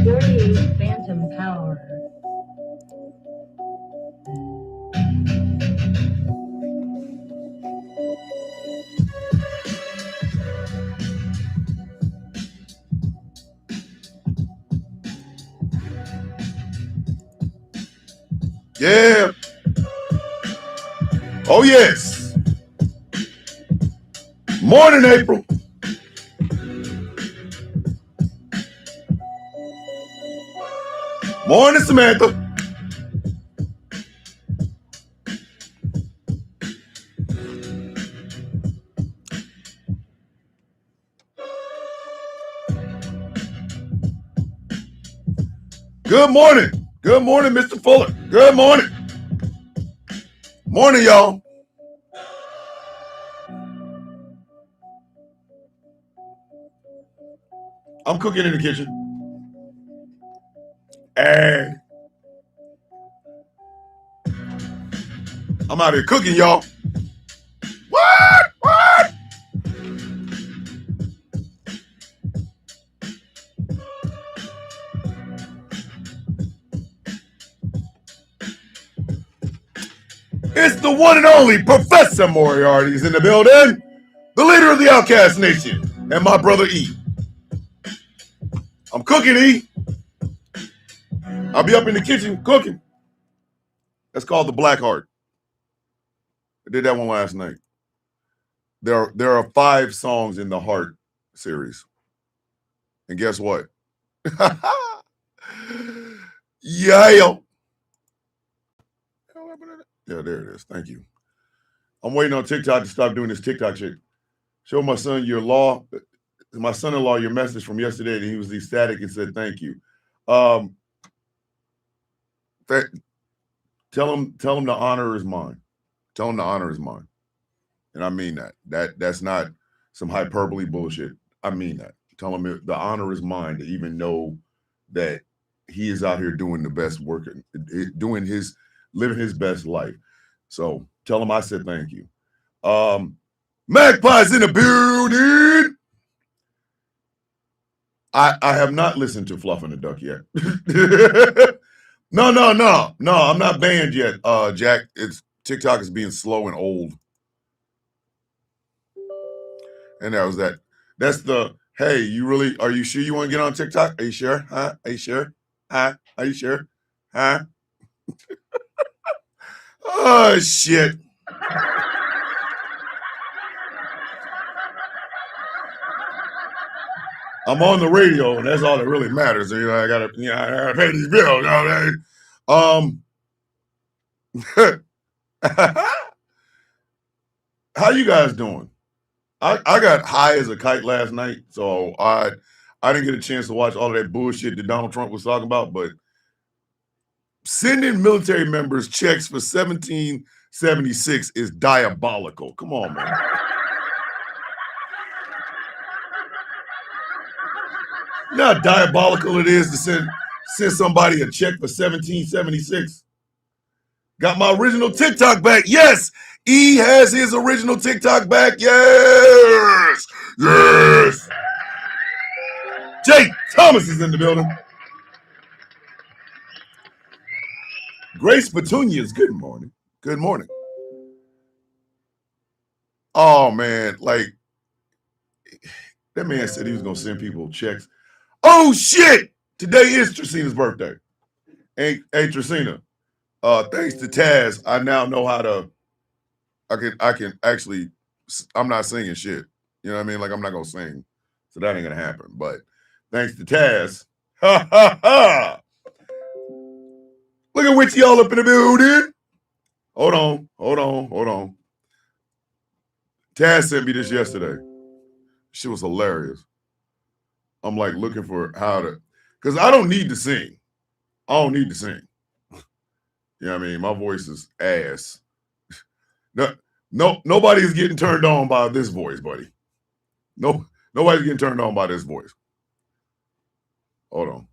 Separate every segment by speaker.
Speaker 1: 48 phantom power.
Speaker 2: Yeah. Oh, yes. Morning, April. Morning, Samantha. Good morning. Good morning, Mr. Fuller. Good morning. Morning, y'all. I'm cooking in the kitchen. And I'm out here cooking, y'all. What? What? It's the one and only Professor Moriarty is in the building, the leader of the Outcast Nation, and my brother E. I'm cooking, E. I'll be up in the kitchen cooking. That's called the Black Heart. I did that one last night. There are 5 songs in the Heart series. And guess what? Yeah. Yeah, there it is. Thank you. I'm waiting on TikTok to stop doing this TikTok shit. Show my son my son-in-law your message from yesterday, and he was ecstatic and said thank you. Tell him the honor is mine. Tell him the honor is mine. And I mean that. That's not some hyperbole bullshit. I mean that. Tell him the honor is mine to even know that he is out here doing the best work, living his best life. So tell him I said thank you. Magpie's in the building. I have not listened to Fluff and the Duck yet. No, I'm not banned yet, Jack. TikTok is being slow and old. And that was that. That's the, hey, are you sure you want to get on TikTok? Are you sure? Huh? Are you sure? Huh? Are you sure? Huh? Oh, shit. I'm on the radio, and that's all that really matters. I gotta pay these bills. How you guys doing? I got high as a kite last night, so I didn't get a chance to watch all of that bullshit that Donald Trump was talking about, but sending military members checks for 1776 is diabolical. Come on, man. You know how diabolical it is to send somebody a check for 1776. Got my original TikTok back. Yes, E has his original TikTok back. Yes, yes. Jake Thomas is in the building. Grace Petunias, good morning. Good morning. Oh, man, like, that man said he was going to send people checks. Oh, shit! Today is Tracina's birthday. Hey, Tracina, thanks to Taz, I now know how to, I can actually, I'm not singing shit. You know what I mean? Like, I'm not going to sing. So that ain't going to happen. But thanks to Taz, ha, ha, ha. Look at Witchy all up in the building. Hold on. Taz sent me this yesterday. Shit was hilarious. I'm like looking for how to, because I don't need to sing. I don't need to sing. You know what I mean? My voice is ass. No, nobody's getting turned on by this voice, buddy. No, nobody's getting turned on by this voice. Hold on.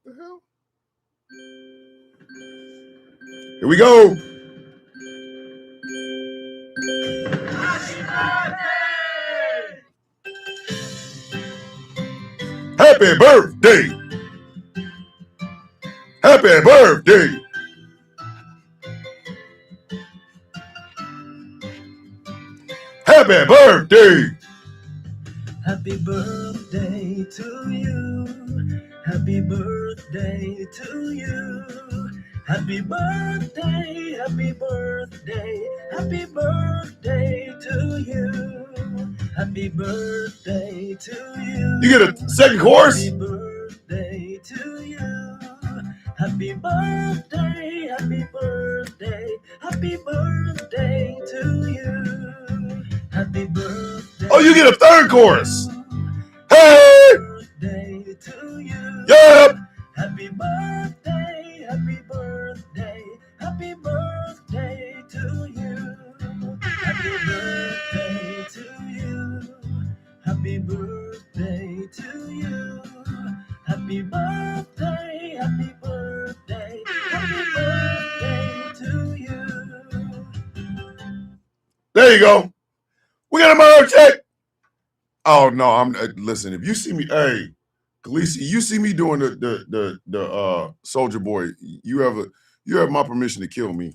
Speaker 2: What the hell? Here we go. Happy birthday Happy birthday. Happy birthday.
Speaker 1: Happy birthday to you. Happy birthday to you. Happy birthday, happy birthday, happy birthday to you. Happy birthday to you.
Speaker 2: You get a second chorus?
Speaker 1: Happy birthday to you. Happy birthday, happy birthday, happy birthday to you. Happy birthday.
Speaker 2: Oh, you get a third chorus. Hey!
Speaker 1: Birthday to you.
Speaker 2: Yep.
Speaker 1: Happy birthday, happy birthday, happy birthday to you. Happy birthday to you. Happy birthday to you. Happy birthday, happy birthday, happy birthday to you.
Speaker 2: There you go. We got a merge check. Oh no, I'm listen. If you see me, hey, Khaleesi, you see me doing the Soldier Boy, you have my permission to kill me.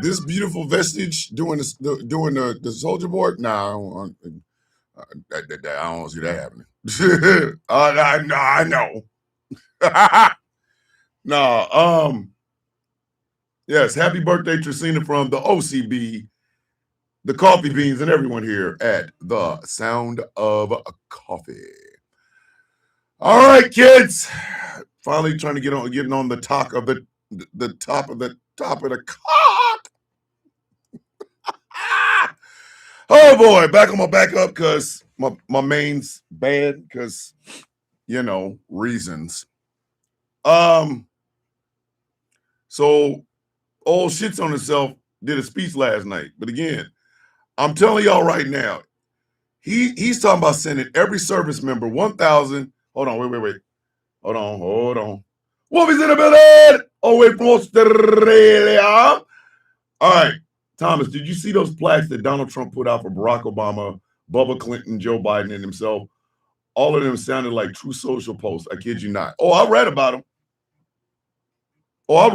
Speaker 2: This beautiful vestige doing the Soldier Boy. Nah, I don't see that happening. I know. No, yes, happy birthday, Tracina, from the OCB, the Coffee Beans, and everyone here at the Sound of Coffee. All right, kids. Finally trying to getting on the top of the cock. Oh boy, back on my backup because my main's bad because reasons. So old shits on himself did a speech last night, but again, I'm telling y'all right now, he's talking about sending every service member 1,000. Hold on, wait. Hold on. Wolfie's in the building! All the way from Australia. All right, Thomas, did you see those plaques that Donald Trump put out for Barack Obama, Bubba Clinton, Joe Biden, and himself? All of them sounded like true social posts. I kid you not. Oh, I read about them. Hold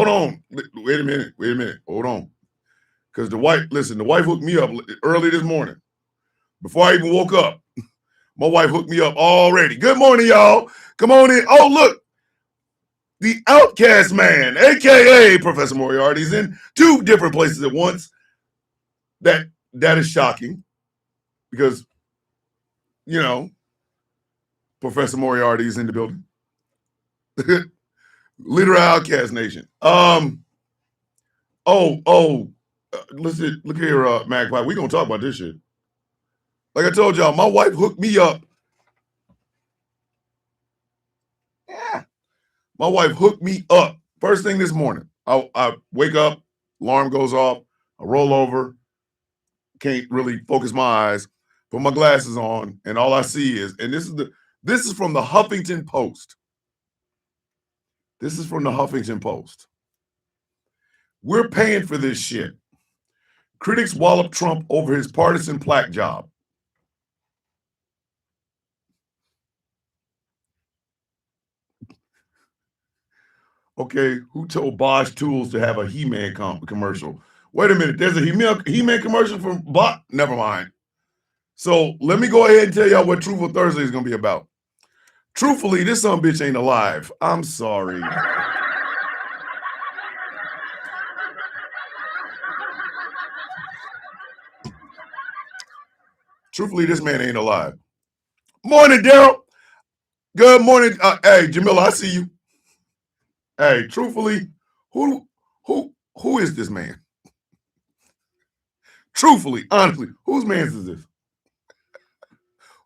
Speaker 2: on. Wait a minute. Hold on. Because the wife hooked me up early this morning. Before I even woke up, my wife hooked me up already. Good morning, y'all. Come on in. Oh, look. The Outcast Man, a.k.a. Professor Moriarty, is in 2 different places at once. That is shocking because, Professor Moriarty is in the building. Leader of Outcast Nation. Listen, look here, Magpie. We're going to talk about this shit. Like I told y'all, my wife hooked me up. Yeah. My wife hooked me up first thing this morning. I wake up, alarm goes off, I roll over, can't really focus my eyes, put my glasses on, and all I see is, and this is from the Huffington Post. This is from the Huffington Post. We're paying for this shit. Critics wallop Trump over his partisan plaque job. Okay, who told Bosch Tools to have a He-Man commercial? Wait a minute, there's a He-Man commercial from Bosch? Never mind. So let me go ahead and tell y'all what Truthful Thursday is going to be about. Truthfully, this son bitch ain't alive. I'm sorry. Truthfully, this man ain't alive. Morning, Daryl. Good morning. Hey, Jamila, I see you. Hey, truthfully, who is this man? Truthfully, honestly, whose man's is this?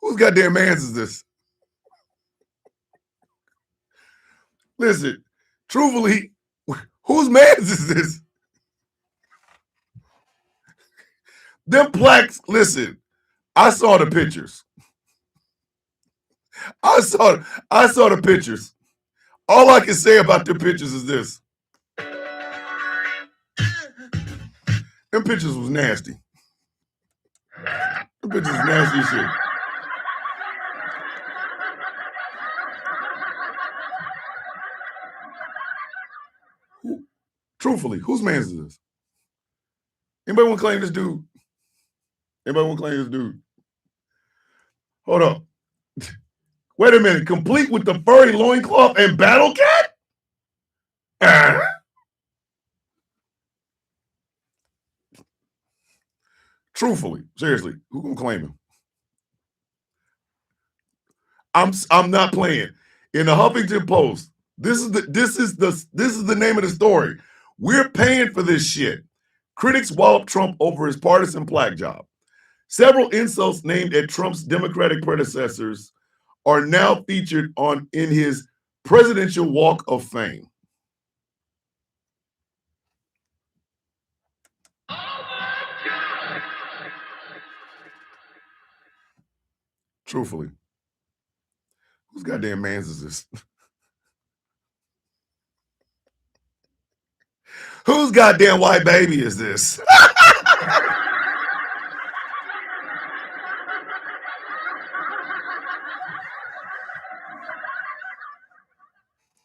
Speaker 2: Whose goddamn man's is this? Listen, truthfully, whose man's is this? Them plaques, listen, I saw the pictures. I saw the pictures. All I can say about the pictures is this. Them pictures was nasty. Them bitches is nasty as shit. Truthfully, whose man's is this? Anybody want to claim this dude? Anybody want to claim this dude? Hold up. Wait a minute. Complete with the furry loincloth and battle cat? Truthfully, seriously, who gonna claim him? I'm not playing. In the Huffington Post, this is the name of the story. We're paying for this shit. Critics wallop Trump over his partisan plaque job. Several insults named at Trump's Democratic predecessors are now featured in his Presidential Walk of Fame. Truthfully, whose goddamn man's is this? Whose goddamn white baby is this?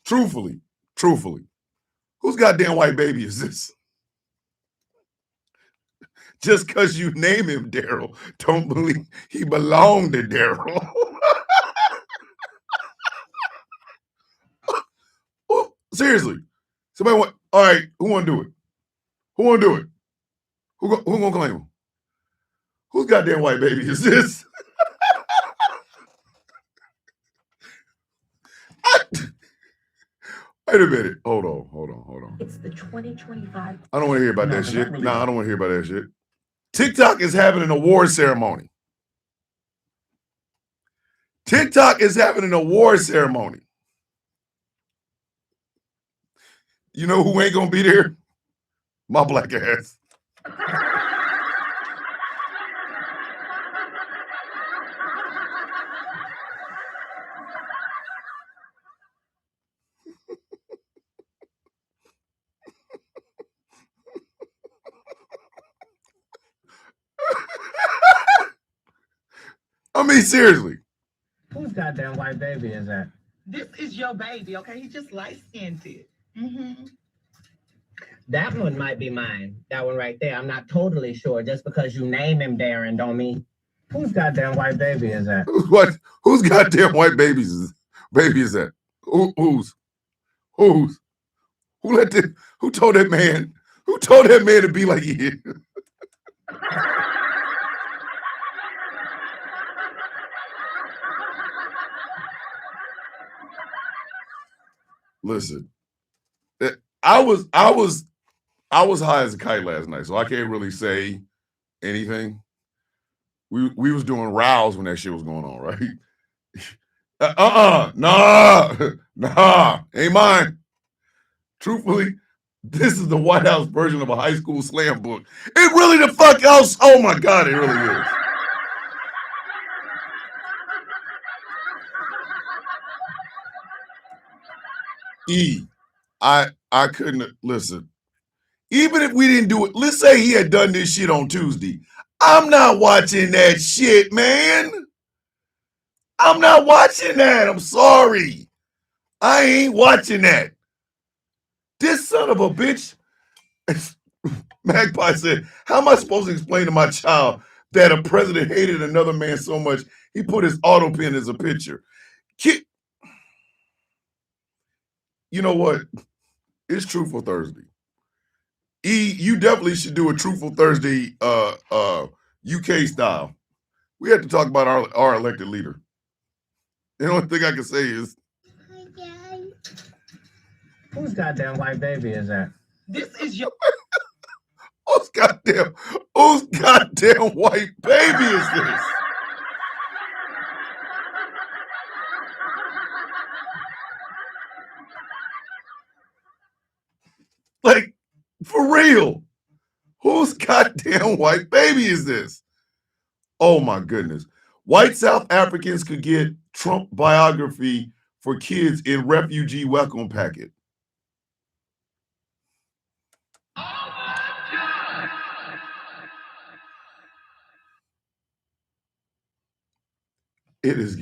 Speaker 2: Truthfully, whose goddamn white baby is this? Just because you name him Daryl, don't believe he belonged to Daryl. Seriously, somebody want? All right, who want to do it? Who want to do it? Who gonna claim him? Whose goddamn white baby is this? Wait a minute. Hold on.
Speaker 1: It's the 2025.
Speaker 2: I don't want to hear about that shit. Nah, I don't want to hear about that shit. TikTok is having an award ceremony. TikTok is having an award ceremony. You know who ain't gonna be there? My black ass. I mean, seriously.
Speaker 3: Whose goddamn white baby is that?
Speaker 4: This is your baby, okay? He just light-skinned it. Mm-hmm.
Speaker 3: That one might be mine. That one right there. I'm not totally sure. Just because you name him Darren don't mean. Whose goddamn white baby is that?
Speaker 2: Whose goddamn white baby is that? Whose? Who told that man? Who told that man to be like he is? Listen, I was high as a kite last night, so I can't really say anything. We was doing rows when that shit was going on, right? Nah, ain't mine. Truthfully, this is the White House version of a high school slam book. It really the fuck else. Oh my God, it really is. I couldn't listen. Even if we didn't do it, let's say he had done this shit on Tuesday. I'm not watching that shit, man. I'm not watching that. I'm sorry. I ain't watching that. This son of a bitch. Magpie said, how am I supposed to explain to my child that a president hated another man so much he put his auto pen as a picture? You know what? It's Truthful Thursday. You definitely should do a Truthful Thursday UK style. We have to talk about our elected leader. The only thing I can say is,
Speaker 3: Whose goddamn white baby is that?
Speaker 4: This is your
Speaker 2: whose goddamn white baby is this? Like, for real. Whose goddamn white baby is this? Oh my goodness. White South Africans could get Trump biography for kids in refugee welcome packet. It's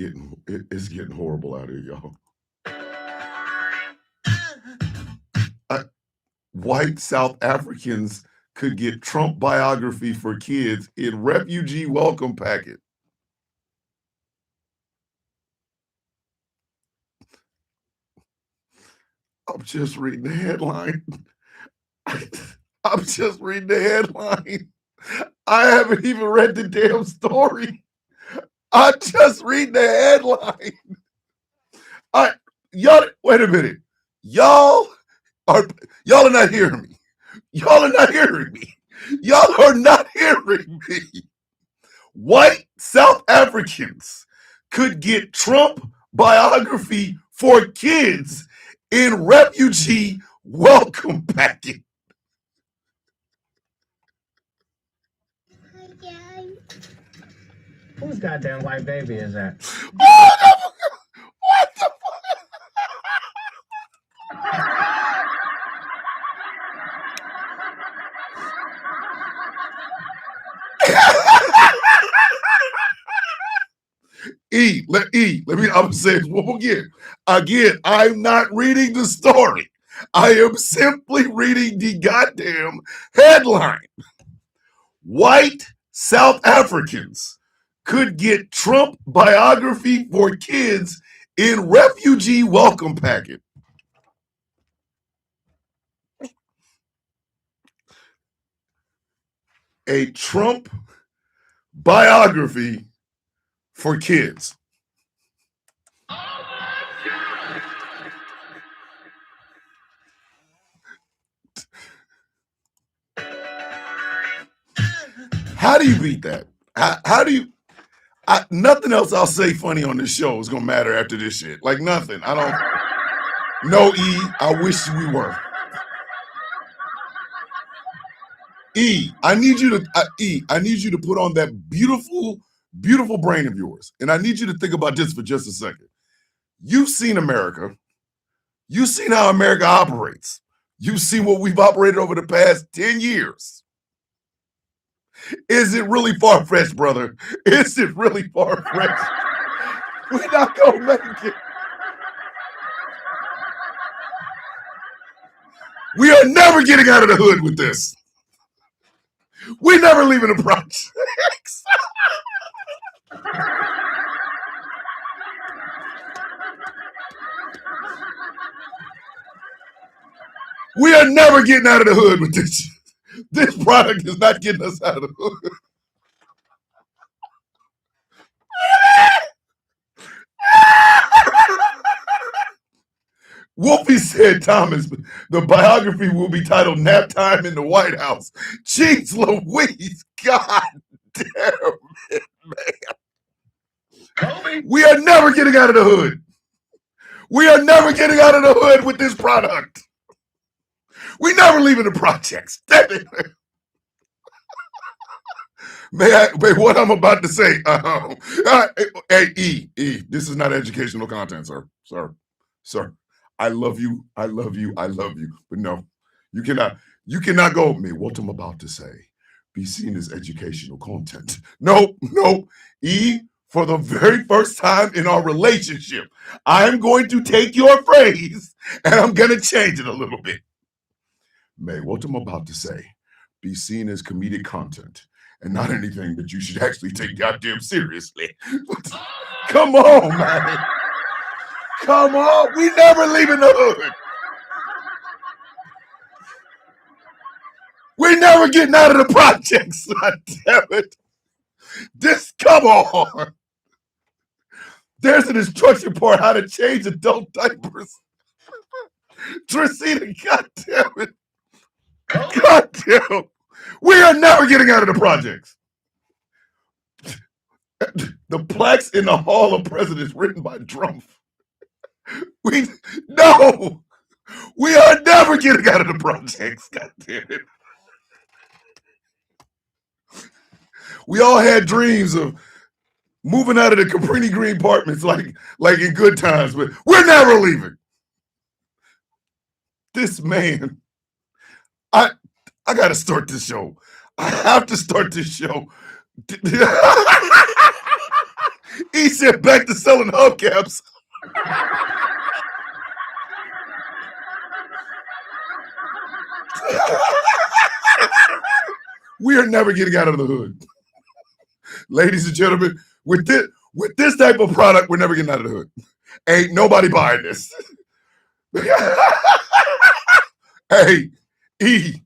Speaker 2: getting horrible out here, y'all. White South Africans could get Trump biography for kids in refugee welcome packet. I'm just reading the headline. I'm just reading the headline. I haven't even read the damn story. I just read the headline. Y'all, wait a minute. Y'all are not hearing me. Y'all are not hearing me. Y'all are not hearing me. White South Africans could get Trump biography for kids in refugee welcome packet.
Speaker 3: Whose goddamn white baby is that?
Speaker 2: What the fuck? Let me, I'm gonna say this one more again. Again, I'm not reading the story. I am simply reading the goddamn headline. White South Africans could get Trump biography for kids in refugee welcome packet. A Trump biography for kids. How do you beat that? How do you? Nothing else I'll say funny on this show is gonna matter after this shit. Like nothing. I don't. No, E. I wish we were. I need you to put on that beautiful, beautiful brain of yours, and I need you to think about this for just a second. You've seen America. You've seen how America operates. You've seen what we've operated over the past 10 years. Is it really far-fetched, brother? Is it really far-fetched? We're not gonna make it. We are never getting out of the hood with this. We're never leaving the projects. We are never getting out of the hood with this. This product is not getting us out of the hood. Wolfie said, Thomas, the biography will be titled Nap Time in the White House. Jeez Louise, God damn it, man. We are never getting out of the hood. We are never getting out of the hood with this product. We never leaving the projects. Damn it. May what I'm about to say. Hey, E, this is not educational content, sir. Sir. I love you. But no, you cannot go, may what I'm about to say be seen as educational content. No. E, for the very first time in our relationship, I'm going to take your phrase and I'm going to change it a little bit. May what I'm about to say be seen as comedic content and not anything that you should actually take goddamn seriously. Come on, man. Come on. We never leaving the hood. We're never getting out of the projects. God damn it. Come on. There's an instruction part how to change adult diapers. Tracina, God damn it. God damn. We are never getting out of the projects. The plaques in the Hall of Presidents written by Trump. We are never getting out of the projects. God damn it. We all had dreams of moving out of the Cabrini Green apartments like in good times, but we're never leaving. This man, I gotta start this show. I have to start this show. He said back to selling hubcaps. We are never getting out of the hood. Ladies and gentlemen, with this type of product, we're never getting out of the hood. Ain't nobody buying this. Hey, E.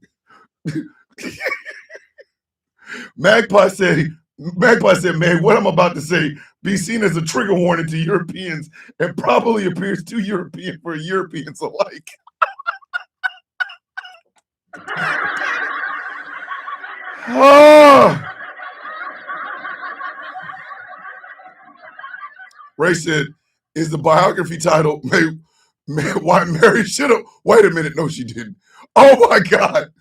Speaker 2: Magpie said, man, what I'm about to say be seen as a trigger warning to Europeans and probably appears too European for Europeans alike. Oh. Ray said, is the biography title why Mary should have? Wait a minute, no, she didn't. Oh my God.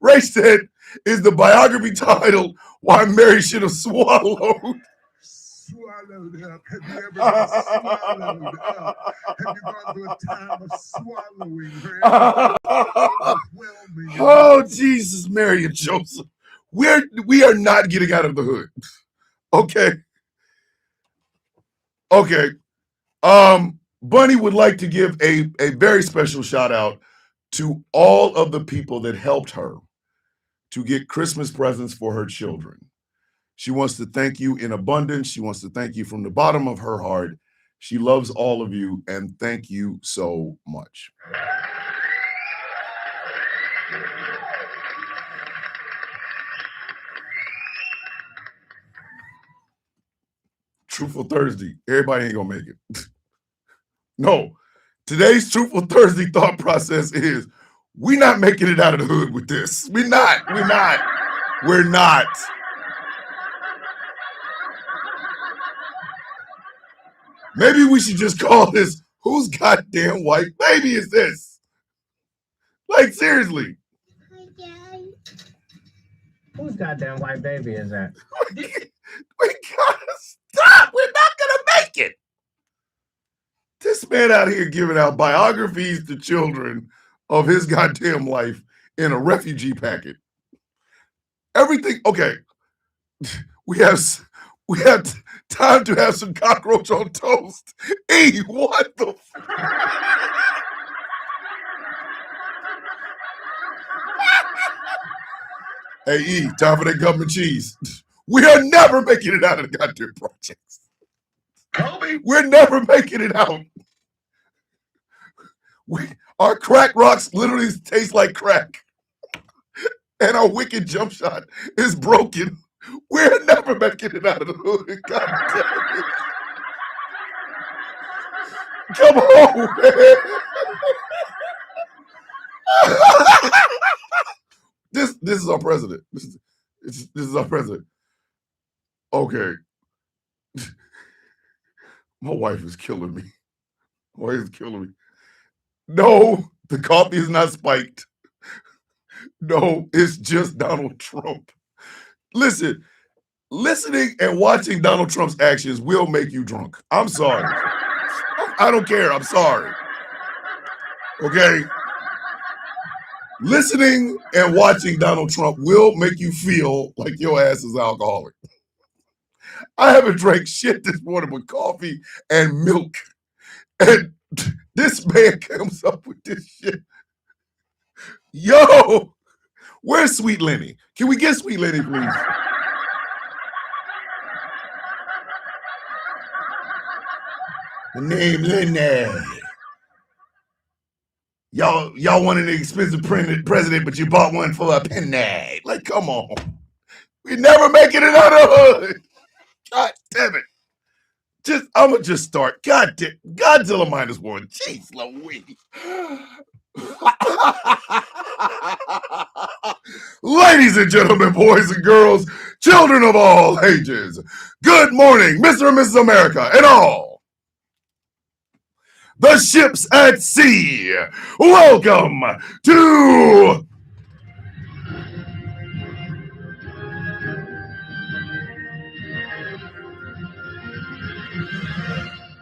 Speaker 2: Ray said, is the biography title why Mary should have swallowed?
Speaker 5: Swallowed up. Have you ever been swallowed up? Have you gone through a time of swallowing?
Speaker 2: Oh, Jesus, Mary and Joseph. We are not getting out of the hood. Okay. Okay. Bunny would like to give a very special shout out to all of the people that helped her to get Christmas presents for her children. She wants to thank you in abundance. She wants to thank you from the bottom of her heart. She loves all of you, and thank you so much. Truthful Thursday. Everybody ain't gonna make it. No. Today's Truthful Thursday thought process is we're not making it out of the hood with this. We're not. Maybe we should just call this whose goddamn white baby is this? Like, seriously.
Speaker 3: Whose goddamn white baby is that?
Speaker 2: We gotta stop. We're not gonna make it. This man out here giving out biographies to children of his goddamn life in a refugee packet. Everything, okay. We have time to have some cockroach on toast. Hey, what the Hey, E, time for that government cheese. We are never making it out of the goddamn projects. We're never making it out. Our crack rocks literally taste like crack. And our wicked jump shot is broken. We're never making it out of the hood. God damn it. Come on, man. This is our president. This is our president. Okay. My wife is killing me. My wife is killing me. No, the coffee is not spiked. No, it's just Donald Trump. Listen, listening and watching Donald Trump's actions will make you drunk. I'm sorry. I don't care. I'm sorry. Okay? Listening and watching Donald Trump will make you feel like your ass is alcoholic. I haven't drank shit this morning but coffee and milk. And this man comes up with this shit. Yo, where's Sweet Lenny? Can we get Sweet Lenny, please? The name Lenny. Y'all wanted an expensive president, but you bought one for a penny. Like, come on. We never making it out of the hood. God damn it. I'm gonna just start. God damn, Godzilla -1. Jeez Louise. Ladies and gentlemen, boys and girls, children of all ages, good morning, Mr. and Mrs. America, and all the ships at sea. Welcome to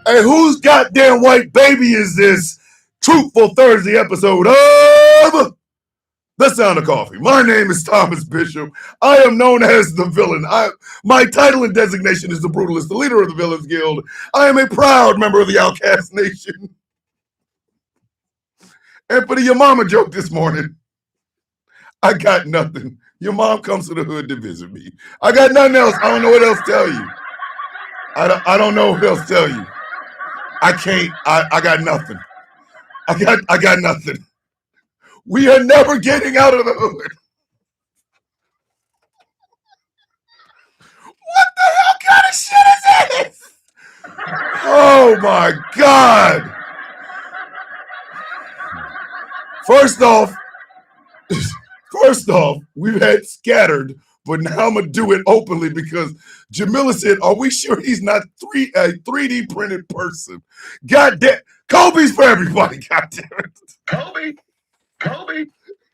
Speaker 2: Hey, whose goddamn white baby is this Truthful Thursday episode of The Sound of Coffee. My name is Thomas Bishop. I am known as the villain. My title and designation is the Brutalist, the leader of the Villains Guild. I am a proud member of the Outcast Nation. And for the Your Mama joke this morning, I got nothing. Your mom comes to the hood to visit me. I got nothing else. I don't know what else to tell you. I don't know what else to tell you. I can't. I got nothing. I got nothing. We are never getting out of the hood. What the hell kind of shit is this? Oh my God. First off, we've had scattered, but now I'm gonna do it openly because Jamila said, "Are we sure he's not a 3D printed person?" God damn, Kobe's for everybody. God damn it.
Speaker 5: Kobe, Kobe,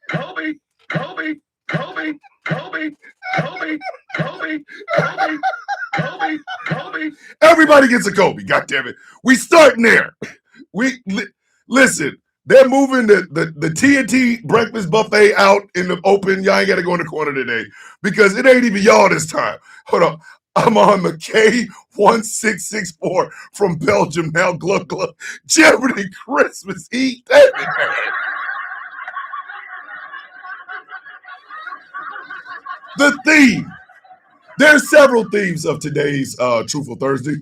Speaker 5: Kobe, Kobe, Kobe, Kobe, Kobe, Kobe, Kobe, Kobe, Kobe.
Speaker 2: Everybody gets a Kobe. God damn it. We starting there. Listen. They're moving the TNT breakfast buffet out in the open. Y'all ain't got to go in the corner today because it ain't even y'all this time. Hold on. I'm on the K1664 from Belgium now. Glug, glug. Jeopardy Christmas Eve. The theme. There's several themes of today's Truthful Thursday.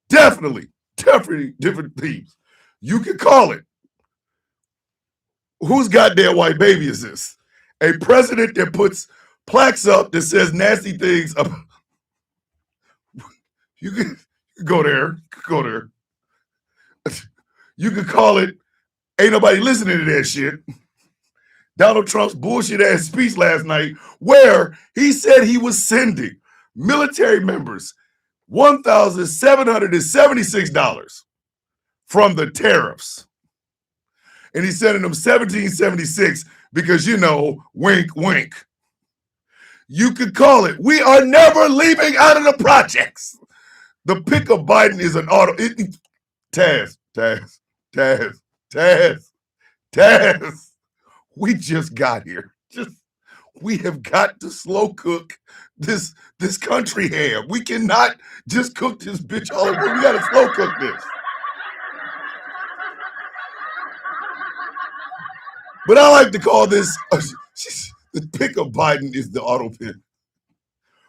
Speaker 2: Definitely different themes. You can call it, whose goddamn white baby is this? A president that puts plaques up that says nasty things up. You can go there. You could call it, ain't nobody listening to that shit. Donald Trump's bullshit ass speech last night where he said he was sending military members $1,776 from the tariffs. And he's sending them $1,776 because, wink, wink. You could call it, we are never leaving out of the projects. The pick of Biden is an auto. Taz. We just got here. We have got to slow cook this country ham. We cannot just cook this bitch all over. We got to slow cook this. But I like to call this, the pick of Biden is the auto pin.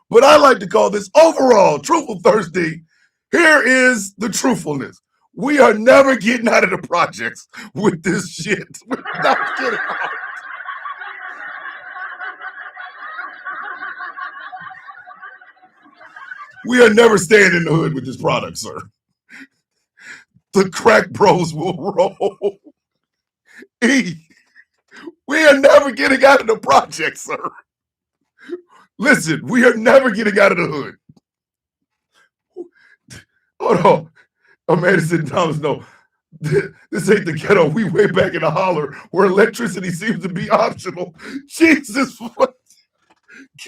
Speaker 2: But I like to call this overall Truthful Thursday. Here is the truthfulness. We are never getting out of the projects with this shit. We're not getting out. We are never staying in the hood with this product, sir. The crack bros will roll. We are never getting out of the project, sir. Listen, we are never getting out of the hood. Hold on. Amanda said, Thomas, no. This ain't the ghetto. We way back in the holler where electricity seems to be optional. Jesus, what?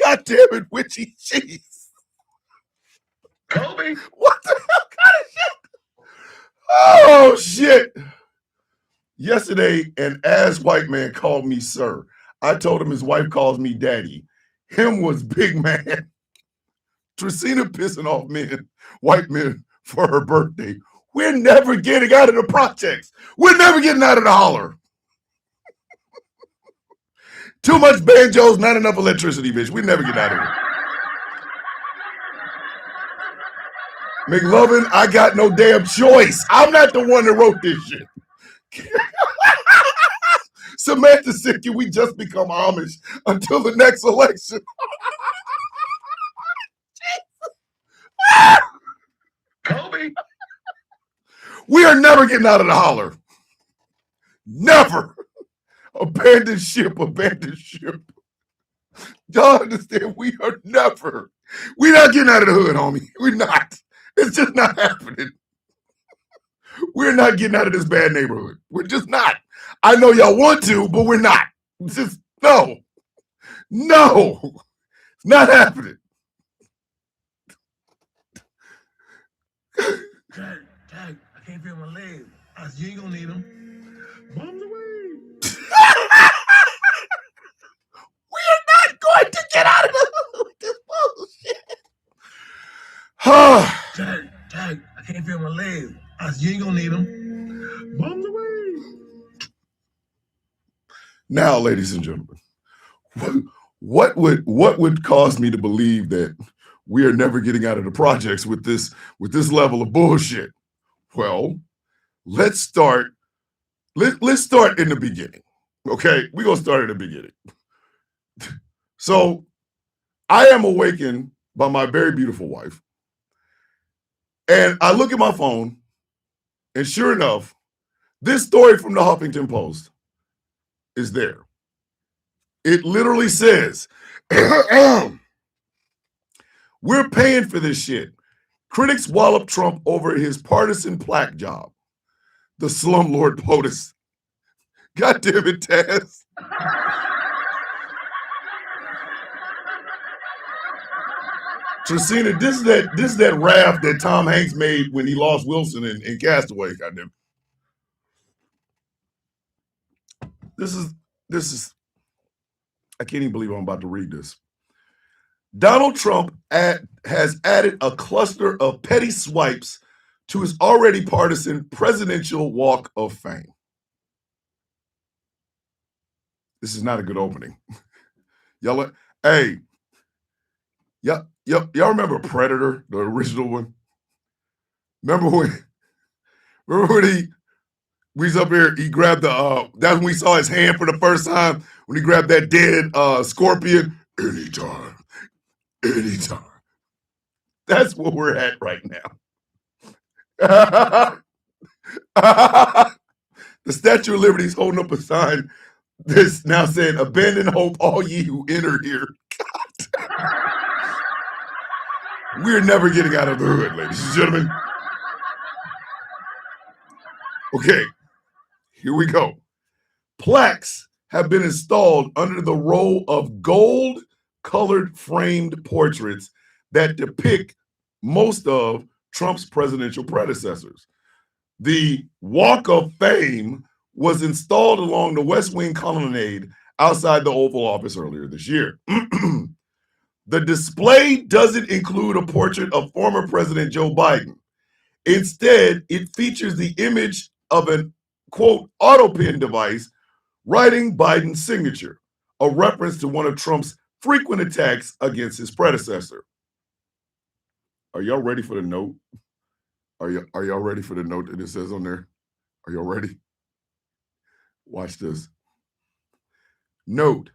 Speaker 2: God damn it, witchy cheese.
Speaker 5: Kobe.
Speaker 2: What the hell kind of shit? Oh, shit. Yesterday, an ass white man called me sir. I told him his wife calls me daddy. Him was big man. Tracina pissing off white men for her birthday. We're never getting out of the projects. We're never getting out of the holler. Too much banjos, not enough electricity, bitch. We never get out of it. McLovin, I got no damn choice. I'm not the one that wrote this shit. Samantha said, can we just become Amish until the next election?
Speaker 5: Kobe.
Speaker 2: We are never getting out of the holler. Never. Abandoned ship. Y'all understand? We're not getting out of the hood, homie. We're not. It's just not happening. We're not getting out of this bad neighborhood. We're just not. I know y'all want to, but we're not. It's just, no. It's not happening.
Speaker 5: Tag, I can't feel my legs. You ain't gonna need them. Bombs away.
Speaker 2: get out of the hood with this bullshit.
Speaker 5: Tag, I can't feel my legs. I said, you ain't gonna need them. Bum the way.
Speaker 2: Now, ladies and gentlemen, what would cause me to believe that we are never getting out of the projects with this level of bullshit? Well, let's start. Let's start in the beginning. Okay, we're gonna start at the beginning. So I am awakened by my very beautiful wife, and I look at my phone, and sure enough, this story from the Huffington Post is there. It literally says, we're paying for this shit. Critics wallop Trump over his partisan plaque job. The slumlord POTUS. God damn it, Taz. Tracina, this is that raft that Tom Hanks made when he lost Wilson in Castaway. Goddamn. This is. I can't even believe I'm about to read this. Donald Trump has added a cluster of petty swipes to his already partisan presidential walk of fame. This is not a good opening. Y'all, hey, y'all remember Predator, the original one? Remember when he was up here, he grabbed that's when we saw his hand for the first time, when he grabbed that dead scorpion. Anytime. That's what we're at right now. The Statue of Liberty is holding up a sign that's now saying, abandon hope, all ye who enter here. We're never getting out of the hood, ladies and gentlemen. Okay, here we go. Plaques have been installed under the row of gold-colored framed portraits that depict most of Trump's presidential predecessors. The Walk of Fame was installed along the West Wing colonnade outside the Oval Office earlier this year. The display doesn't include a portrait of former President Joe Biden. Instead, it features the image of an, quote, auto pen device writing Biden's signature, a reference to one of Trump's frequent attacks against his predecessor. Are y'all ready for the note? Are y'all ready for the note that it says on there? Are y'all ready? Watch this. Note,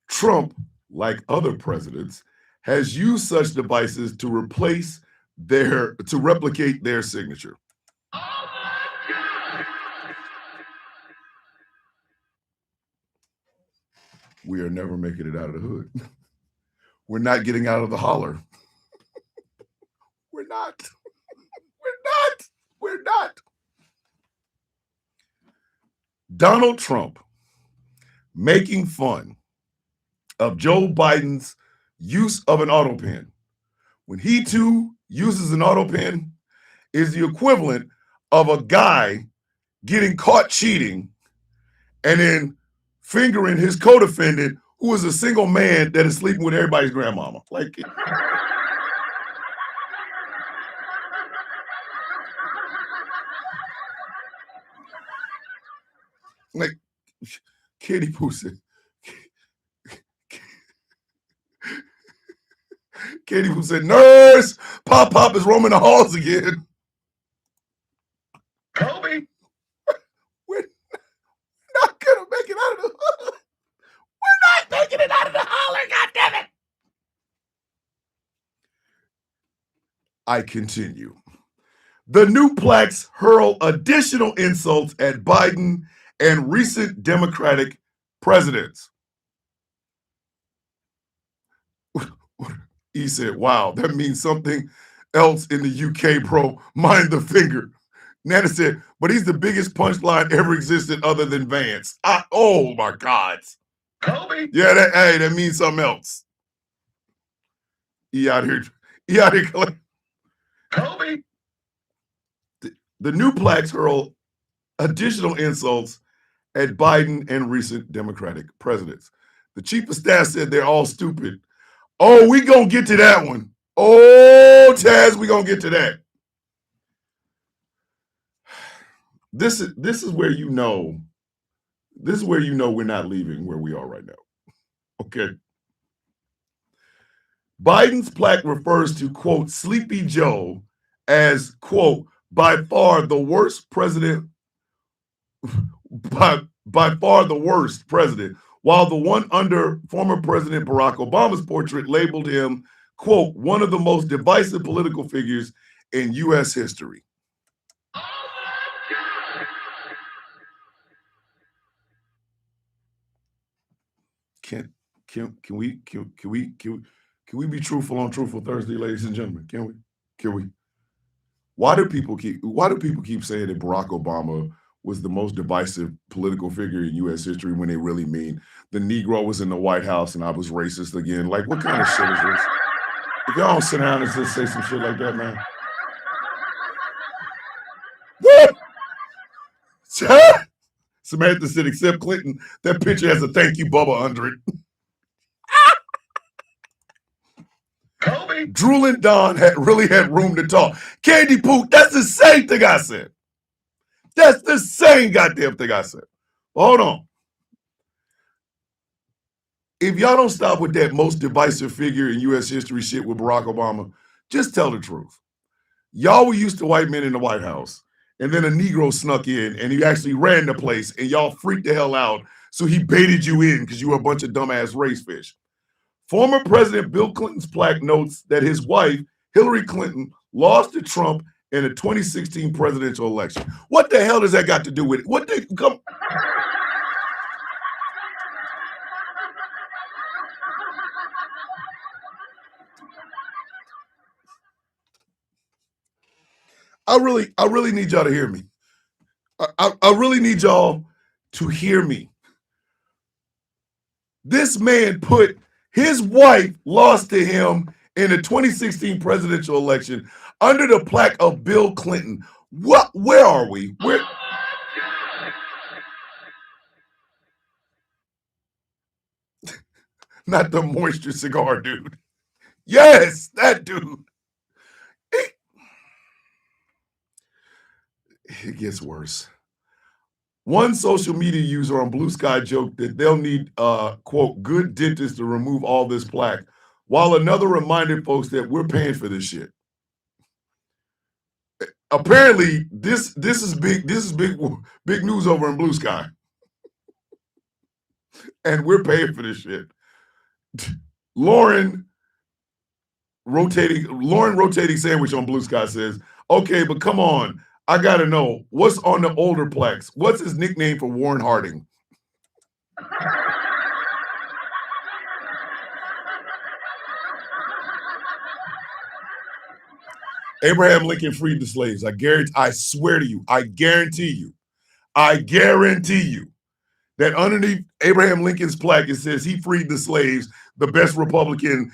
Speaker 2: Trump, like other presidents, has used such devices to replicate their signature. We are never making it out of the hood. We're not getting out of the holler. We're not. Donald Trump making fun of Joe Biden's use of an auto pen when he too uses an auto pen is the equivalent of a guy getting caught cheating and then fingering his co-defendant who is a single man that is sleeping with everybody's grandmama. Like Katie Poo said, Katie Poo said, nurse, Pop is roaming the halls again.
Speaker 5: Kobe.
Speaker 2: We're not gonna make it out of the hood. We're not making it out of the holler, goddammit. I continue. The new plaques hurl additional insults at Biden and recent Democratic presidents. He said, wow, that means something else in the UK, bro. Mind the finger. Nana said, but he's the biggest punchline ever existed other than Vance. Oh my God.
Speaker 5: Kobe.
Speaker 2: Yeah, that means something else. He out here.
Speaker 5: Kobe.
Speaker 2: The new plaques hurl additional insults at Biden and recent Democratic presidents. The chief of staff said they're all stupid. Oh, we gonna get to that one. Oh, Taz, we gonna get to that. This is where you know. This is where you know we're not leaving where we are right now. Okay. Biden's plaque refers to, quote, Sleepy Joe as, quote, by far the worst president, by far the worst president, while the one under former President Barack Obama's portrait labeled him, quote, one of the most divisive political figures in U.S. history. Can we be truthful on Truthful Thursday, ladies and gentlemen? Can we? Why do people keep saying that Barack Obama was the most divisive political figure in U.S. history when they really mean the Negro was in the White House and I was racist again? Like, what kind of shit is this? If y'all don't sit down and just say some shit like that, man. What? Samantha said, except Clinton, that picture has a thank you, Bubba, under it.
Speaker 5: Kobe.
Speaker 2: Drooling Don really had room to talk. Candy Pooh, that's the same thing I said. That's the same goddamn thing I said. Hold on. If y'all don't stop with that most divisive figure in U.S. history shit with Barack Obama, just tell the truth. Y'all were used to white men in the White House, and then a Negro snuck in, and he actually ran the place, and y'all freaked the hell out, so he baited you in because you were a bunch of dumbass race fish. Former President Bill Clinton's plaque notes that his wife, Hillary Clinton, lost to Trump in the 2016 presidential election. What the hell does that got to do with it? What the come? I really need y'all to hear me. I really need y'all to hear me. This man put his wife lost to him in the 2016 presidential election under the plaque of Bill Clinton. What? Where are we? Where? Not the moisture cigar dude. Yes, that dude. It gets worse. One social media user on Blue Sky joked that they'll need, quote, good dentists to remove all this plaque, while another reminded folks that we're paying for this shit. Apparently, this is big news over in Blue Sky. And we're paying for this shit. Lauren rotating sandwich on Blue Sky says, okay, but come on. I gotta know what's on the older plaques. What's his nickname for Warren Harding? Abraham Lincoln freed the slaves. I swear to you, I guarantee you that underneath Abraham Lincoln's plaque, it says he freed the slaves, the best Republican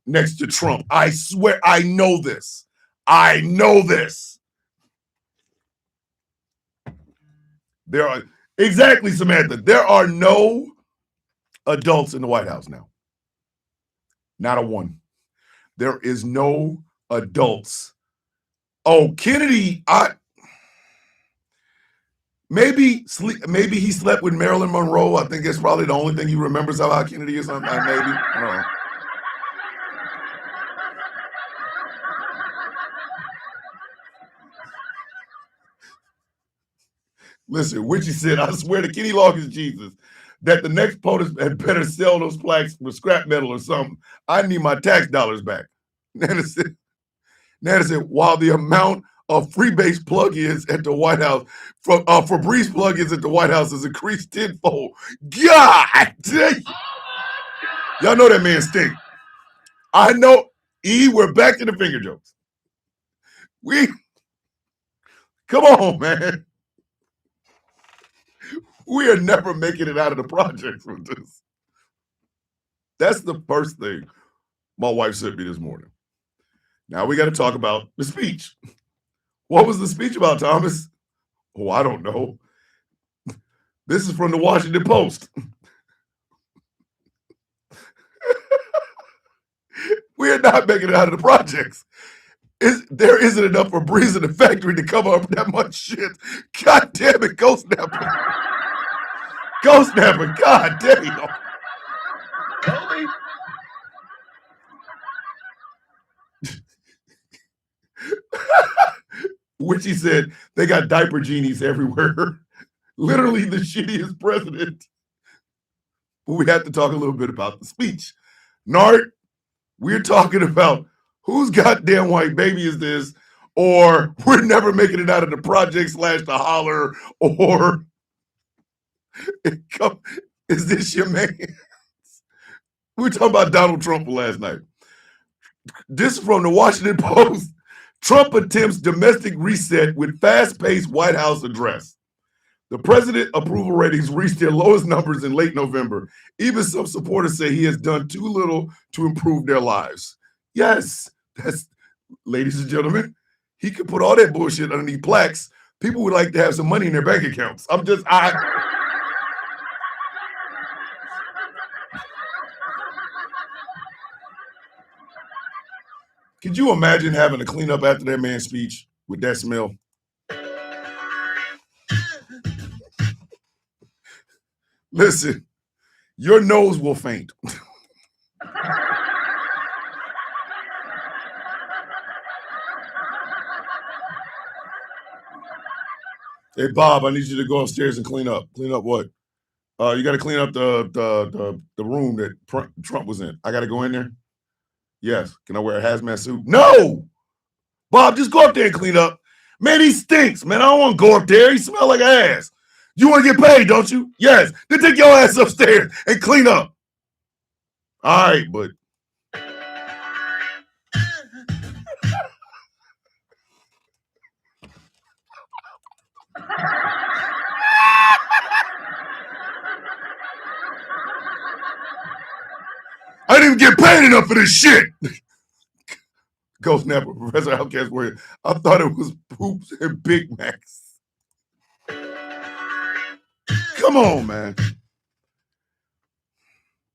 Speaker 2: next to Trump. I swear, I know this. I know this. There are, exactly, Samantha, there are no adults in the White House now. Not a one. There is no adults. Oh, Kennedy, maybe he slept with Marilyn Monroe. I think that's probably the only thing he remembers about Kennedy or something. Maybe. I don't know. Listen, Witchy said, I swear to Kenny Loggins Jesus that the next POTUS had better sell those plaques for scrap metal or something. I need my tax dollars back. Nana said, while the amount of freebase plugins at the White House, for Febreze plugins at the White House has increased tenfold. God dang. Y'all know that man stink. I know. We're back to the finger jokes. Come on, man. We are never making it out of the projects with this. That's the first thing my wife sent me this morning. Now we got to talk about the speech. What was the speech about, Thomas? Oh, I don't know. This is from the Washington Post. They're not making it out of the projects. There isn't enough for Breeze in the factory to cover up that much shit. God damn it, Ghost Snapper. Ghost Snapper, god damn.
Speaker 1: Kobe.
Speaker 2: Which he said they got diaper genies everywhere. Literally the shittiest president. But we have to talk a little bit about the speech. Nart, we're talking about whose goddamn white baby is this, or we're never making it out of the project / the holler, or is this your man? We were talking about Donald Trump last night. This is from the Washington Post. Trump attempts domestic reset with fast-paced White House address. The president approval ratings reached their lowest numbers in late November. Even some supporters say he has done too little to improve their lives. Yes, that's, ladies and gentlemen, he could put all that bullshit underneath plaques. People would like to have some money in their bank accounts. Could you imagine having to clean up after that man's speech with that smell? Listen, your nose will faint. Hey, Bob, I need you to go upstairs and clean up. Clean up what? You got to clean up the room that Trump was in. I got to go in there? Yes. Can I wear a hazmat suit? No! Bob, just go up there and clean up. Man, he stinks, man. I don't want to go up there. He smells like ass. You want to get paid, don't you? Yes. Then take your ass upstairs and clean up. All right, but I didn't even get paid enough for this shit. Ghost Snapper, Professor Outcast Warrior. I thought it was poops and Big Macs. Come on, man.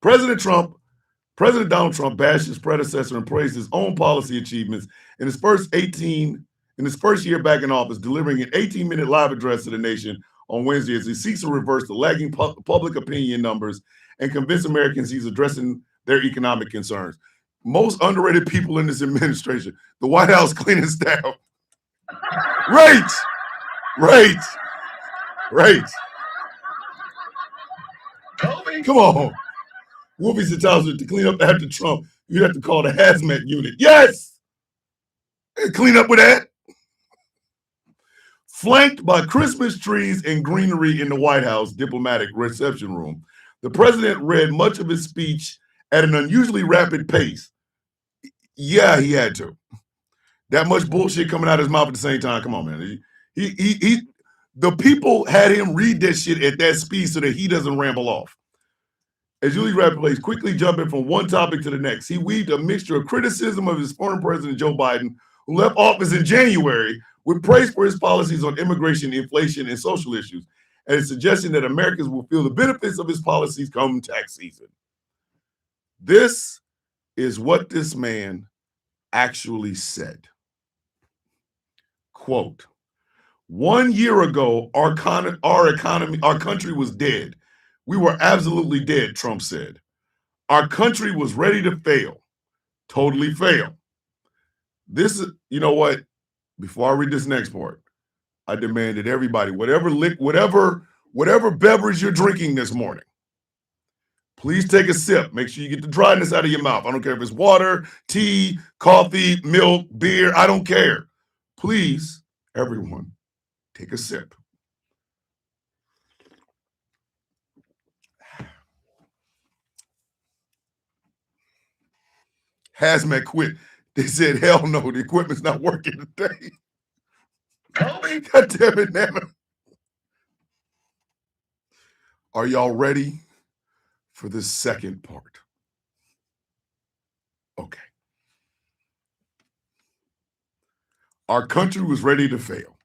Speaker 2: President Donald Trump bashed his predecessor and praised his own policy achievements in his first year back in office, delivering an 18-minute live address to the nation on Wednesday as he seeks to reverse the lagging public opinion numbers and convince Americans he's addressing their economic concerns. Most underrated people in this administration, the White House cleaning staff. Right.
Speaker 1: Kobe.
Speaker 2: Come on. Wolfie said to clean up after Trump, you'd have to call the hazmat unit. Yes! And clean up with that. Flanked by Christmas trees and greenery in the White House diplomatic reception room, the president read much of his speech at an unusually rapid pace. Yeah, he had to. That much bullshit coming out of his mouth at the same time. Come on, man. The people had him read that shit at that speed so that he doesn't ramble off. As Julie rapid plays, quickly jumping from one topic to the next, he weaved a mixture of criticism of his former president, Joe Biden, who left office in January, with praise for his policies on immigration, inflation, and social issues, and a suggestion that Americans will feel the benefits of his policies come tax season. This is what this man actually said. Quote, 1 year ago, our country was dead. We were absolutely dead, Trump said. Our country was ready to fail, totally fail. This is, you know what? Before I read this next part, I demand that everybody, whatever beverage you're drinking this morning, please take a sip. Make sure you get the dryness out of your mouth. I don't care if it's water, tea, coffee, milk, beer. I don't care. Please, everyone, take a sip. Hazmat quit. They said, hell no, the equipment's not working today.
Speaker 1: Kobe.
Speaker 2: God damn it, Nana. Are y'all ready for the second part? Okay. Our country was ready to fail,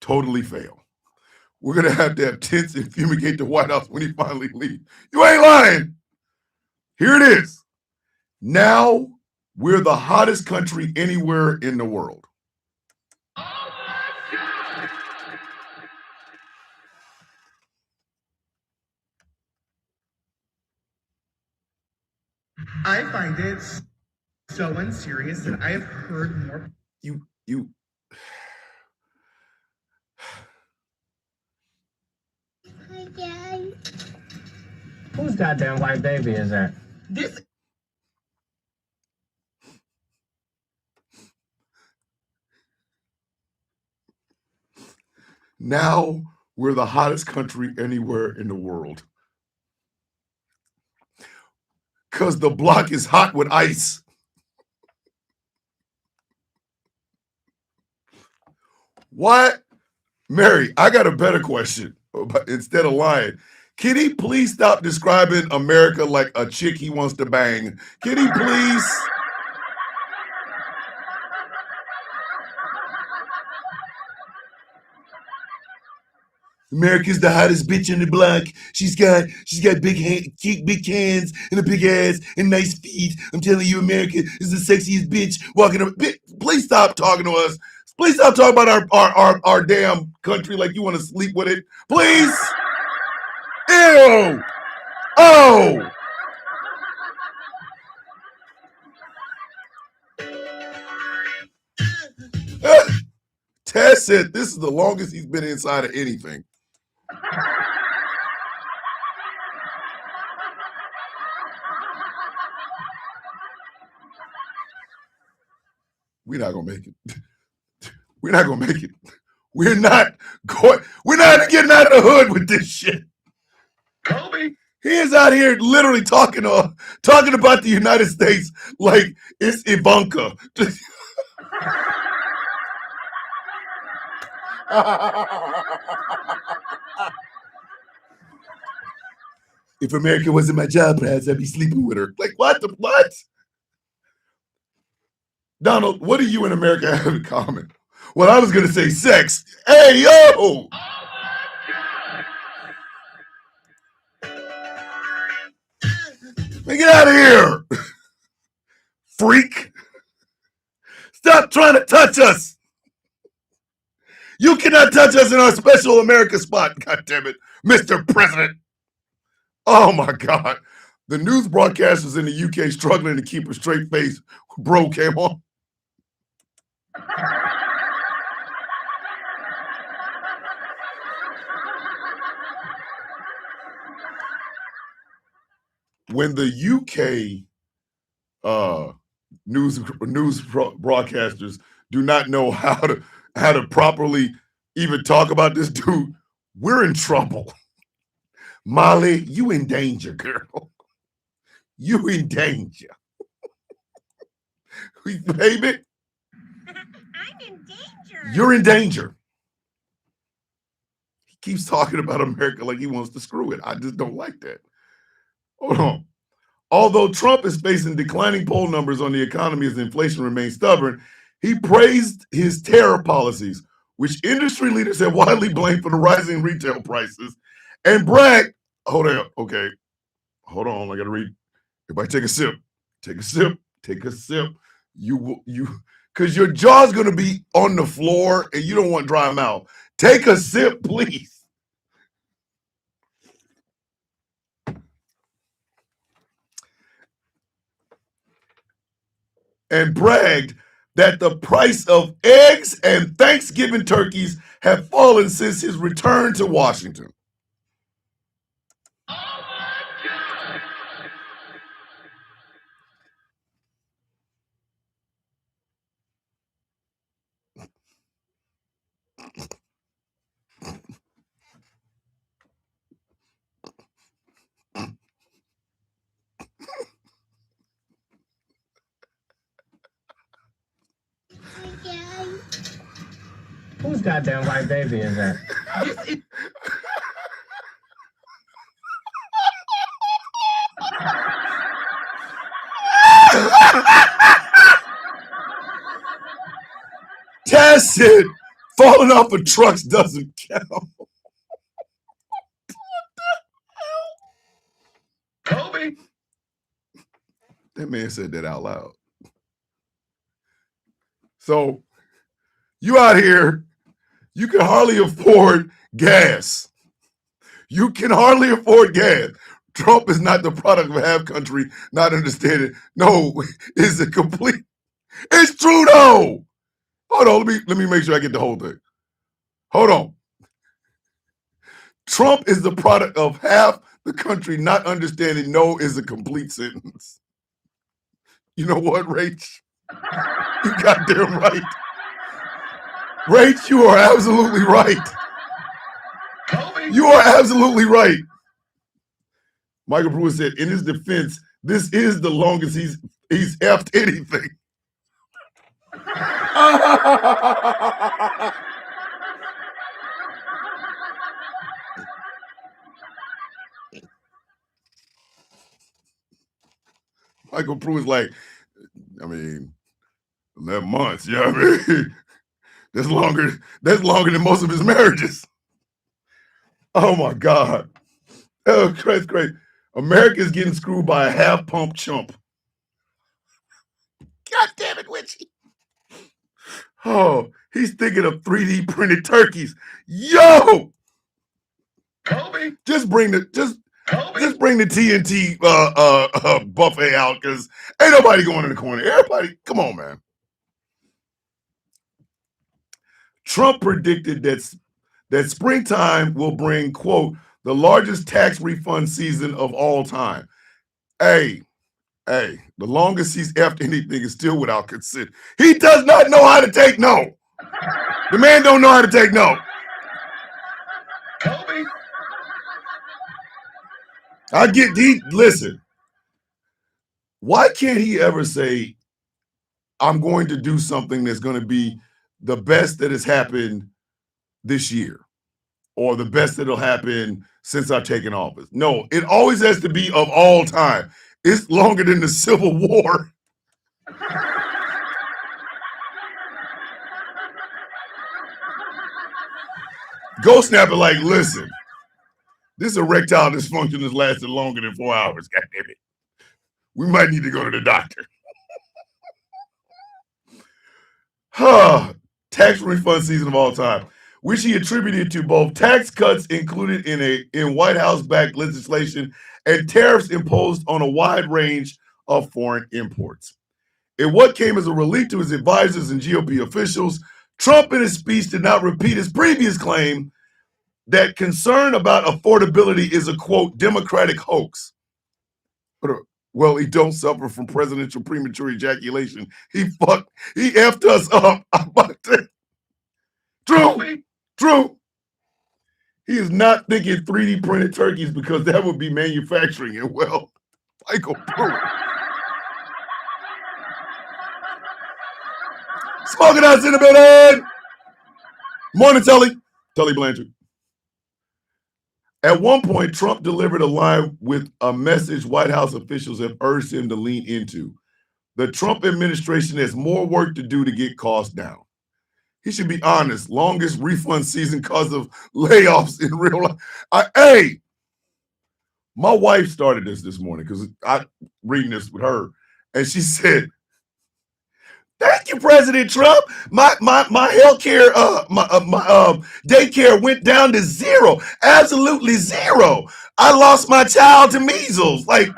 Speaker 2: totally fail. We're going to have tents and fumigate the White House when he finally leaves. You ain't lying. Here it is. Now We're the hottest country anywhere in the world.
Speaker 6: I find it so unserious that I have heard more.
Speaker 2: You.
Speaker 3: Whose goddamn white baby is that?
Speaker 4: This
Speaker 2: Now we're the hottest country anywhere in the world. Because the block is hot with ice. What? Mary, I got a better question. Instead of lying, can he please stop describing America like a chick he wants to bang? Can he please? America's the hottest bitch in the block. She's got big hands and a big ass and nice feet. I'm telling you, America is the sexiest bitch walking up. Please stop talking to us. Please stop talking about our damn country like you want to sleep with it. Please. Ew. Oh. Tess said this is the longest he's been inside of anything. We're not gonna make it. We're not gonna make it. We're not getting out of the hood with this shit.
Speaker 1: Kobe.
Speaker 2: He is out here literally talking about the United States like it's Ivanka. If America wasn't my job, perhaps I'd be sleeping with her. Like what? Donald, what do you and America have in common? Well, I was gonna say sex. Hey, yo! Man, get out of here! Freak! Stop trying to touch us! You cannot touch us in our special America spot, goddammit, Mr. President. Oh my God. The news broadcasters in the UK struggling to keep a straight face. Bro came on. When the UK news broadcasters do not know how to properly even talk about this dude, we're in trouble. Molly, you in danger, girl. You in danger. Baby.
Speaker 7: I'm in danger.
Speaker 2: You're in danger. He keeps talking about America like he wants to screw it. I just don't like that. Hold on. Although Trump is facing declining poll numbers on the economy as inflation remains stubborn, he praised his tariff policies, which industry leaders have widely blamed for the rising retail prices, and bragged, hold on, okay, hold on, I gotta read. Everybody take a sip. Take a sip. Take a sip. Because your jaw's gonna be on the floor and you don't want dry mouth. Take a sip, please. And bragged that the price of eggs and Thanksgiving turkeys have fallen since his return to Washington.
Speaker 3: Whose goddamn white baby is that?
Speaker 4: this is
Speaker 2: Taz said falling off of trucks doesn't count.
Speaker 1: Kobe.
Speaker 2: That man said that out loud. So you out here, you can hardly afford gas. You can hardly afford gas. Trump is not the product of a half country not understanding. No, it's a complete. It's true though. Hold on, let me make sure I get the whole thing. Hold on. Trump is the product of half the country not understanding. No is a complete sentence. You know what, Rach? You goddamn right. Rach, you are absolutely right.
Speaker 1: Kobe.
Speaker 2: You are absolutely right. Michael Brewer said, in his defense, this is the longest he's effed anything. Michael Brewer's like, I mean, 11 months, you know what I mean? That's longer than most of his marriages. Oh my God. Oh, that's great. America's getting screwed by a half-pump chump. God damn it, Witchy. Oh, he's thinking of 3D printed turkeys. Yo!
Speaker 1: Kobe.
Speaker 2: Just bring the TNT buffet out, because ain't nobody going in the corner. Everybody, come on, man. Trump predicted that springtime will bring, quote, the largest tax refund season of all time. Hey, the longest he's effed anything is still without consent. He does not know how to take no. The man don't know how to take no.
Speaker 1: Kobe.
Speaker 2: Listen, why can't he ever say, I'm going to do something that's going to be the best that has happened this year, or the best that'll happen since I've taken office? No, it always has to be of all time. It's longer than the Civil War. Go snap it like, listen, this erectile dysfunction has lasted longer than 4 hours. God damn it. We might need to go to the doctor. Tax refund season of all time, which he attributed to both tax cuts included in White House-backed legislation and tariffs imposed on a wide range of foreign imports. In what came as a relief to his advisors and GOP officials, Trump in his speech did not repeat his previous claim that concern about affordability is a, quote, Democratic hoax. Well, he don't suffer from presidential premature ejaculation. He effed us up. True. He is not thinking 3D printed turkeys, because that would be manufacturing. And well, Michael Brewer. Smoking us in the building. Morning, Tully Blanchard. At one point, Trump delivered a line with a message White House officials have urged him to lean into. The Trump administration has more work to do to get costs down. He should be honest. Longest refund season because of layoffs in real life. My wife started this morning because I reading this with her, and she said, "Thank you, President Trump. My healthcare, my daycare went down to zero, absolutely zero. I lost my child to measles." Like,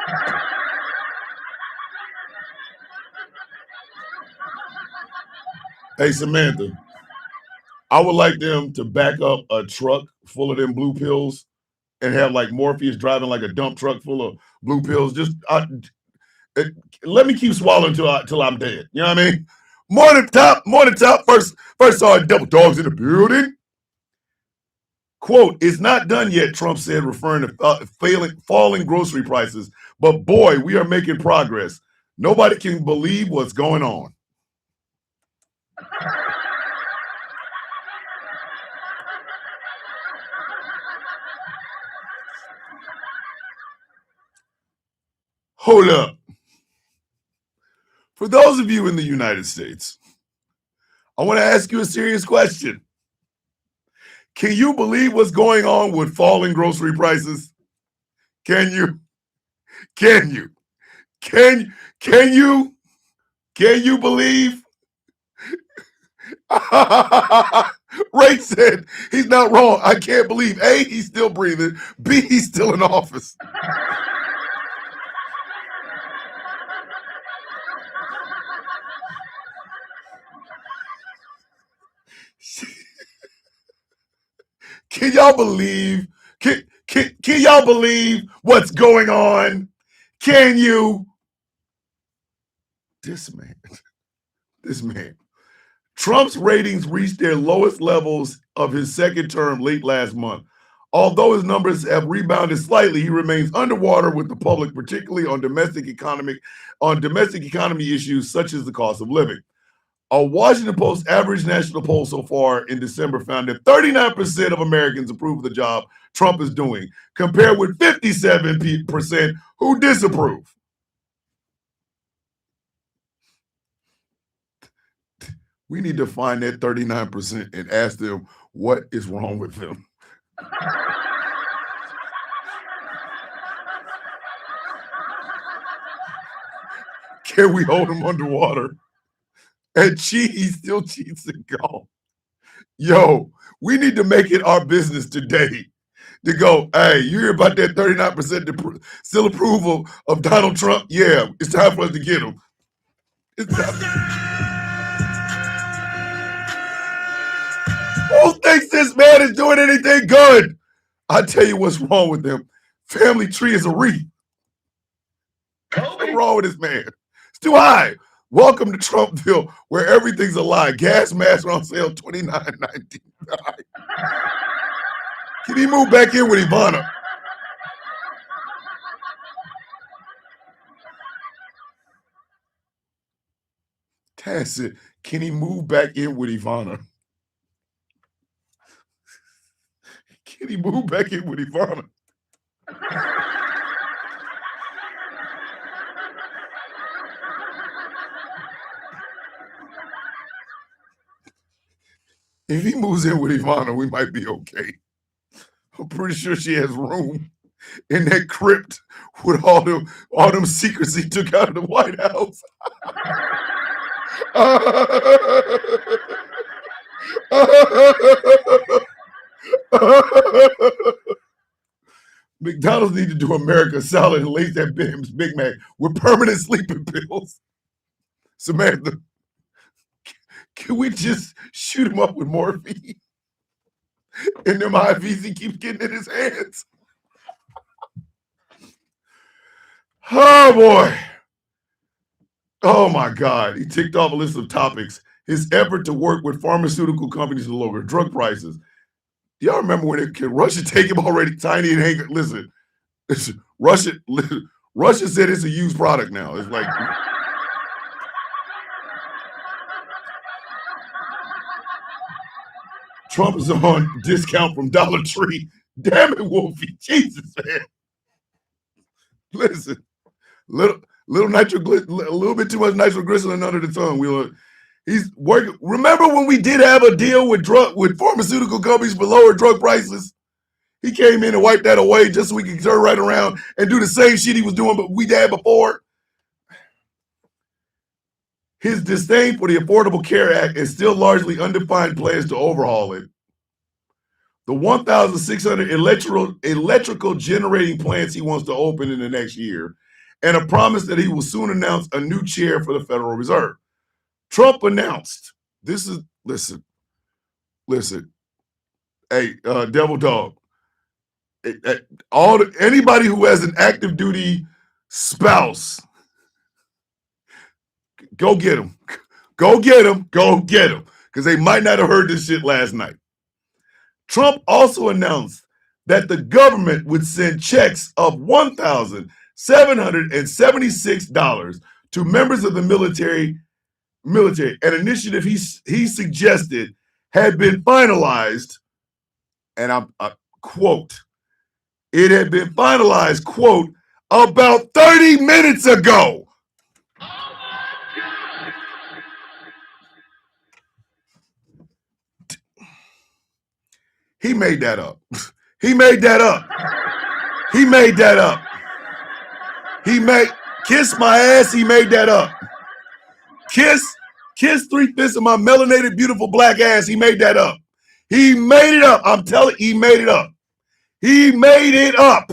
Speaker 2: hey Samantha, I would like them to back up a truck full of them blue pills and have like Morpheus driving like a dump truck full of blue pills. Just let me keep swallowing till I'm dead. You know what I mean? Morning top. First saw double dogs in the building. Quote, it's not done yet, Trump said, referring to falling grocery prices. But boy, we are making progress. Nobody can believe what's going on. Hold up. For those of you in the United States, I want to ask you a serious question. Can you believe what's going on with falling grocery prices? Can you? Can you believe? Ray said he's not wrong. I can't believe A, he's still breathing. B, he's still in office. Can y'all believe? Can y'all believe what's going on? Can you? This man. Trump's ratings reached their lowest levels of his second term late last month. Although his numbers have rebounded slightly, he remains underwater with the public, particularly on domestic economy issues such as the cost of living. A Washington Post average national poll so far in December found that 39% of Americans approve of the job Trump is doing, compared with 57% who disapprove. We need to find that 39% and ask them what is wrong with them. Can we hold them underwater? And he still cheats in golf. Yo, we need to make it our business today to go, hey, you hear about that 39% still approval of Donald Trump? Yeah, it's time for us to get him. It's time. Who thinks this man is doing anything good? I tell you what's wrong with them. Family tree is a wreath. What's wrong with this man? It's too high. Welcome to Trumpville, where everything's a lie. Gas masks are on sale $29.99. Can he move back in with Ivana? That's it. Can he move back in with Ivana? Can he move back in with Ivana? If he moves in with Ivana, we might be okay. I'm pretty sure she has room in that crypt with all them secrets he took out of the White House. McDonald's need to do America salad and lace that Big Mac with permanent sleeping pills. Samantha, can we just shoot him up with morphine? And them IVs he keeps getting in his hands. Oh boy. Oh my God. He ticked off a list of topics. His effort to work with pharmaceutical companies to lower drug prices. Y'all remember when Russia take him already tiny and hang? Listen, Russia said it's a used product now. It's like Trump is on discount from Dollar Tree. Damn it, Wolfie. Jesus, man. Listen, little nitroglycerin, a little bit too much nitroglycerin under the tongue. He's working. Remember when we did have a deal with pharmaceutical companies for lower drug prices? He came in and wiped that away just so we could turn right around and do the same shit he was doing, but we had before. His disdain for the Affordable Care Act and still largely undefined plans to overhaul it. The 1,600 electrical generating plants he wants to open in the next year, and a promise that he will soon announce a new chair for the Federal Reserve. Trump announced, listen, hey, Devil Dog, anybody who has an active duty spouse, go get them. Go get them. Go get them. Because they might not have heard this shit last night. Trump also announced that the government would send checks of $1,776 to members of the military, an initiative he suggested had been finalized, and I quote, it had been finalized, quote, about 30 minutes ago. He made that up. He made that up. He made that up. Kiss my ass, he made that up. Kiss Kiss 3/5 of my melanated, beautiful black ass. He made that up. He made it up. I'm telling you, he made it up. He made it up.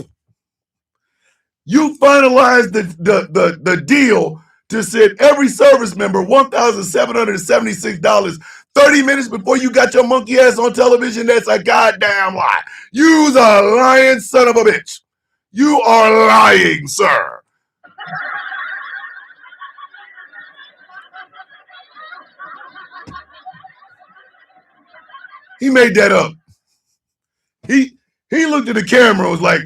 Speaker 2: You finalized the deal to send every service member $1,776 30 minutes before you got your monkey ass on television. That's a goddamn lie. You's a lying son of a bitch. You are lying, sir. He made that up. He looked at the camera and was like,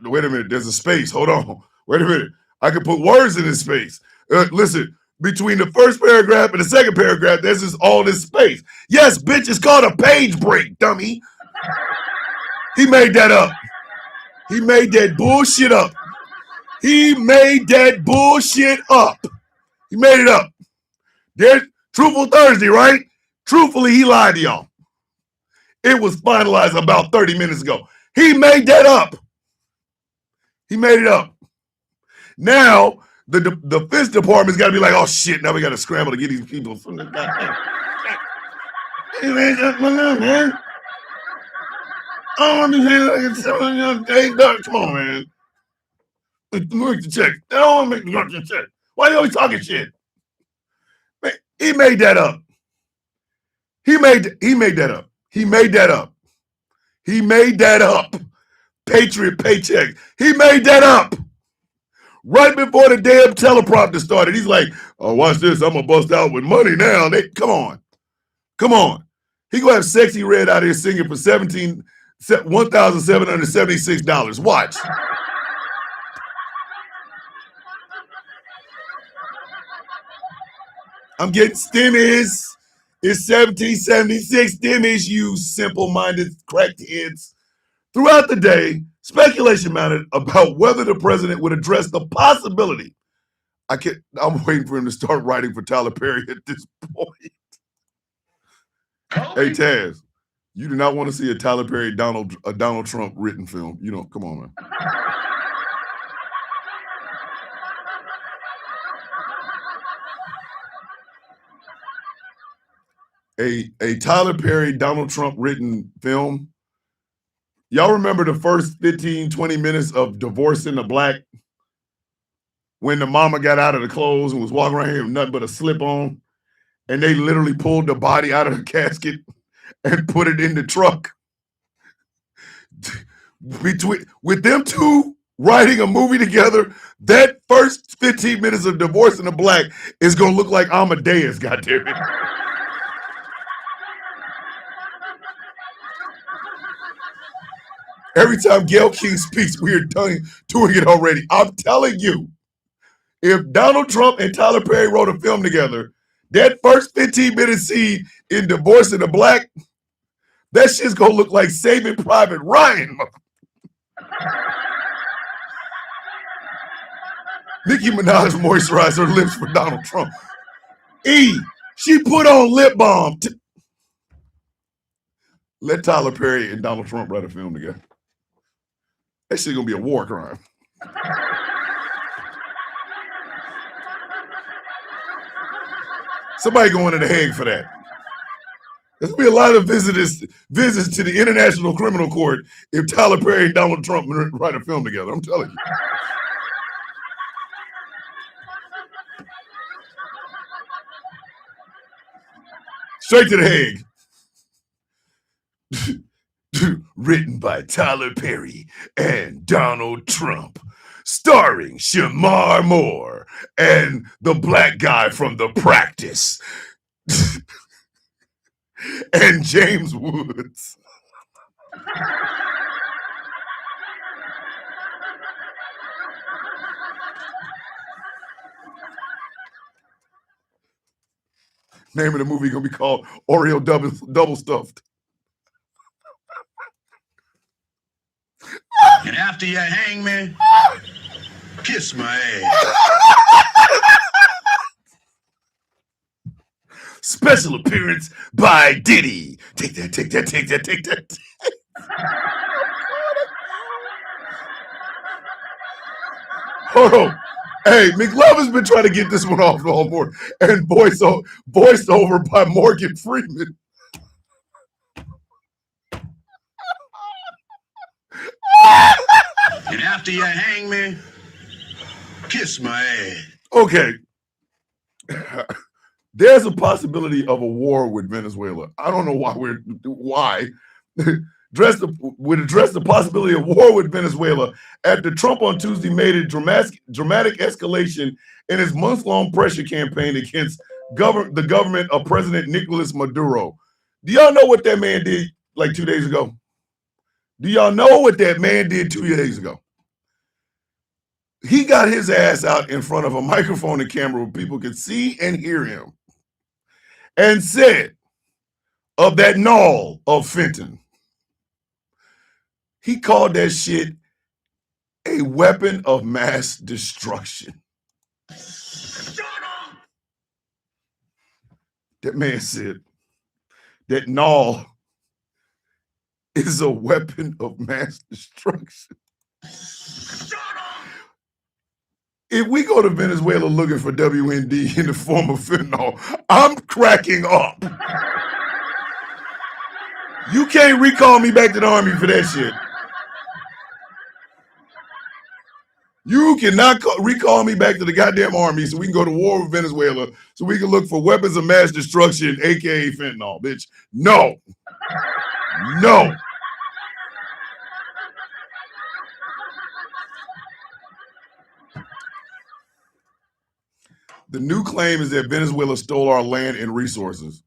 Speaker 2: wait a minute, there's a space. Hold on. Wait a minute. I can put words in this space. Listen, between the first paragraph and the second paragraph, there's all this space. Yes, bitch, it's called a page break, dummy. He made that up. He made that bullshit up. He made that bullshit up. He made it up. There's Truthful Thursday, right? Truthfully, he lied to y'all. It was finalized about 30 minutes ago. He made that up. He made it up. Now, the defense department's got to be like, oh, shit, now we got to scramble to get these people from the goddamn. Hey, man, man. I don't want to say that. Come on, man. Make the check. I don't want to make the check. Why are you always talking shit? Man, he made that up. He made that up. He made that up. He made that up. Patriot paycheck. He made that up. Right before the damn teleprompter started. He's like, oh, watch this. I'm going to bust out with money now. Come on. Come on. He going to have Sexy Red out here singing for $1,776. Watch. I'm getting stimmies. It's 1776 stimmies, you simple-minded crackheads. Throughout the day, speculation mounted about whether the president would address the possibility. I'm waiting for him to start writing for Tyler Perry at this point. Hey, Taz, you do not want to see a Tyler Perry Donald Trump written film. You don't. Come on, man. A Tyler Perry, Donald Trump written film. Y'all remember the first 15, 20 minutes of Divorcing the Black? When the mama got out of the clothes and was walking around here with nothing but a slip on, and they literally pulled the body out of the casket and put it in the truck. With them two writing a movie together, that first 15 minutes of Divorcing the Black is going to look like Amadeus, goddammit. Every time Gayle King speaks, we are doing it already. I'm telling you, if Donald Trump and Tyler Perry wrote a film together, that first 15-minute scene in Divorcing the Black, that shit's going to look like Saving Private Ryan. Nicki Minaj moisturized her lips for Donald Trump. She put on lip balm. Let Tyler Perry and Donald Trump write a film together. That shit's going to be a war crime. Somebody going to The Hague for that. There's going to be a lot of visits to the International Criminal Court if Tyler Perry and Donald Trump write a film together. I'm telling you. Straight to The Hague. Written by Tyler Perry and Donald Trump. Starring Shamar Moore and the black guy from The Practice. And James Woods. Name of the movie gonna be called Oreo Double Stuffed.
Speaker 1: And after you hang me, kiss my ass.
Speaker 2: Special appearance by Diddy. Take that, take that, take that, take that. Hold on. Hey, McLovin's been trying to get this one off all morning, and voiced over by Morgan Freeman.
Speaker 1: And after you hang me, kiss my ass.
Speaker 2: Okay. There's a possibility of a war with Venezuela. I don't know why. Addressed the possibility of war with Venezuela after Trump on Tuesday made a dramatic escalation in his month-long pressure campaign against the government of President Nicolas Maduro. Do y'all know what that man did like 2 days ago? Do y'all know what that man did 2 days ago? He got his ass out in front of a microphone and camera where people could see and hear him and said of that null of Fenton, he called that shit a weapon of mass destruction.
Speaker 1: Shut up!
Speaker 2: That man said that null is a weapon of mass destruction.
Speaker 1: Shut up!
Speaker 2: If we go to Venezuela looking for WND in the form of fentanyl, I'm cracking up. You can't recall me back to the army for that shit. You cannot recall me back to the goddamn army so we can go to war with Venezuela so we can look for weapons of mass destruction, aka fentanyl, bitch. No. No. The new claim is that Venezuela stole our land and resources.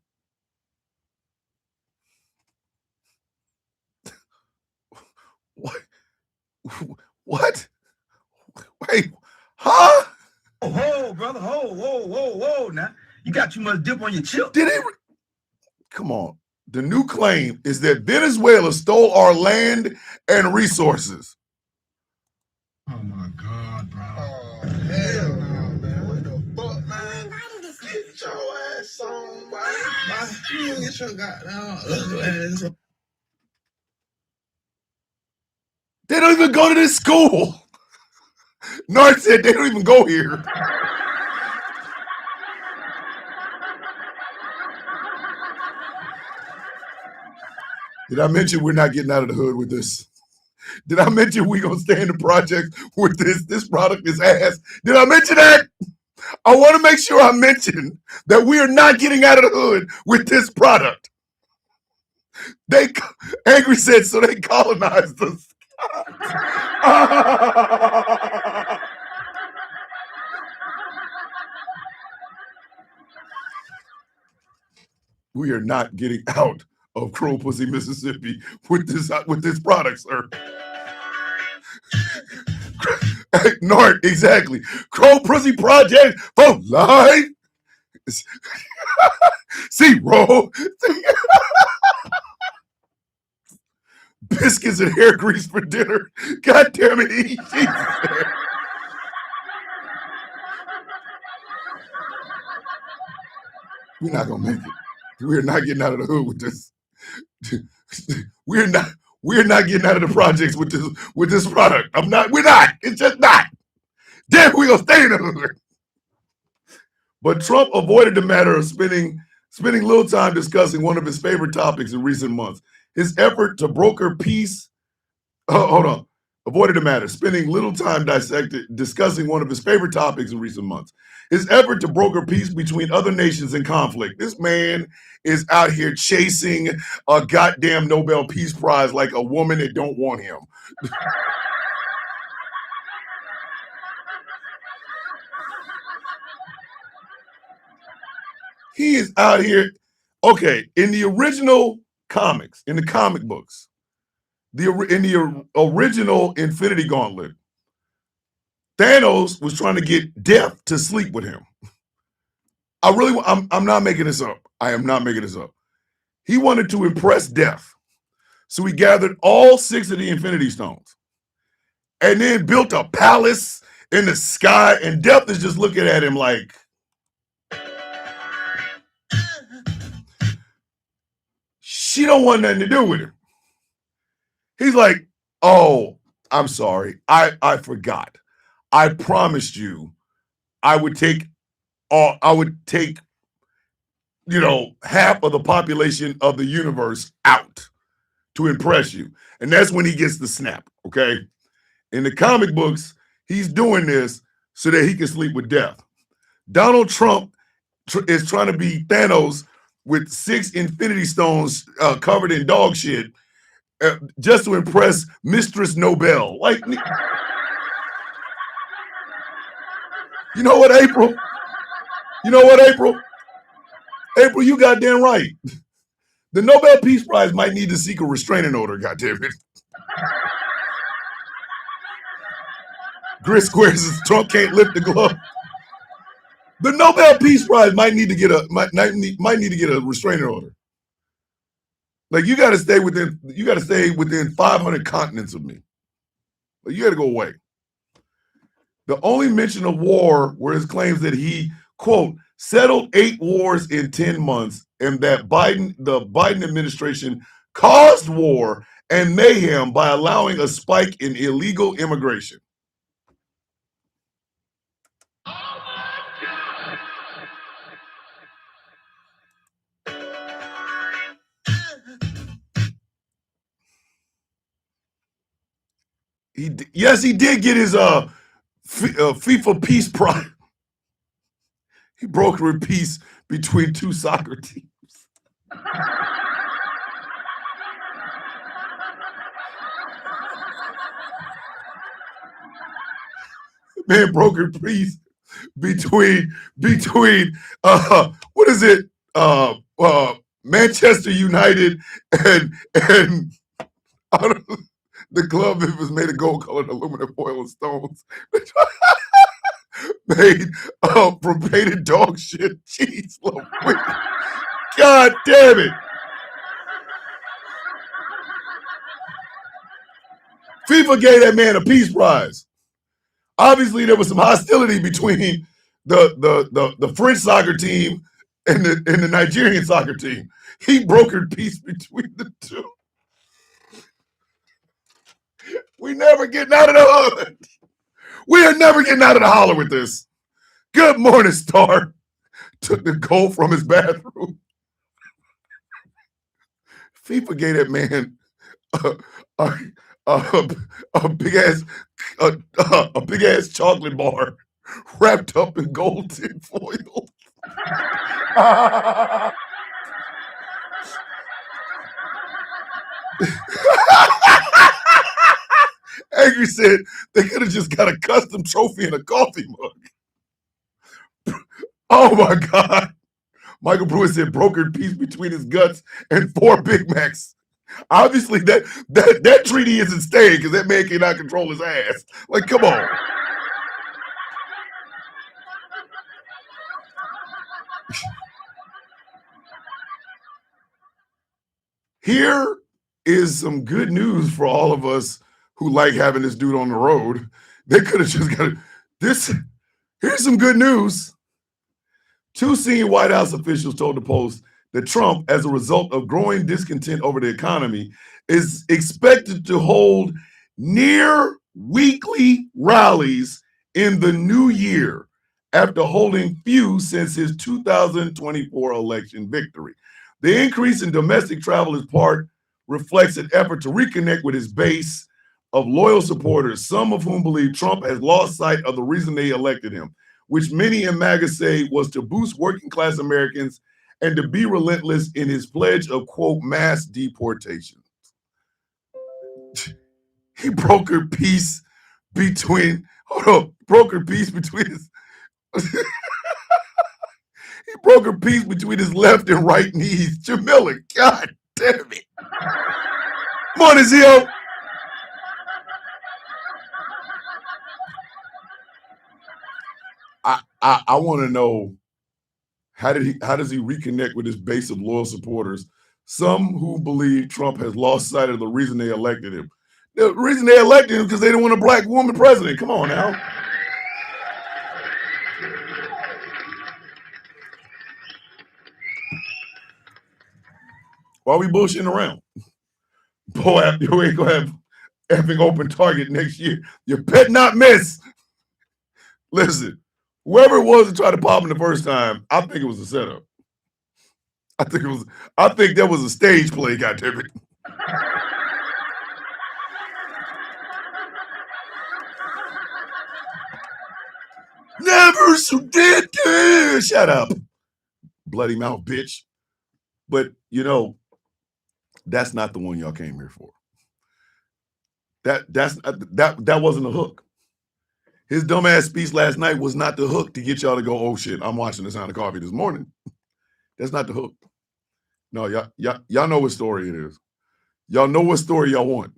Speaker 2: What? What? Wait, huh?
Speaker 8: Whoa, brother, whoa. Now, you got too much dip on your chip.
Speaker 2: Did it? Come on. The new claim is that Venezuela stole our land and resources.
Speaker 5: Oh my God, bro. Oh, hell no, man. What the fuck, man? Get your ass on, boy. You get your goddamn ass on.
Speaker 2: They don't even go to this school. Nard said they don't even go here. Did I mention we're not getting out of the hood with this? Did I mention we're going to stay in the project with this? This product is ass. Did I mention that? I want to make sure I mention that we are not getting out of the hood with this product. Angry said, so they colonized us. We are not getting out of Crow Pussy, Mississippi with this product, sir. Nort, exactly. Crow Pussy Project for life. Zero. Biscuits and hair grease for dinner. God damn it, E. Jesus. We're not gonna make it. We're not getting out of the hood with this. We're not getting out of the projects with this product. We're not. It's just not. Damn, we're gonna stay in the hood. But Trump avoided the matter of spending little time discussing one of his favorite topics in recent months. His effort to broker peace. Avoided the matter, spending little time discussing one of his favorite topics in recent months. His effort to broker peace between other nations in conflict. This man is out here chasing a goddamn Nobel Peace Prize like a woman that don't want him. He is out here. Okay, in the original comics, in the comic books, in the original Infinity Gauntlet, Thanos was trying to get Death to sleep with him. I'm not making this up. I am not making this up. He wanted to impress Death. So he gathered all 6 of the Infinity Stones and then built a palace in the sky, and Death is just looking at him like, she don't want nothing to do with him. He's like, oh, I'm sorry. I forgot. I promised you I would take half of the population of the universe out to impress you. And that's when he gets the snap, okay? In the comic books, he's doing this so that he can sleep with death. Donald Trump is trying to be Thanos with 6 Infinity Stones covered in dog shit just to impress Mistress Nobel. Like, you know what, April? You know what, April? April, you goddamn right. The Nobel Peace Prize might need to seek a restraining order, goddammit. Grit Squares says Trump can't lift the glove. The Nobel Peace Prize might need to get a restraining order. Like, you got to stay within 500 continents of me. Like, you got to go away. The only mention of war were his claims that he, quote, settled 8 wars in 10 months and that the Biden administration caused war and mayhem by allowing a spike in illegal immigration. He did get his FIFA Peace Prize. He brokered peace between 2 soccer teams. Man brokered peace between what is it? Manchester United and the club it was made of gold colored aluminum foil and stones. Made from painted dog shit. Jeez, God damn it. FIFA gave that man a peace prize. Obviously, there was some hostility between the French soccer team and the Nigerian soccer team. He brokered peace between the two. We never getting out of the hood. We are never getting out of the holler with this. Good morning, Star. Took the gold from his bathroom. FIFA gave that man a big ass chocolate bar wrapped up in gold tin foil. Angry said they could have just got a custom trophy in a coffee mug. Oh my God. Michael Brewer said brokered peace between his guts and 4 Big Macs. Obviously, that treaty isn't staying because that man cannot control his ass. Like, come on. Here is some good news for all of us who like having this dude on the road. They could have just got this. Here's some good news. 2 senior White House officials told the Post that Trump, as a result of growing discontent over the economy, is expected to hold near weekly rallies in the new year after holding few since his 2024 election victory. The increase in domestic travel reflects an effort to reconnect with his base of loyal supporters, some of whom believe Trump has lost sight of the reason they elected him, which many in MAGA say was to boost working class Americans and to be relentless in his pledge of, quote, mass deportation. He brokered peace between his he brokered peace between his left and right knees. Jamila, God damn it. Morning, Zio. I want to know how does he reconnect with his base of loyal supporters, some who believe Trump has lost sight of the reason they elected him. The reason they elected him because they didn't want a black woman president. Come on now. Why are we bullshitting around? Boy, you ain't gonna have effing open target next year. You bet not miss. Listen, Whoever it was that tried to pop him the first time, I think it was a setup. I think that was a stage play, goddammit. Never forget this. Shut up. Bloody mouth, bitch. But you know, that's not the one y'all came here for. That wasn't a hook. His dumbass speech last night was not the hook to get y'all to go, oh shit, I'm watching The Sound of Coffee this morning. That's not the hook. No, y'all know what story it is. Y'all know what story y'all want.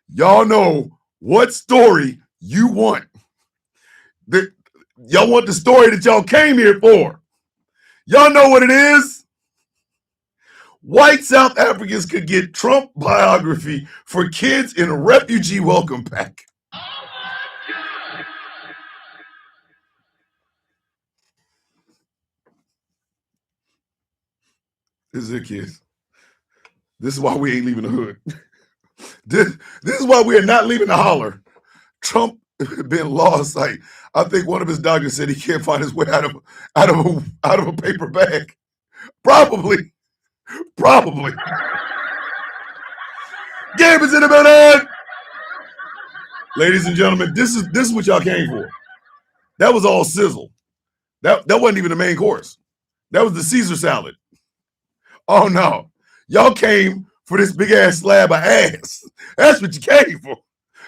Speaker 2: Y'all know what story you want. Y'all want the story that y'all came here for. Y'all know what it is. White South Africans could get Trump biography for kids in a refugee welcome pack. This is it, kids. This is why we ain't leaving the hood. This is why we are not leaving the holler. Trump been lost sight. I think one of his doctors said he can't find his way out of a paper bag. Probably. Gabe is in the building. Ladies and gentlemen, this is what y'all came for. That was all sizzle. That wasn't even the main course. That was the Caesar salad. Oh no. Y'all came for this big ass slab of ass. That's what you came for.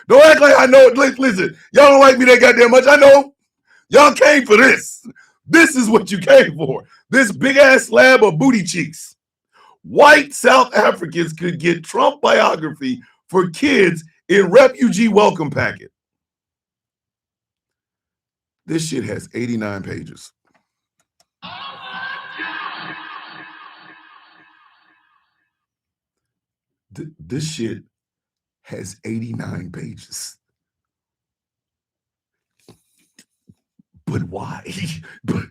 Speaker 2: Don't act like I know it. Listen, y'all don't like me that goddamn much. I know. Y'all came for this. This is what you came for. This big ass slab of booty cheeks. White South Africans could get Trump biography for kids in refugee welcome packet. This shit has 89 pages. This shit has 89 pages. But why? But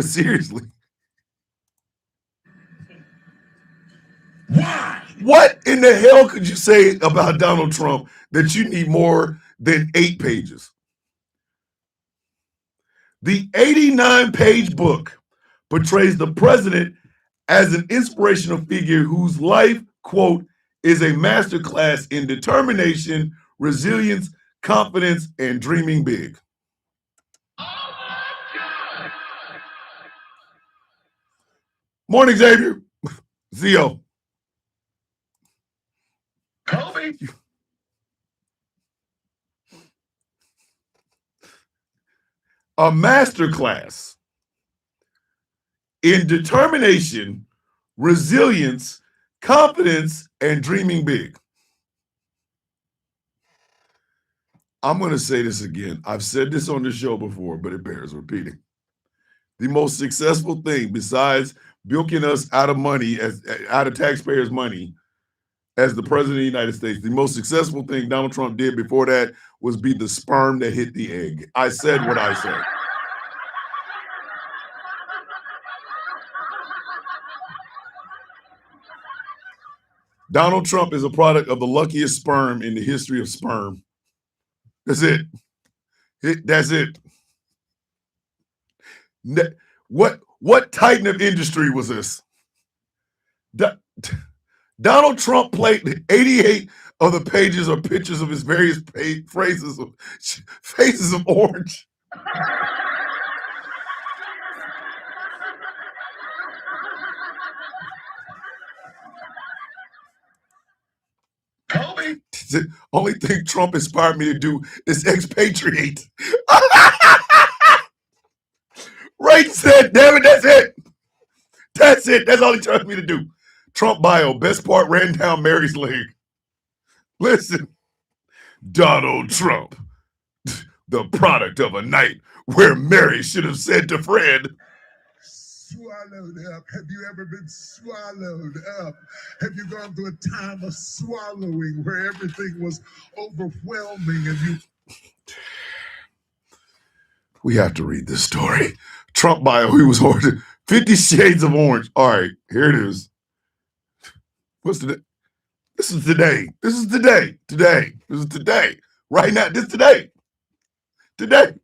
Speaker 2: seriously.
Speaker 1: Why?
Speaker 2: What in the hell could you say about Donald Trump that you need more than 8 pages? The 89-page book portrays the president as an inspirational figure whose life, quote, is a masterclass in determination, resilience, confidence, and dreaming big. Morning, Xavier. Zio.
Speaker 1: Kobe.
Speaker 2: A masterclass in determination, resilience, confidence, and dreaming big. I'm going to say this again. I've said this on the show before, but it bears repeating. The most successful thing besides bilking us out of money, out of taxpayers' money, as the president of the United States, the most successful thing Donald Trump did before that was be the sperm that hit the egg. I said what I said. Donald Trump is a product of the luckiest sperm in the history of sperm. That's it. That's it. What titan of industry was this? Donald Trump played 88 of the pages or pictures of his various faces of orange.
Speaker 1: Kobe.
Speaker 2: The only thing Trump inspired me to do is expatriate. Right said, damn it, that's it. That's it. That's all he tried me to do. Trump bio, best part ran down Mary's leg. Listen, Donald Trump, the product of a night where Mary should have said to Fred,
Speaker 5: swallowed up. Have you ever been swallowed up? Have you gone through a time of swallowing where everything was overwhelming and you...
Speaker 2: We have to read this story. Trump bio, he was ordered 50 Shades of Orange. All right, here it is. What's today? This is today. This is today. Today. This is today. Right now, this today. Today.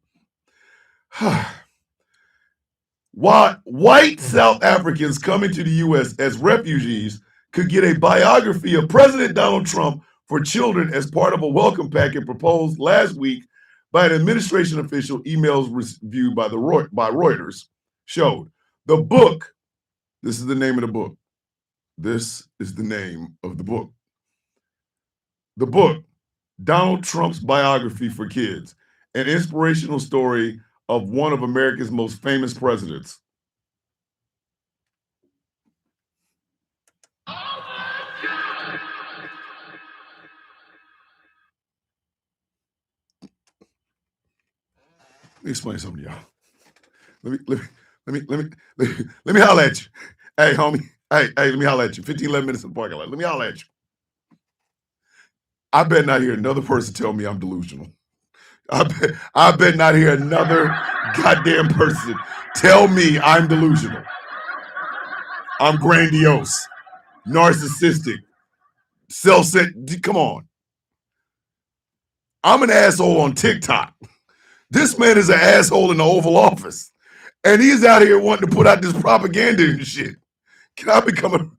Speaker 2: Why white South Africans coming to the U.S. as refugees could get a biography of President Donald Trump for children as part of a welcome packet proposed last week by an administration official. Emails reviewed by Reuters showed. The book, this is the name of the book. This is the name of the book. The book, Donald Trump's Biography for Kids, an inspirational story of one of America's most famous presidents. Let me explain something to y'all. Let me holler at you. Hey, homie. Hey, let me holler at you. 15, 11 minutes in the parking lot. Let me holler at you. I bet not hear another person tell me I'm delusional. I bet not hear another goddamn person tell me I'm delusional. I'm grandiose, narcissistic, self-centered. Come on. I'm an asshole on TikTok. This man is an asshole in the Oval Office. And he's out here wanting to put out this propaganda and shit. Can I become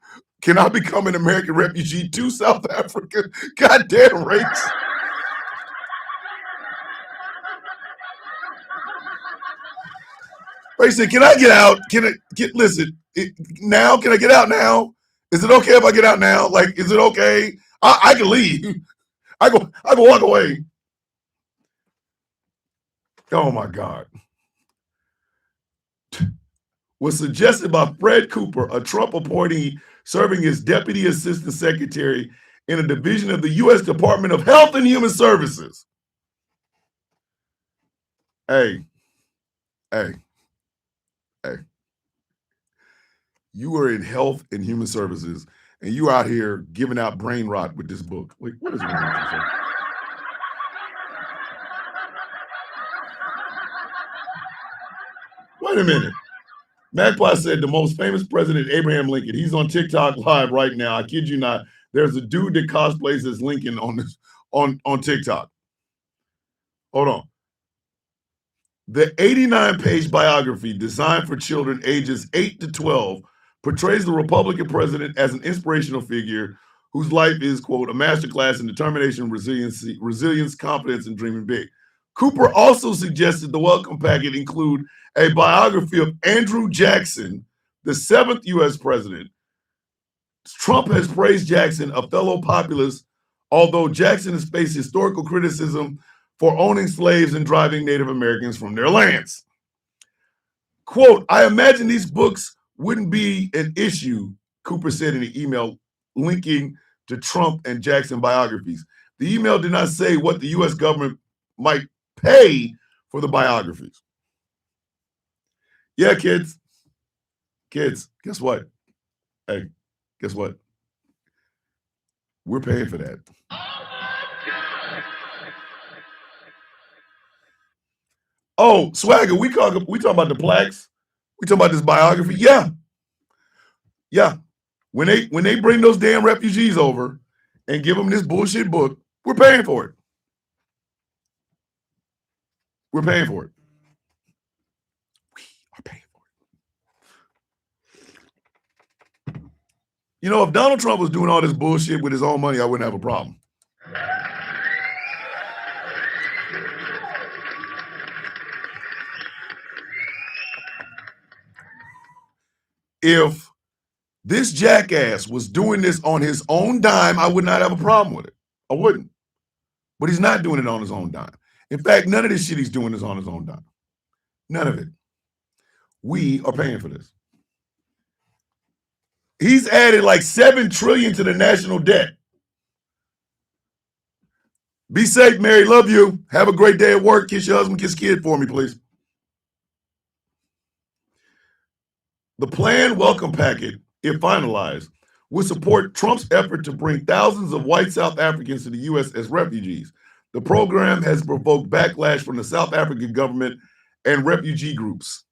Speaker 2: an American refugee to South Africa? Goddamn right. Ray said, can I get out? Listen, now? Can I get out now? Is it okay if I get out now? Like, is it okay? I can leave. I can walk away. Oh my God. Was suggested by Fred Cooper, a Trump appointee serving as Deputy Assistant Secretary in a division of the U.S. Department of Health and Human Services. Hey. You are in Health and Human Services, and you out here giving out brain rot with this book. Wait, what is it? Wait a minute. Magpie said the most famous president, Abraham Lincoln. He's on TikTok live right now. I kid you not. There's a dude that cosplays as Lincoln on TikTok. Hold on. The 89-page biography designed for children ages 8 to 12 portrays the Republican president as an inspirational figure whose life is, quote, a masterclass in determination, resilience, confidence, and dreaming big. Cooper also suggested the welcome packet include a biography of Andrew Jackson, the 7th U.S. president. Trump has praised Jackson, a fellow populist, although Jackson has faced historical criticism for owning slaves and driving Native Americans from their lands. Quote, I imagine these books wouldn't be an issue, Cooper said in an email linking to Trump and Jackson biographies. The email did not say what the U.S. government might pay for the biographies. Yeah, kids, guess what? Hey, guess what? We're paying for that. Oh, Swagger, we talking about the plaques? We talking about this biography? Yeah. When they bring those damn refugees over and give them this bullshit book, we're paying for it. We're paying for it. We are paying for it. You know, if Donald Trump was doing all this bullshit with his own money, I wouldn't have a problem. If this jackass was doing this on his own dime, I would not have a problem with it. I wouldn't. But he's not doing it on his own dime. In fact, none of this shit he's doing is on his own dime. None of it. We are paying for this. He's added like $7 trillion to the national debt. Be safe, Mary. Love you. Have a great day at work. Kiss your husband, kiss kid for me, please. The planned welcome packet, if finalized, would support Trump's effort to bring thousands of white South Africans to the U.S. as refugees. The program has provoked backlash from the South African government and refugee groups.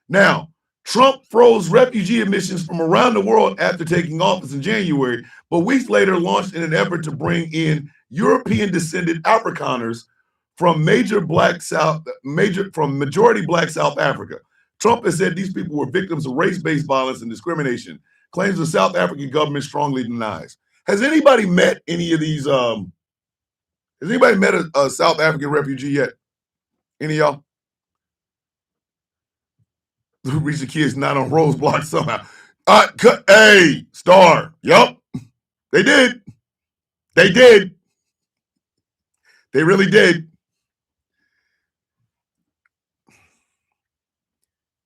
Speaker 2: Now, Trump froze refugee admissions from around the world after taking office in January, but weeks later launched in an effort to bring in European-descended Afrikaners from majority black South Africa. Trump has said these people were victims of race-based violence and discrimination, claims the South African government strongly denies. Has anybody met any of these? Has anybody met a South African refugee yet? Any of y'all? Reach the kids not on Roseblock somehow. Hey, Star. Yup. They did. They did. They really did.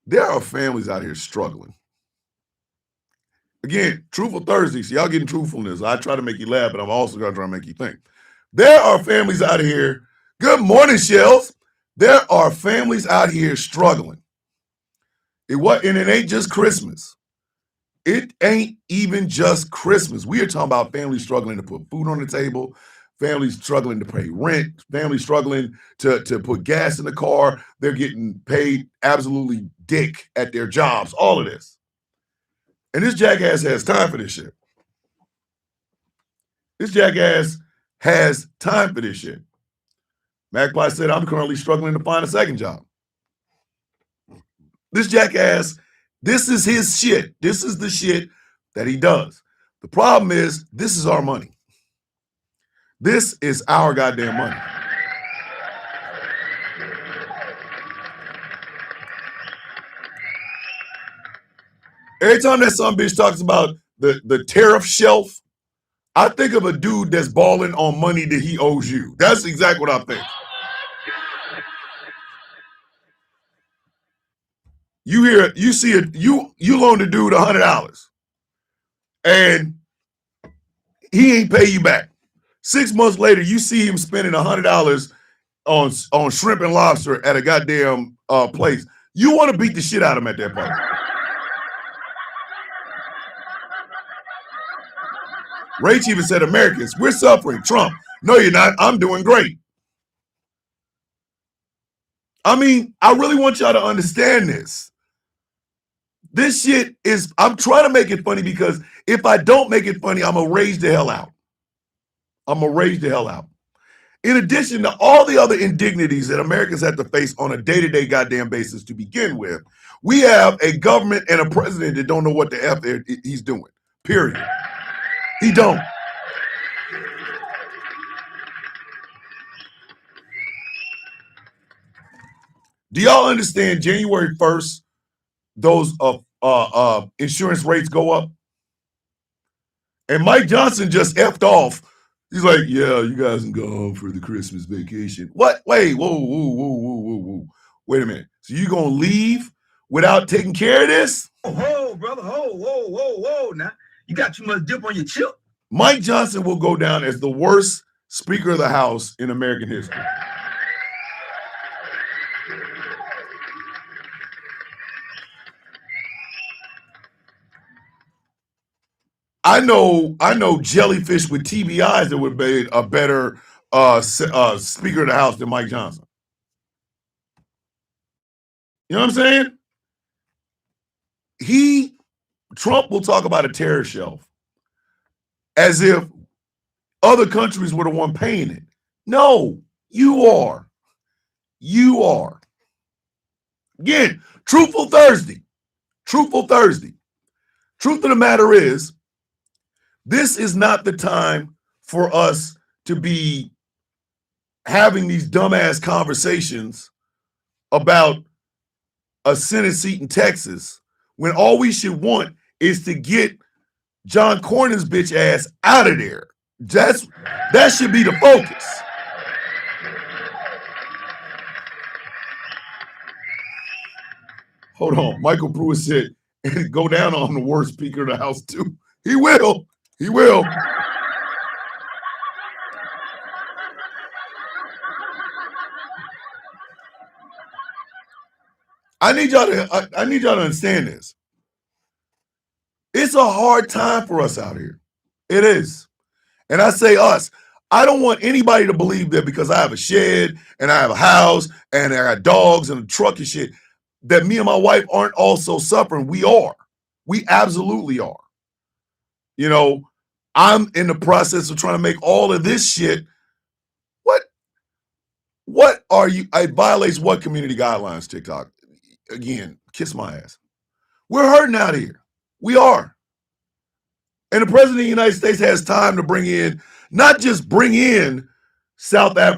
Speaker 2: There are families out here struggling. Again, Truthful Thursday. So y'all getting truthfulness. I try to make you laugh, but I'm also going to try to make you think. There are families out here. Good morning, Shells. There are families out here struggling. And it ain't just Christmas. It ain't even just Christmas. We are talking about families struggling to put food on the table, families struggling to pay rent, families struggling to put gas in the car. They're getting paid absolutely dick at their jobs, all of this. And this jackass has time for this shit. This jackass has time for this shit. Magpie said, I'm currently struggling to find a second job. This jackass, this is his shit. This is the shit that he does. The problem is, this is our money. This is our goddamn money. Every time that some bitch talks about the tariff shelf, I think of a dude that's balling on money that he owes you. That's exactly what I think. You see it, you loan the dude $100 and he ain't pay you back. 6 months later, you see him spending $100 on shrimp and lobster at a goddamn place. You want to beat the shit out of him at that place. Rach even said, Americans, we're suffering. Trump, no, you're not. I'm doing great. I mean, I really want y'all to understand this. This shit is, I'm trying to make it funny because if I don't make it funny, I'm going to rage the hell out. I'm going to rage the hell out. In addition to all the other indignities that Americans have to face on a day-to-day goddamn basis to begin with, we have a government and a president that don't know what the F he's doing, period. He don't. Do y'all understand January 1st, those insurance rates go up? And Mike Johnson just effed off. He's like, yeah, you guys can go home for the Christmas vacation. What? Wait, whoa. Wait a minute. So you gonna leave without taking care of this?
Speaker 8: Whoa, brother. Whoa. Now, you got too much dip on your chip.
Speaker 2: Mike Johnson will go down as the worst Speaker of the House in American history. I know jellyfish with TBIs that would be a better Speaker of the House than Mike Johnson. You know what I'm saying? Trump will talk about a tariff shelf as if other countries were the one paying it. No, you are. You are. Again, Truthful Thursday. Truthful Thursday. Truth of the matter is, this is not the time for us to be having these dumbass conversations about a Senate seat in Texas when all we should want is to get John Cornyn's bitch ass out of there. That should be the focus. Hold on. Michael Pruitt said, go down on the worst Speaker of the House too. He will. He will. I need y'all to understand this. It's a hard time for us out here. It is. And I say us. I don't want anybody to believe that because I have a shed and I have a house and I got dogs and a truck and shit. that me and my wife aren't also suffering. We are. We absolutely are. You know, I'm in the process of trying to make all of this shit. What are you? It violates what community guidelines, TikTok? Again, kiss my ass. We're hurting out here. We are. And the president of the United States has time to bring in, not just bring in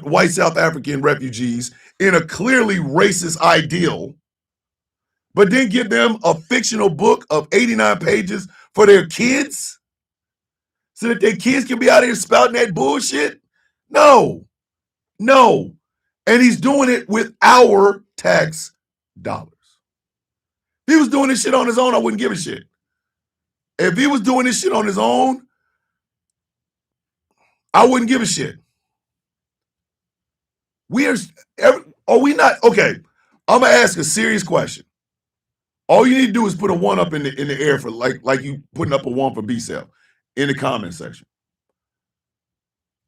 Speaker 2: white South African refugees in a clearly racist ideal, but then give them a fictional book of 89 pages for their kids so that their kids can be out here spouting that bullshit? No. And he's doing it with our tax dollars. If he was doing this shit on his own, I wouldn't give a shit. If he was doing this shit on his own, I wouldn't give a shit. Are we not? Okay, I'm going to ask a serious question. All you need to do is put a 1 up in the air for like you putting up a 1 for B-Cell in the comment section.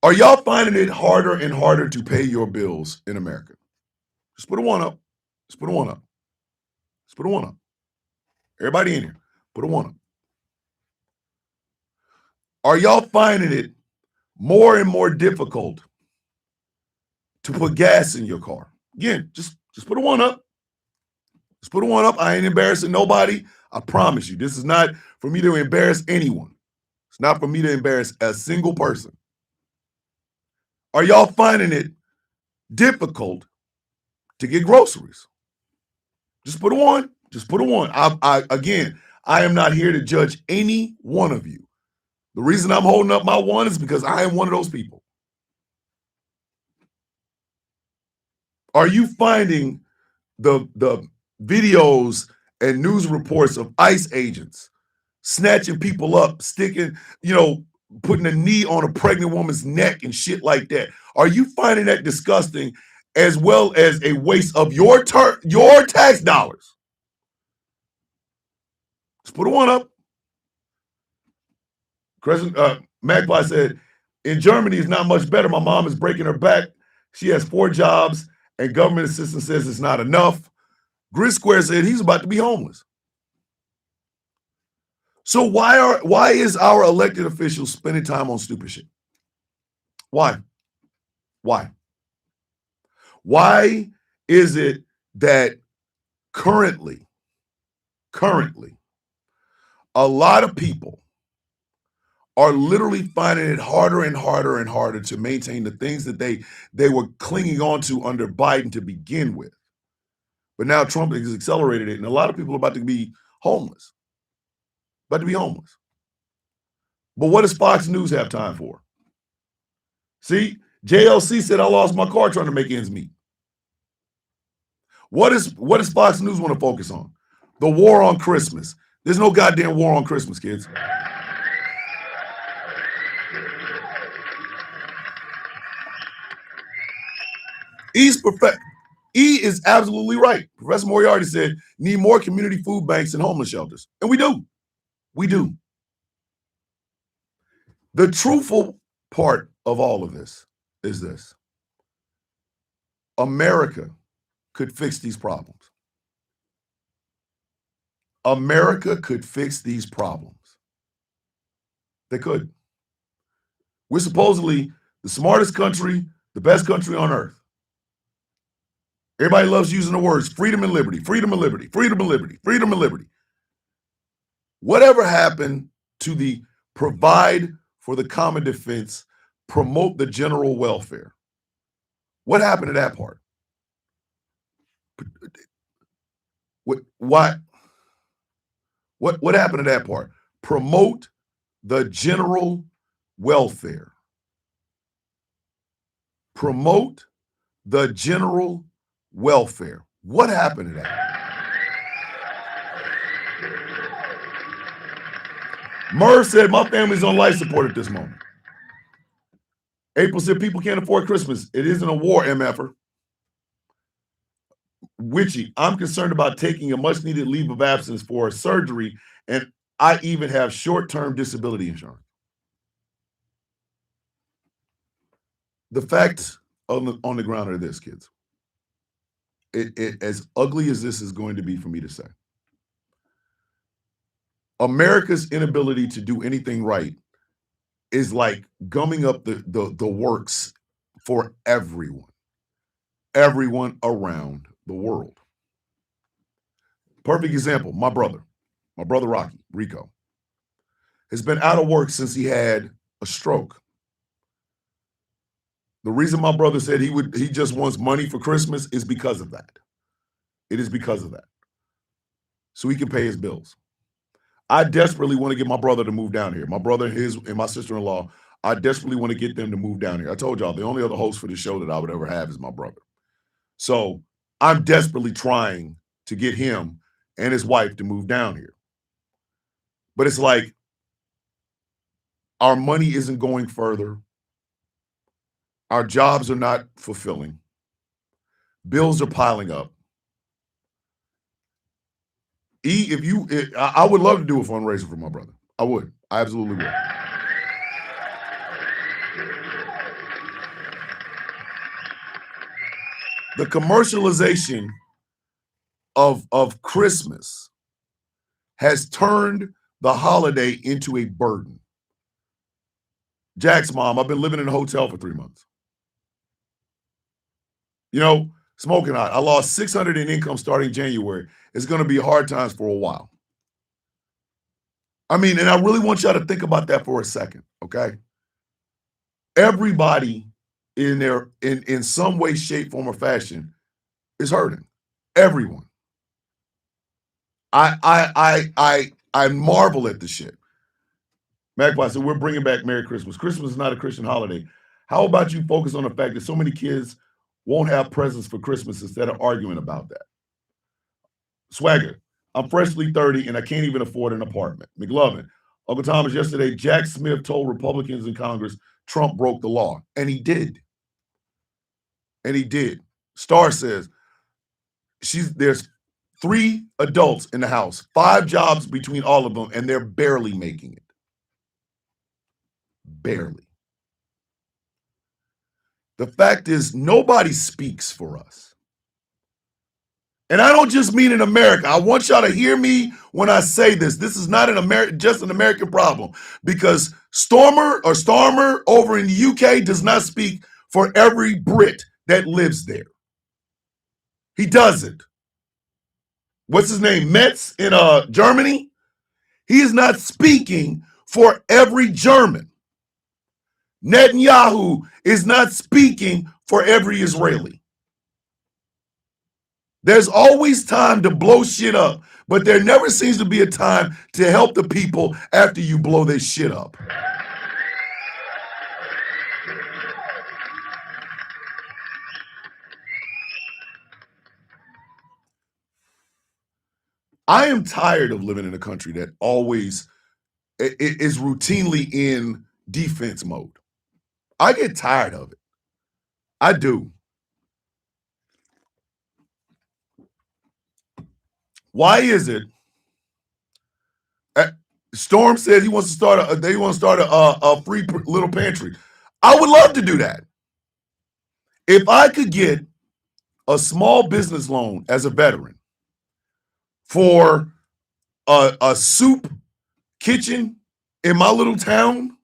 Speaker 2: Are y'all finding it harder and harder to pay your bills in America? Just put a 1 up. Just put a 1 up. Just put a 1 up. Everybody in here, put a 1 up. Are y'all finding it more and more difficult to put gas in your car? Again, just put a 1 up. Just put a 1 up. I ain't embarrassing nobody. I promise you. This is not for me to embarrass anyone. It's not for me to embarrass a single person. Are y'all finding it difficult to get groceries? Just put a 1. Just put a 1. I am not here to judge any one of you. The reason I'm holding up my 1 is because I am one of those people. Are you finding the videos and news reports of ICE agents snatching people up, sticking, putting a knee on a pregnant woman's neck and shit like that? Are you finding that disgusting as well as a waste of your tax dollars? Just put a 1 up. Magpie said, in Germany, it's not much better. My mom is breaking her back. She has 4 jobs, and government assistance says it's not enough. Grid Square said he's about to be homeless. So why is our elected officials spending time on stupid shit? Why? Why is it that currently, a lot of people are literally finding it harder and harder and harder to maintain the things that they were clinging on to under Biden to begin with? But now Trump has accelerated it, and a lot of people are about to be homeless. But what does Fox News have time for? See, JLC said I lost my car trying to make ends meet. What does Fox News want to focus on? The war on Christmas. There's no goddamn war on Christmas, kids. E is absolutely right. Professor Moriarty said, need more community food banks and homeless shelters. And we do. We do. The truthful part of all of this is this. America could fix these problems. America could fix these problems. They could. We're supposedly the smartest country, the best country on earth. Everybody loves using the words freedom and liberty, freedom and liberty, freedom and liberty, freedom and liberty. Whatever happened to the provide for the common defense, promote the general welfare? What happened to that part? What happened to that part? Promote the general welfare. Promote the general welfare. What happened to that? Merv said, my family's on life support at this moment. April said, people can't afford Christmas. It isn't a war, MFer. Witchy, I'm concerned about taking a much needed leave of absence for a surgery, and I even have short-term disability insurance. The facts on the ground are this, kids. as ugly as this is going to be for me to say, America's inability to do anything right is like gumming up the works for everyone around the world. Perfect example, my brother Rocky, Rico, has been out of work since he had a stroke. The reason my brother said he just wants money for Christmas is because of that. It is because of that. So he can pay his bills. I desperately want to get my brother to move down here. My brother, and my sister-in-law, I desperately want to get them to move down here. I told y'all the only other host for the show that I would ever have is my brother. So I'm desperately trying to get him and his wife to move down here. But it's like our money isn't going further. Our jobs are not fulfilling. Bills are piling up. I would love to do a fundraiser for my brother. I would. I absolutely would. The commercialization of Christmas has turned the holiday into a burden. Jack's mom, I've been living in a hotel for 3 months. Smoking hot. I lost $600 in income starting January. It's going to be hard times for a while. I mean, and I really want y'all to think about that for a second, okay? Everybody in some way, shape, form, or fashion is hurting. Everyone. I marvel at the shit. Magpie said, we're bringing back Merry Christmas. Christmas is not a Christian holiday. How about you focus on the fact that so many kids won't have presents for Christmas instead of arguing about that? Swagger, I'm freshly 30 and I can't even afford an apartment. McLovin, Uncle Thomas, yesterday, Jack Smith told Republicans in Congress Trump broke the law. And he did. And he did. Star says, there's 3 adults in the house, 5 jobs between all of them, and they're barely making it. Barely. The fact is, nobody speaks for us. And I don't just mean in America. I want y'all to hear me when I say this. This is not just an American problem, because Stormer over in the UK does not speak for every Brit that lives there. He doesn't. What's his name? Metz in Germany? He is not speaking for every German. Netanyahu is not speaking for every Israeli. There's always time to blow shit up, but there never seems to be a time to help the people after you blow their shit up. I am tired of living in a country that always is routinely in defense mode. I get tired of it. I do. Why is it? Storm said they want to start a free little pantry. I would love to do that. If I could get a small business loan as a veteran for a soup kitchen in my little town,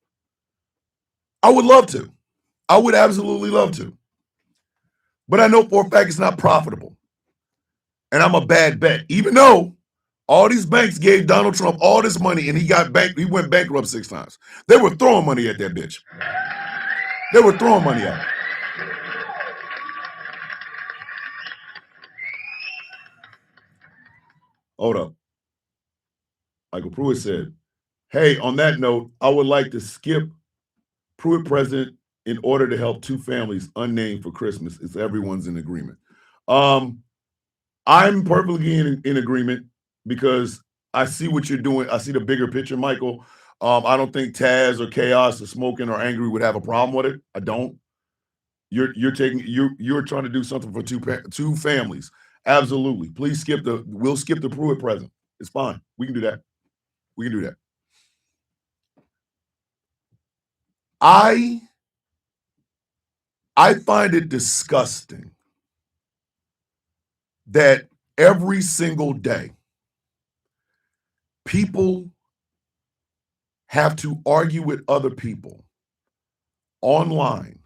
Speaker 2: I would love to. I would absolutely love to. But I know for a fact it's not profitable. And I'm a bad bet. Even though all these banks gave Donald Trump all this money and he went bankrupt 6 times. They were throwing money at that bitch. They were throwing money at him. Hold up. Michael Pruitt said, hey, on that note, I would like to skip Pruitt president in order to help 2 families unnamed for Christmas. It's everyone's in agreement. I'm perfectly in agreement because I see what you're doing. I see the bigger picture, Michael. I don't think Taz or Chaos or Smoking or Angry would have a problem with it. I don't. You're trying to do something for 2 families. Absolutely. Please we'll skip the Pruitt present. It's fine. We can do that. We can do that. I find it disgusting that every single day people have to argue with other people online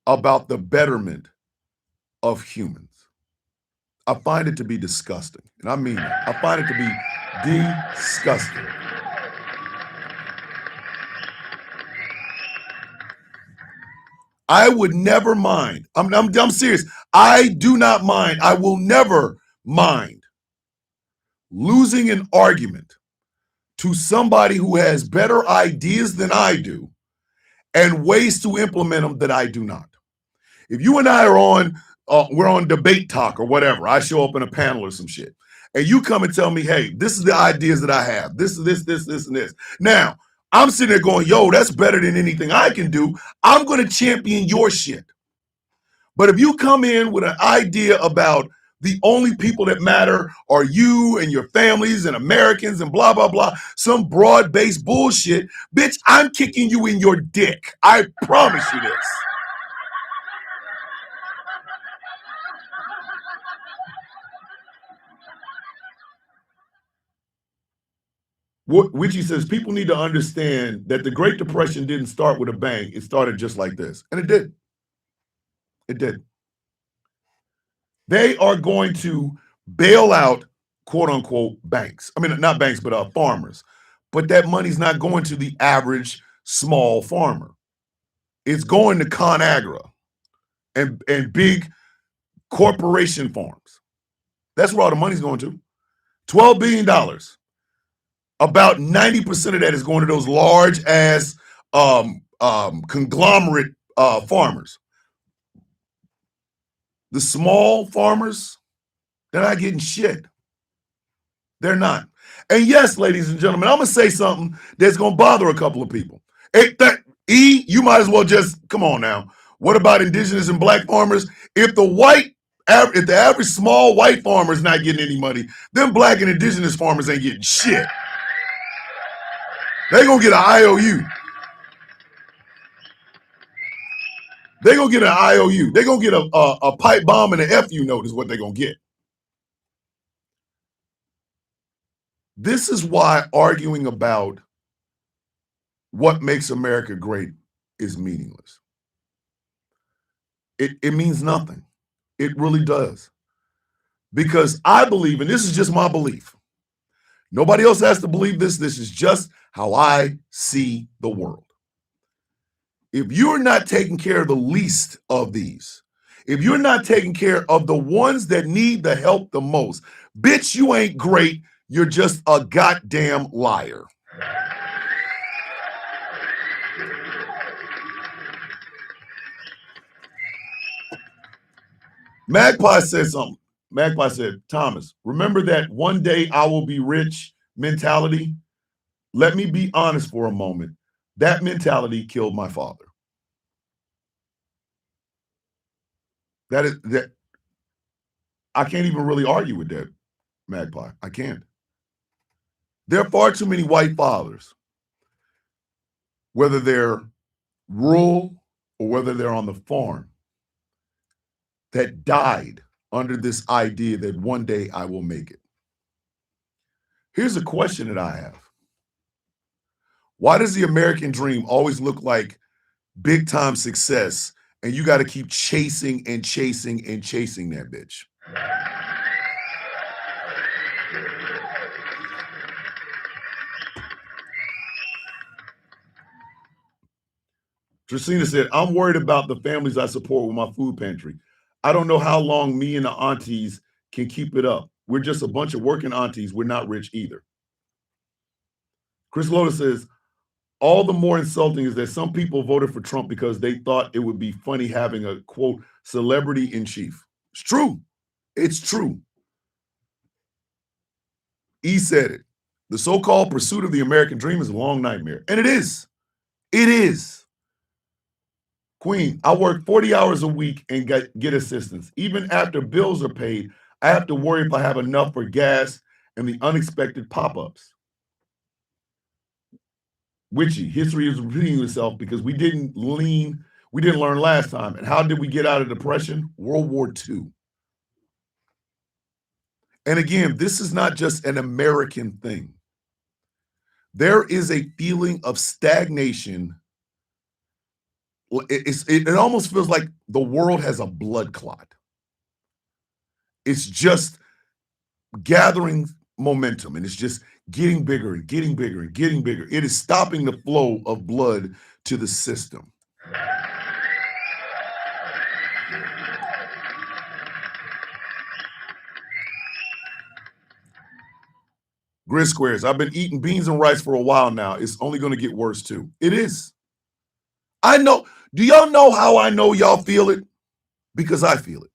Speaker 2: about the betterment of humans. I find it to be disgusting. And I mean that. I find it to be disgusting. I would never mind. I'm serious. I do not mind. I will never mind losing an argument to somebody who has better ideas than I do and ways to implement them that I do not. If you and I are on, we're on debate talk or whatever, I show up in a panel or some shit, and you come and tell me, hey, this is the ideas that I have. This is this, and this. Now, I'm sitting there going, yo, that's better than anything I can do. I'm going to champion your shit. But if you come in with an idea about the only people that matter are you and your families and Americans and blah, blah, blah, some broad-based bullshit, bitch, I'm kicking you in your dick. I promise you this. Witchy says people need to understand that the Great Depression didn't start with a bang. It started just like this. And it did. It did. They are going to bail out, quote unquote, banks. I mean, not banks, but farmers. But that money's not going to the average small farmer. It's going to ConAgra and big corporation farms. That's where all the money's going to. $12 billion. About 90% of that is going to those large ass conglomerate farmers. The small farmers, they're not getting shit. They're not. And yes, ladies and gentlemen, I'm going to say something that's going to bother a couple of people. You might as well just, come on now. What about indigenous and black farmers? If the average small white farmer is not getting any money, then black and indigenous farmers ain't getting shit. They're going to get an IOU. They're going to get an IOU. They're going to get a pipe bomb and an FU note is what they're going to get. This is why arguing about what makes America great is meaningless. It means nothing. It really does. Because I believe, and this is just my belief, nobody else has to believe this. This is just how I see the world. If you're not taking care of the least of these, if you're not taking care of the ones that need the help the most, bitch, you ain't great. You're just a goddamn liar. Magpie said something. Magpie said, Thomas, remember that one day I will be rich mentality? Let me be honest for a moment. That mentality killed my father. That I can't even really argue with that, Magpie. I can't. There are far too many white fathers, whether they're rural or whether they're on the farm, that died under this idea that one day I will make it. Here's a question that I have. Why does the American dream always look like big time success and you got to keep chasing and chasing and chasing that bitch? Trisina said, I'm worried about the families I support with my food pantry. I don't know how long me and the aunties can keep it up. We're just a bunch of working aunties. We're not rich either. Chris Lotus says, all the more insulting is that some people voted for Trump because they thought it would be funny having a, quote, celebrity in chief. It's true. It's true. E said it. The so-called pursuit of the American dream is a long nightmare. And it is. It is. Queen, I work 40 hours a week and get assistance. Even after bills are paid, I have to worry if I have enough for gas and the unexpected pop-ups. Witchy, history is repeating itself because we didn't learn last time. And how did we get out of depression? World War II. And again, this is not just an American thing. There is a feeling of stagnation. It almost feels like the world has a blood clot. It's just gathering momentum, and it's just getting bigger and getting bigger and getting bigger. It is stopping the flow of blood to the system. Grid Squares, I've been eating beans and rice for a while now. It's only going to get worse too. It is. I know. Do y'all know how I know y'all feel it? Because I feel it.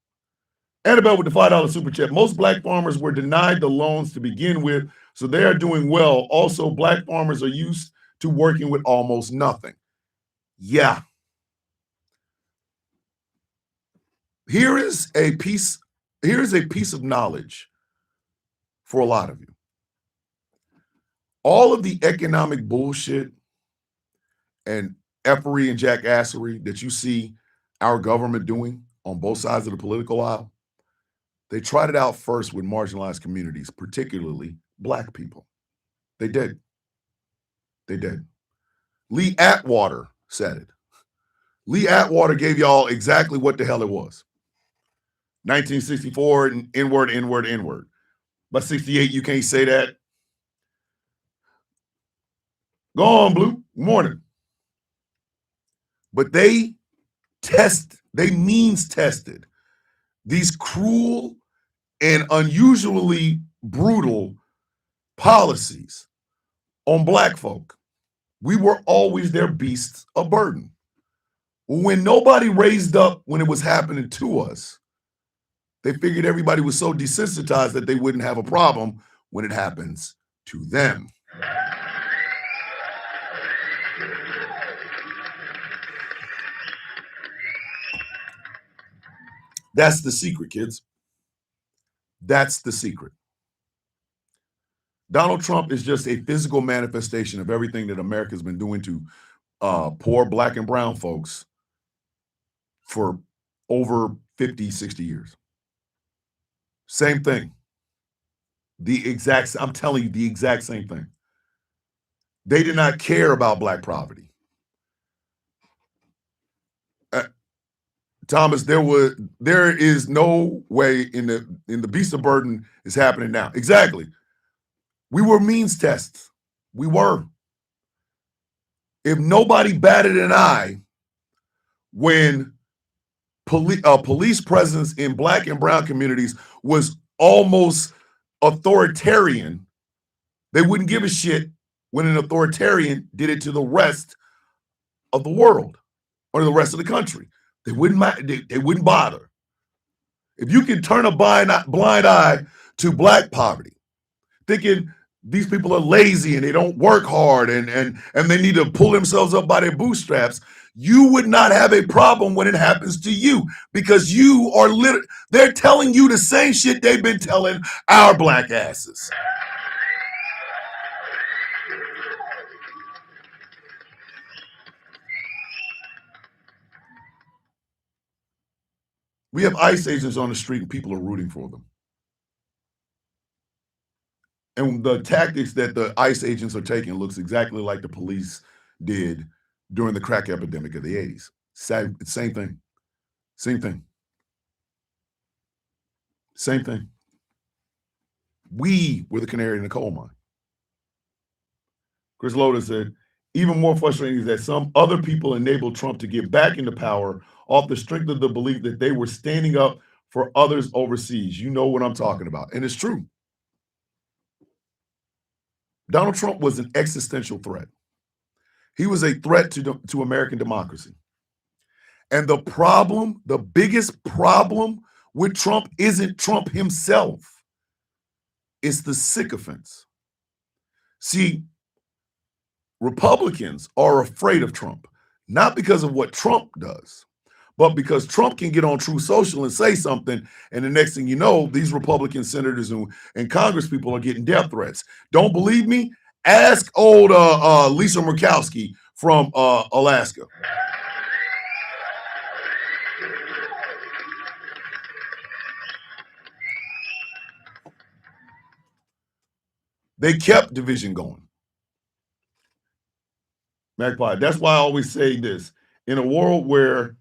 Speaker 2: Annabelle with the $5 super chat. Most black farmers were denied the loans to begin with, so they are doing well. Also, black farmers are used to working with almost nothing. Yeah. Here is a piece of knowledge for a lot of you. All of the economic bullshit and effery and jackassery that you see our government doing on both sides of the political aisle, they tried it out first with marginalized communities, particularly black people. They did. They did. Lee Atwater said it. Lee Atwater gave y'all exactly what the hell it was. 1964, and N-word, N-word, N-word. By 68, you can't say that. Go on, Blue. Good morning. But they means tested these cruel and unusually brutal policies on black folk. We were always their beasts of burden. When nobody raised up when it was happening to us, they figured everybody was so desensitized that they wouldn't have a problem when it happens to them. That's the secret, kids. That's the secret. Donald Trump is just a physical manifestation of everything that America's been doing to poor black and brown folks for over 50, 60 years. Same thing. I'm telling you, the exact same thing. They did not care about black poverty. Thomas, there is no way in the beast of burden is happening now. Exactly. We were means tests. We were. If nobody batted an eye when police presence in black and brown communities was almost authoritarian, they wouldn't give a shit when an authoritarian did it to the rest of the world or the rest of the country. They wouldn't bother. If you can turn a blind eye to black poverty, thinking these people are lazy and they don't work hard and they need to pull themselves up by their bootstraps, you would not have a problem when it happens to you, because you are they're telling you the same shit they've been telling our black asses. We have ICE agents on the street and people are rooting for them. And the tactics that the ICE agents are taking looks exactly like the police did during the crack epidemic of the 80s. Same thing. Same thing. Same thing. We were the canary in the coal mine. Chris Loda said, even more frustrating is that some other people enabled Trump to get back into power off the strength of the belief that they were standing up for others overseas. You know what I'm talking about. And it's true. Donald Trump was an existential threat. He was a threat to American democracy. And the biggest problem with Trump isn't Trump himself. It's the sycophants. See, Republicans are afraid of Trump, not because of what Trump does, but because Trump can get on Truth Social and say something, and the next thing you know, these Republican senators and Congress people are getting death threats. Don't believe me? Ask old Lisa Murkowski from Alaska. They kept division going. Magpie. That's why I always say this. In a world where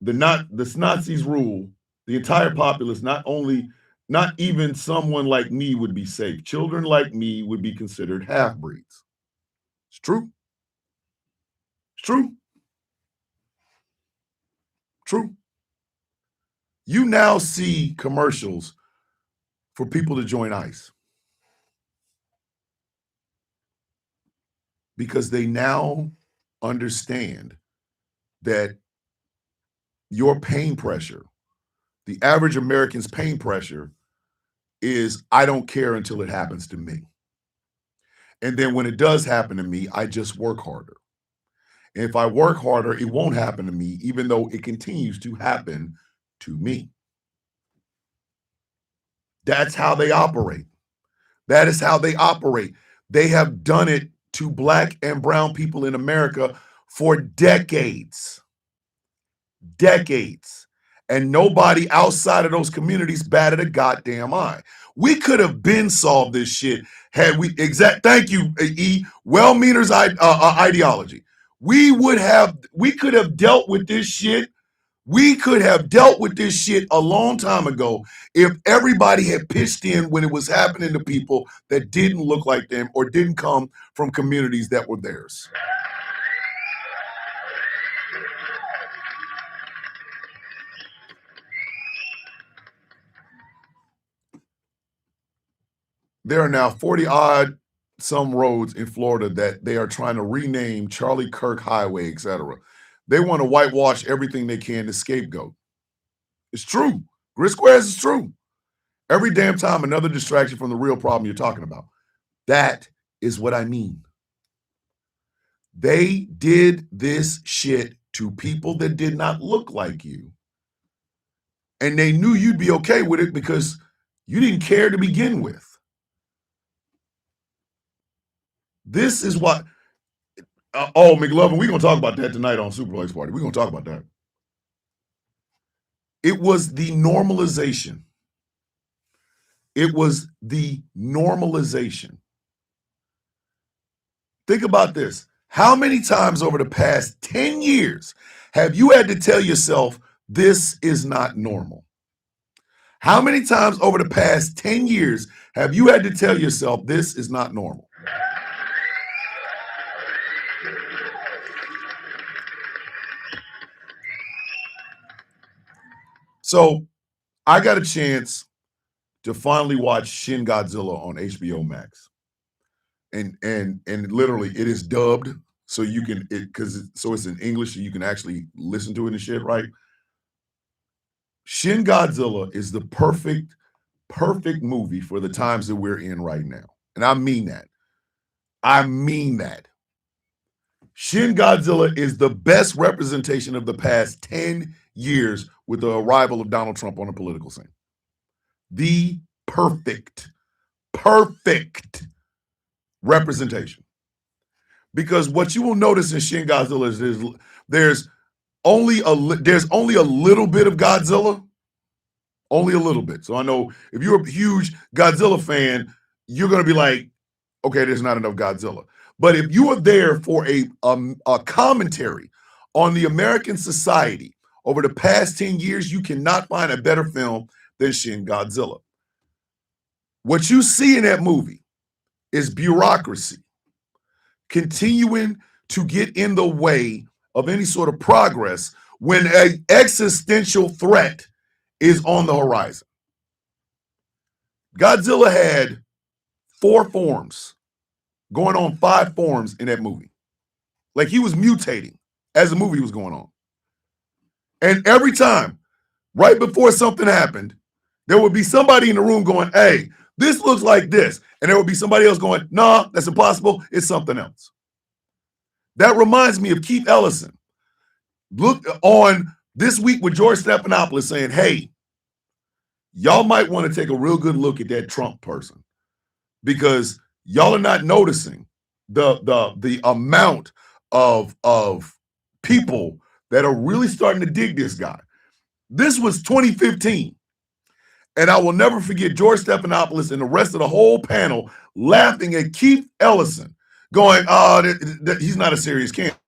Speaker 2: the Nazis rule, the entire populace, not even someone like me would be safe. Children like me would be considered half-breeds. It's true. It's true. True. You now see commercials for people to join ICE because they now understand that your pain pressure, the average American's pain pressure, is I don't care until it happens to me. And then when it does happen to me, I just work harder. And if I work harder, it won't happen to me, even though it continues to happen to me. That's how they operate. That is how they operate. They have done it to Black and brown people in America for decades. Decades. And nobody outside of those communities batted a goddamn eye. We could have been solved this shit had we thank you, E. Well-meaners ideology. We could have dealt with this shit. We could have dealt with this shit a long time ago if everybody had pitched in when it was happening to people that didn't look like them or didn't come from communities that were theirs. There are now 40 odd some roads in Florida that they are trying to rename Charlie Kirk Highway, etc. They want to whitewash everything they can to scapegoat. It's true. Grid Squares is true. Every damn time another distraction from the real problem you're talking about. That is what I mean. They did this shit to people that did not look like you. And they knew you'd be okay with it because you didn't care to begin with. This is what, McLovin, we're going to talk about that tonight on Super Blaze Party. We're going to talk about that. It was the normalization. It was the normalization. Think about this. How many times over the past 10 years have you had to tell yourself this is not normal? How many times over the past 10 years have you had to tell yourself this is not normal? So I got a chance to finally watch Shin Godzilla on HBO Max. And literally it is dubbed so you can so it's in English so you can actually listen to it and shit, right? Shin Godzilla is the perfect movie for the times that we're in right now. And I mean that. I mean that. Shin Godzilla is the best representation of the past 10 years with the arrival of Donald Trump on the political scene. The perfect representation. Because what you will notice in Shin Godzilla is there's only a little bit of Godzilla. Only a little bit. So I know if you're a huge Godzilla fan, you're going to be like, okay, there's not enough Godzilla. But if you are there for a commentary on the American society over the past 10 years, you cannot find a better film than Shin Godzilla. What you see in that movie is bureaucracy continuing to get in the way of any sort of progress when an existential threat is on the horizon. Godzilla had 4 forms, going on 5 forms in that movie. Like he was mutating as the movie was going on. And every time, right before something happened, there would be somebody in the room going, hey, this looks like this. And there would be somebody else going, nah, that's impossible. It's something else. That reminds me of Keith Ellison. Look on This Week with George Stephanopoulos saying, hey, y'all might want to take a real good look at that Trump person because y'all are not noticing the amount of people that are really starting to dig this guy. This was 2015. And I will never forget George Stephanopoulos and the rest of the whole panel laughing at Keith Ellison, going, "Oh, he's not a serious candidate."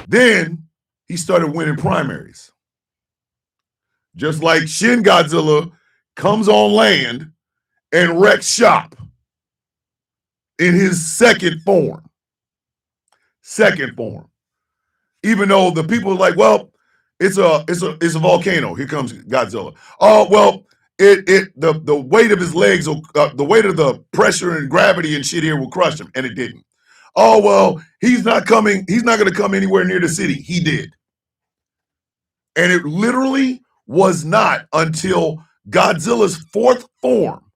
Speaker 2: Then he started winning primaries. Just like Shin Godzilla comes on land and wrecks shop in his second form. Second form. Even though the people are like, well, it's a volcano. Here comes Godzilla. Oh, well, the weight of his legs, the weight of the pressure and gravity and shit here will crush him, and it didn't. Oh, well, he's not coming. He's not going to come anywhere near the city. He did. And it literally was not until Godzilla's fourth form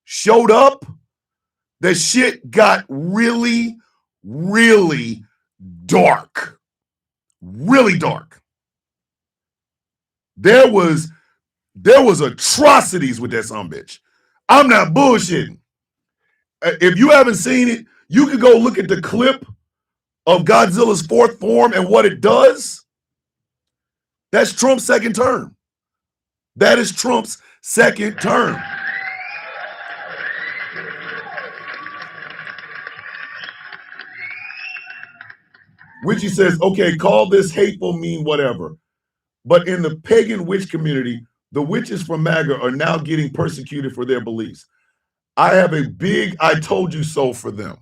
Speaker 2: showed up that shit got really, really dark. Really dark. There was atrocities with that sumbitch. I'm not bullshitting. If you haven't seen it, you can go look at the clip of Godzilla's fourth form and what it does. That's Trump's second term. That is Trump's second term. Witchy says, okay, call this hateful, mean, whatever. But in the pagan witch community, the witches from MAGA are now getting persecuted for their beliefs. I have a big I told you so for them.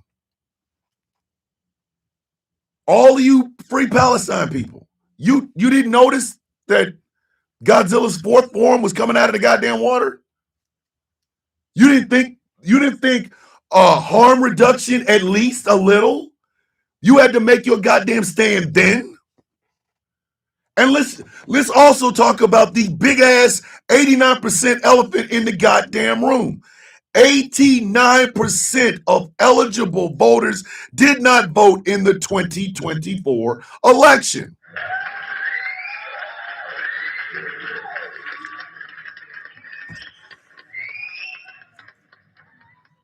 Speaker 2: All of you free Palestine people, you didn't notice that Godzilla's fourth form was coming out of the goddamn water? You didn't think harm reduction at least a little? You had to make your goddamn stand then? And let's also talk about the big ass 89% elephant in the goddamn room. 89% of eligible voters did not vote in the 2024 election.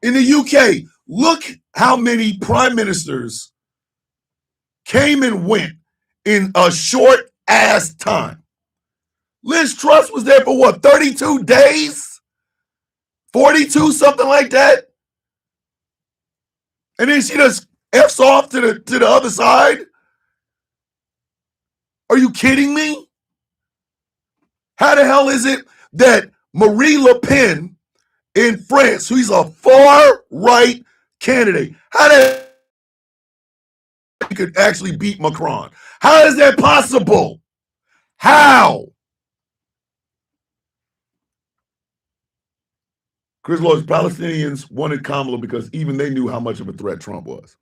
Speaker 2: In the UK, look how many prime ministers came and went in a short ass time. Liz Truss was there for what, 32 days? 42, something like that? And then she just F's off to the other side? Are you kidding me? How the hell is it that Marie Le Pen in France, who's a far-right candidate, how the hell could actually beat Macron? How is that possible? How? Chris Lord's Palestinians wanted Kamala because even they knew how much of a threat Trump was.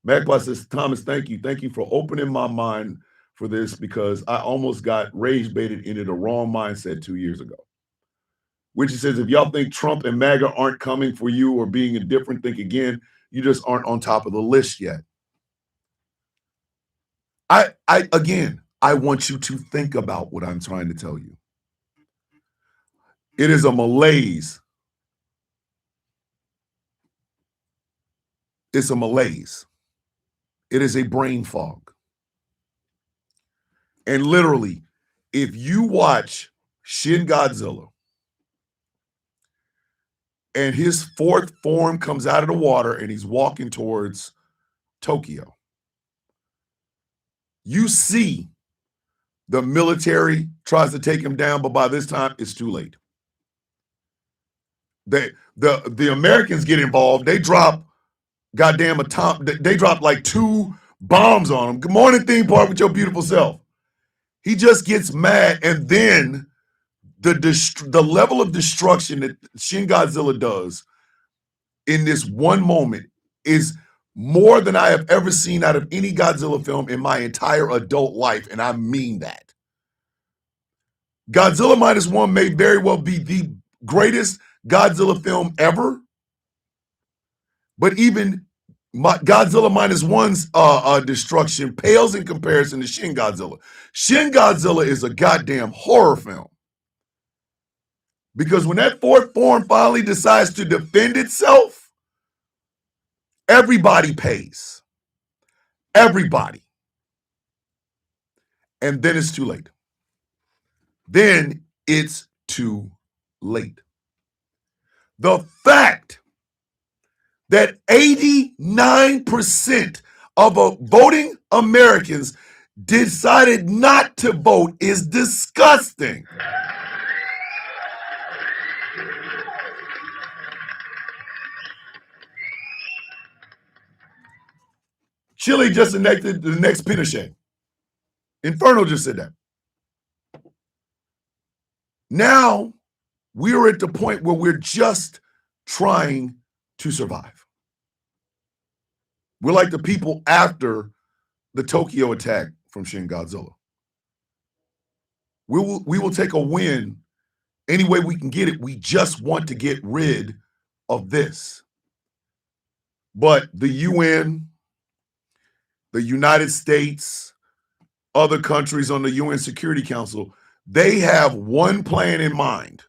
Speaker 2: Magpie says, Thomas, thank you. Thank you for opening my mind for this because I almost got rage baited into the wrong mindset 2 years ago. Which he says, if y'all think Trump and MAGA aren't coming for you or being indifferent, think again. You just aren't on top of the list yet. I want you to think about what I'm trying to tell you. It is a malaise. It's a malaise. It is a brain fog. And literally, if you watch Shin Godzilla and his fourth form comes out of the water and he's walking towards Tokyo, you see the military tries to take him down, but by this time, it's too late. The Americans get involved. They drop goddamn they drop like 2 bombs on him. Good morning, theme park with your beautiful self. He just gets mad, and then the level of destruction that Shin Godzilla does in this one moment is more than I have ever seen out of any Godzilla film in my entire adult life, and I mean that. Godzilla Minus One may very well be the greatest Godzilla film ever, but even Godzilla Minus One's destruction pales in comparison to Shin Godzilla. Shin Godzilla is a goddamn horror film. Because when that fourth form finally decides to defend itself, everybody pays. Everybody. And then it's too late. then it's too late. The fact that 89% of voting Americans decided not to vote is disgusting. Chile just elected the next Pinochet. Inferno just said that. Now we're at the point where we're just trying to survive. We're like the people after the Tokyo attack from Shin Godzilla. We will take a win any way we can get it. We just want to get rid of this. But the UN, the United States, other countries on the UN Security Council, they have one plan in mind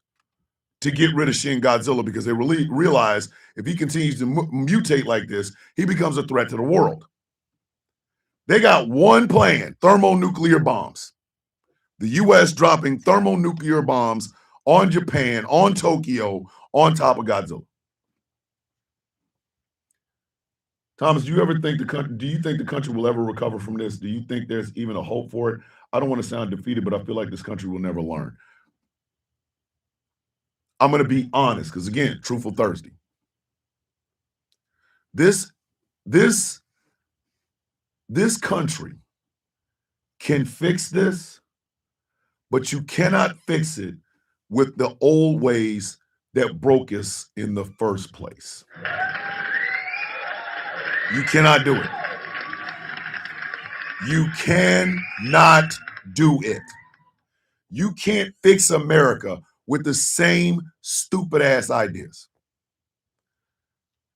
Speaker 2: to get rid of Shin Godzilla, because they really realize if he continues to mutate like this, he becomes a threat to the world. They got one plan: thermonuclear bombs. The U.S. dropping thermonuclear bombs on Japan, on Tokyo, on top of Godzilla. Thomas, do you think the country will ever recover from this? Do you think there's even a hope for it? I don't want to sound defeated, but I feel like this country will never learn. I'm going to be honest, because again, Truthful Thursday. This country can fix this, but you cannot fix it with the old ways that broke us in the first place. You cannot do it. You cannot do it. You can't fix America with the same stupid ass ideas.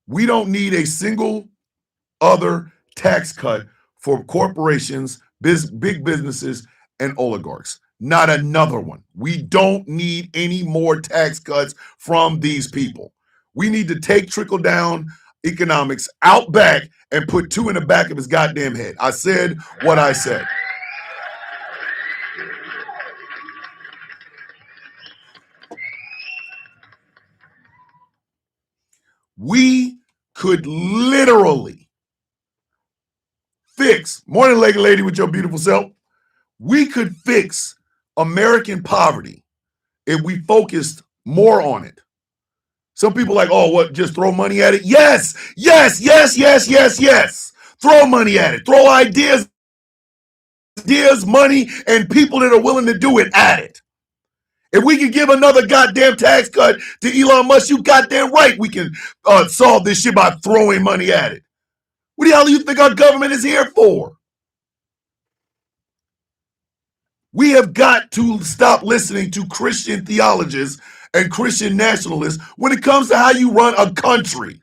Speaker 2: We don't need a single other tax cut for corporations, big businesses, and oligarchs. Not another one. We don't need any more tax cuts from these people. We need to take trickle-down economics out back and put two in the back of his goddamn head. I said what I said. We could literally fix, morning lady with your beautiful self, we could fix American poverty if we focused more on it. Some people like, oh, what, just throw money at it? Yes. Throw money at it. Throw ideas, money, and people that are willing to do it at it. If we can give another goddamn tax cut to Elon Musk, you goddamn right we can solve this shit by throwing money at it. What the hell do you think our government is here for? We have got to stop listening to Christian theologians and Christian nationalists when it comes to how you run a country.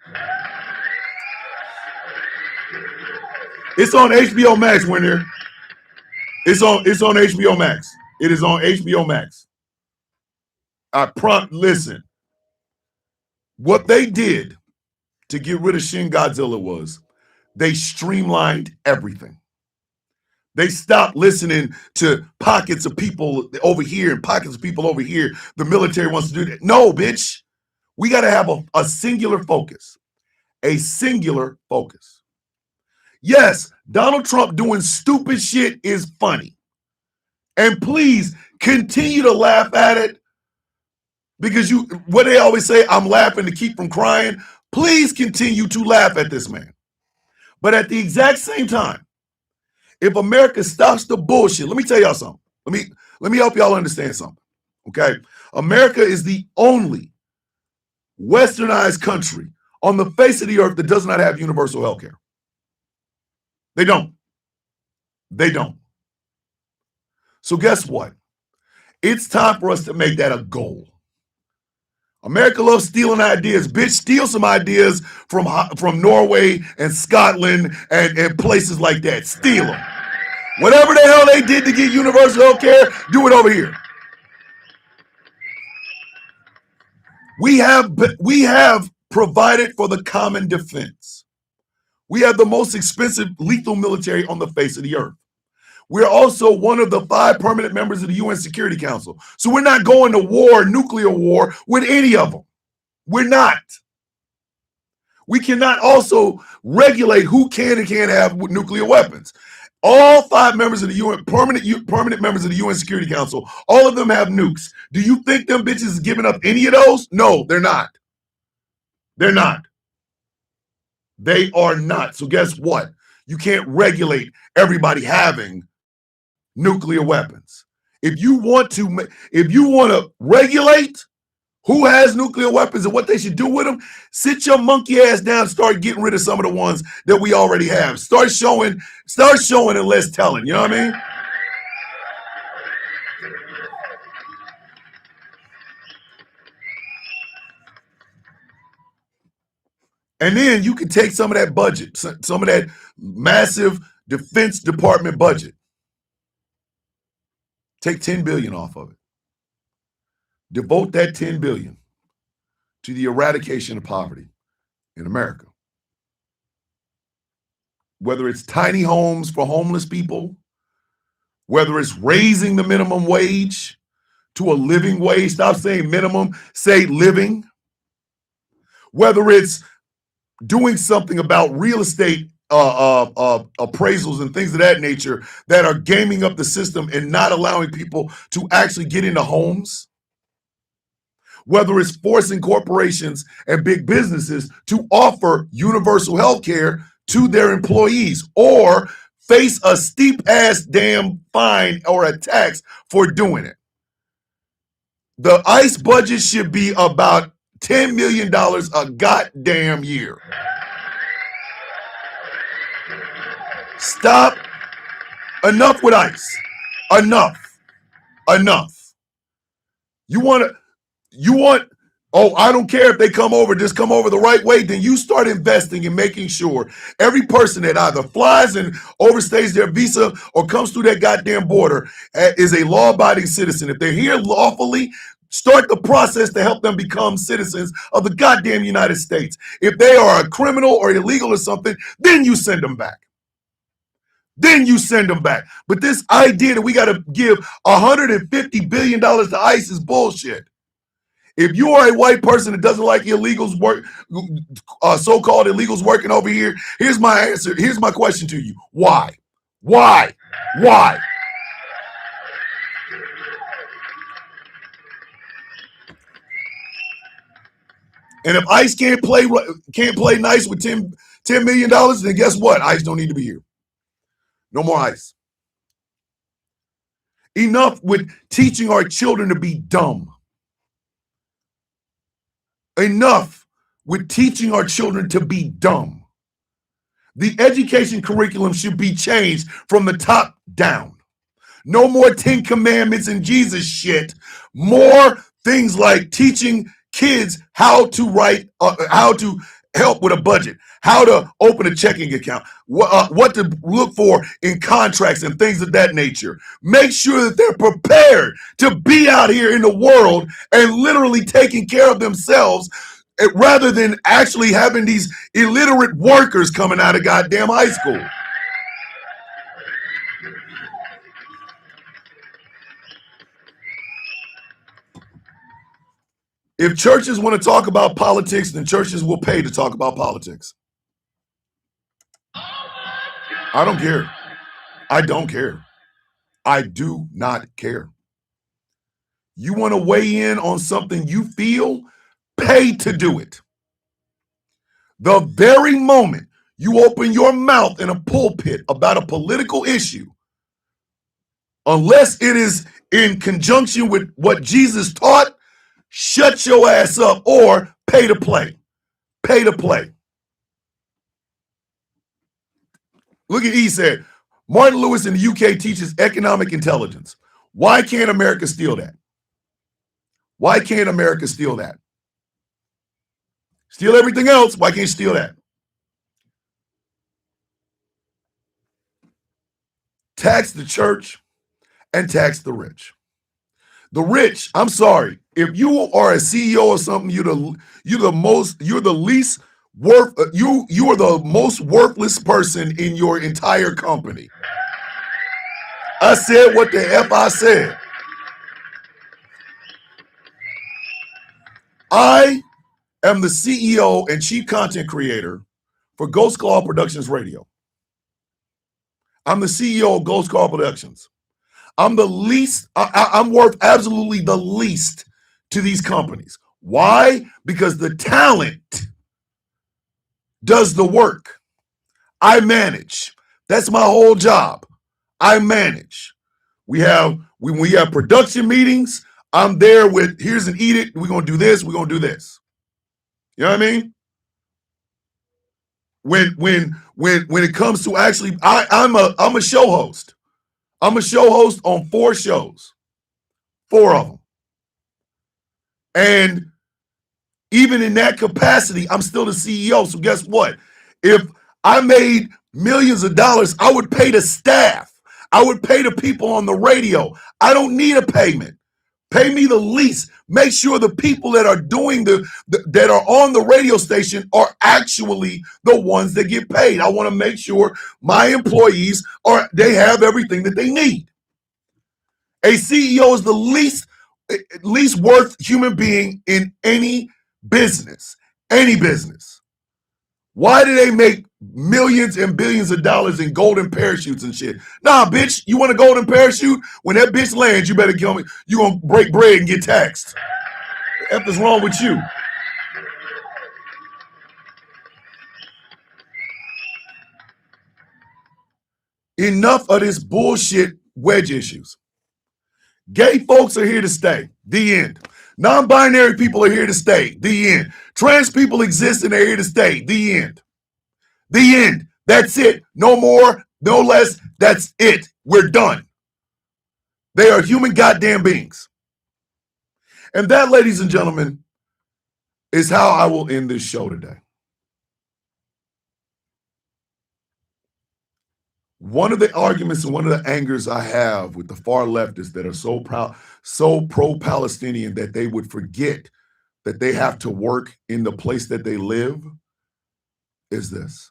Speaker 2: It's on HBO Max, Winner. It's on HBO Max. It is on HBO Max. Listen. What they did to get rid of Shin Godzilla was they streamlined everything. They stopped listening to pockets of people over here and pockets of people over here. The military wants to do that. No, bitch. We got to have a singular focus. A singular focus. Yes, Donald Trump doing stupid shit is funny. And please continue to laugh at it, because what they always say, I'm laughing to keep from crying. Please continue to laugh at this man. But at the exact same time, if America stops the bullshit, let me tell y'all something. Let me help y'all understand something. Okay? America is the only westernized country on the face of the earth that does not have universal health care. They don't. So guess what? It's time for us to make that a goal. America loves stealing ideas. Bitch, steal some ideas from Norway and Scotland and places like that. Steal them. Whatever the hell they did to get universal health care, do it over here. We have provided for the common defense. We have the most expensive lethal military on the face of the earth. We're also one of the 5 permanent members of the UN Security Council. So we're not going to war, nuclear war, with any of them. We're not. We cannot also regulate who can and can't have nuclear weapons. All 5 members of the UN, permanent members of the UN Security Council, all of them have nukes. Do you think them bitches is giving up any of those? No, they're not. They're not. They are not. So guess what? You can't regulate everybody having nuclear weapons. If you want to regulate who has nuclear weapons and what they should do with them, sit your monkey ass down and start getting rid of some of the ones that we already have. Start showing and less telling. You know what I mean? And then you can take some of that budget, some of that massive Defense Department budget. Take $10 billion off of it. Devote that $10 billion to the eradication of poverty in America. Whether it's tiny homes for homeless people, whether it's raising the minimum wage to a living wage, stop saying minimum, say living. Whether it's doing something about real estate appraisals and things of that nature that are gaming up the system and not allowing people to actually get into homes. Whether it's forcing corporations and big businesses to offer universal health care to their employees or face a steep ass damn fine or a tax for doing it. The ICE budget should be about $10 million a goddamn year. Stop. Enough with ICE. Enough. You want, oh, I don't care if they come over, just come over the right way. Then you start investing in making sure every person that either flies and overstays their visa or comes through that goddamn border is a law-abiding citizen. If they're here lawfully, start the process to help them become citizens of the goddamn United States. If they are a criminal or illegal or something, then you send them back. But this idea that we got to give $150 billion to ICE is bullshit. If you are a white person that doesn't like illegals work, so-called illegals working over here, here's my answer. Here's my question to you. Why? And if ICE can't play nice with $10 million, then guess what? ICE don't need to be here. No more ICE. Enough with teaching our children to be dumb. Enough with teaching our children to be dumb. The education curriculum should be changed from the top down. No more 10 commandments and Jesus shit. More things like teaching kids how to write, how to help with a budget, how to open a checking account, what to look for in contracts and things of that nature. Make sure that they're prepared to be out here in the world and literally taking care of themselves rather than actually having these illiterate workers coming out of goddamn high school. If churches want to talk about politics, then churches will pay to talk about politics. I don't care. I don't care. I do not care. You want to weigh in on something you feel? Pay to do it. The very moment you open your mouth in a pulpit about a political issue, unless it is in conjunction with what Jesus taught, shut your ass up or pay to play. Pay to play. Look at E said, Martin Lewis in the UK teaches economic intelligence. Why can't America steal that? Why can't America steal that? Steal everything else. Why can't you steal that? Tax the church and tax the rich. The rich, I'm sorry, if you are a CEO or something, you're the most worthless person in your entire company. I said what the F I said. I am the CEO and chief content creator for Ghost Claw Productions Radio. I'm the CEO of Ghost Claw Productions. I'm the least, I'm worth absolutely the least to these companies. Why? Because the talent does the work. I manage. That's my whole job. I manage. We have production meetings. I'm there with, here's an edict. We're gonna do this. We're gonna do this. You know what I mean? When it comes to actually, I'm a show host. I'm a show host on 4 shows, 4 of them, and even in that capacity, I'm still the CEO. So guess what? If I made millions of dollars, I would pay the staff. I would pay the people on the radio. I don't need a payment. Pay me the least. Make sure the people that are doing that are on the radio station are actually the ones that get paid. I want to make sure my employees they have everything that they need. A CEO is the least worth human being in any business. Any business. Why do they make millions and billions of dollars in golden parachutes and shit? Nah, bitch, you want a golden parachute? When that bitch lands, you better kill me. You gonna break bread and get taxed. What the F is wrong with you? Enough of this bullshit wedge issues. Gay folks are here to stay. The end. Non-binary people are here to stay. The end. Trans people exist and they're here to stay. The end. The end. That's it. No more, no less. That's it. We're done. They are human goddamn beings. And that, ladies and gentlemen, is how I will end this show today. One of the arguments and one of the angers I have with the far leftists that are so proud, so pro-Palestinian that they would forget that they have to work in the place that they live is this.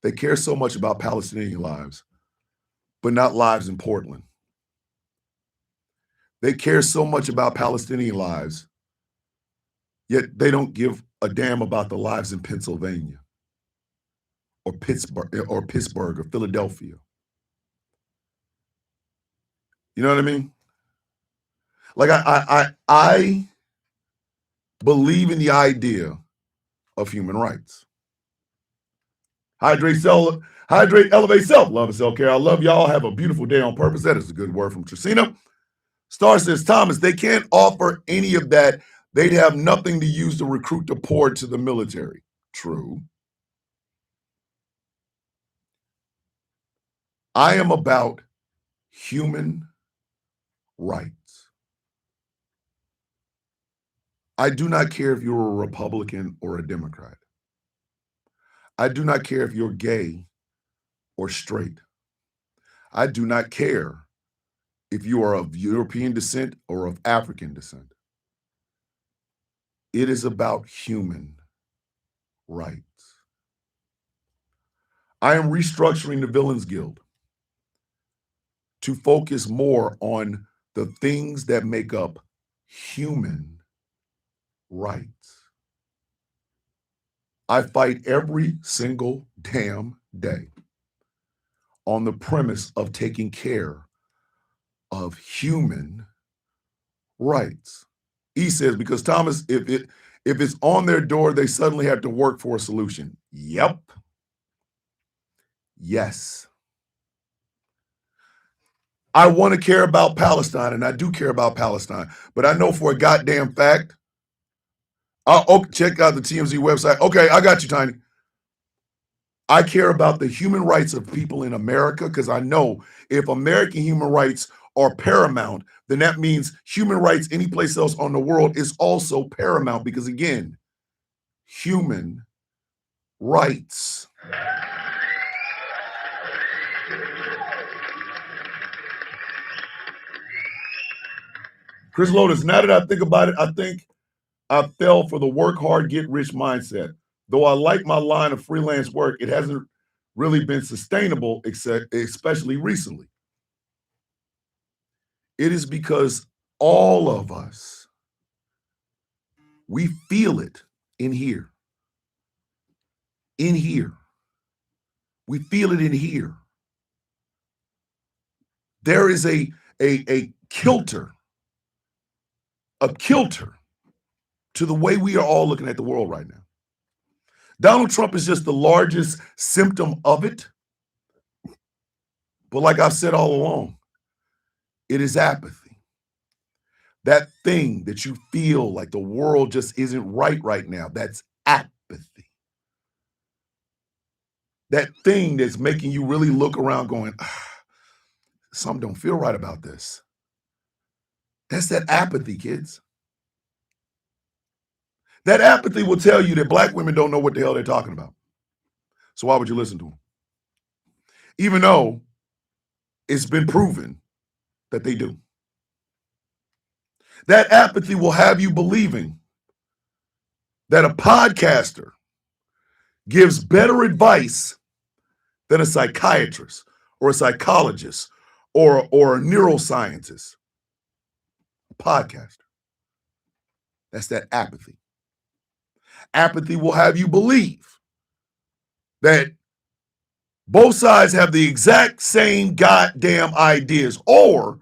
Speaker 2: They care so much about Palestinian lives, but not lives in Portland. They care so much about Palestinian lives, yet they don't give a damn about the lives in Pennsylvania or Pittsburgh or Philadelphia. You know what I mean? Like I believe in the idea of human rights. Hydrate, elevate self. Love and self-care. I love y'all. Have a beautiful day on purpose. That is a good word from Tracina. Star says, Thomas, they can't offer any of that. They'd have nothing to use to recruit the poor to the military. True. I am about human rights. I do not care if you're a Republican or a Democrat. I do not care if you're gay or straight. I do not care if you are of European descent or of African descent. It is about human rights. I am restructuring the Villains Guild to focus more on the things that make up human rights. I fight every single damn day on the premise of taking care of human rights. He says, because Thomas, if it's on their door, they suddenly have to work for a solution. Yep. Yes. I want to care about Palestine, and I do care about Palestine, but I know for a goddamn fact, check out the TMZ website. Okay, I got you, Tiny. I care about the human rights of people in America because I know if American human rights are paramount, then that means human rights any place else on the world is also paramount because, again, human rights. Chris Lotus, now that I think about it, I think I fell for the work hard, get rich mindset. Though I like my line of freelance work, it hasn't really been sustainable, especially recently. It is because all of us, we feel it in here. In here. We feel it in here. There is a kilter to the way we are all looking at the world right now. Donald Trump is just the largest symptom of it. But like I've said all along, it is apathy. That thing that you feel like the world just isn't right now, that's apathy. That thing that's making you really look around going, something don't feel right about this. That's that apathy, kids. That apathy will tell you that black women don't know what the hell they're talking about. So why would you listen to them? Even though it's been proven that they do. That apathy will have you believing that a podcaster gives better advice than a psychiatrist or a psychologist or a neuroscientist. A podcaster. That's that apathy. Apathy will have you believe that both sides have the exact same goddamn ideas, or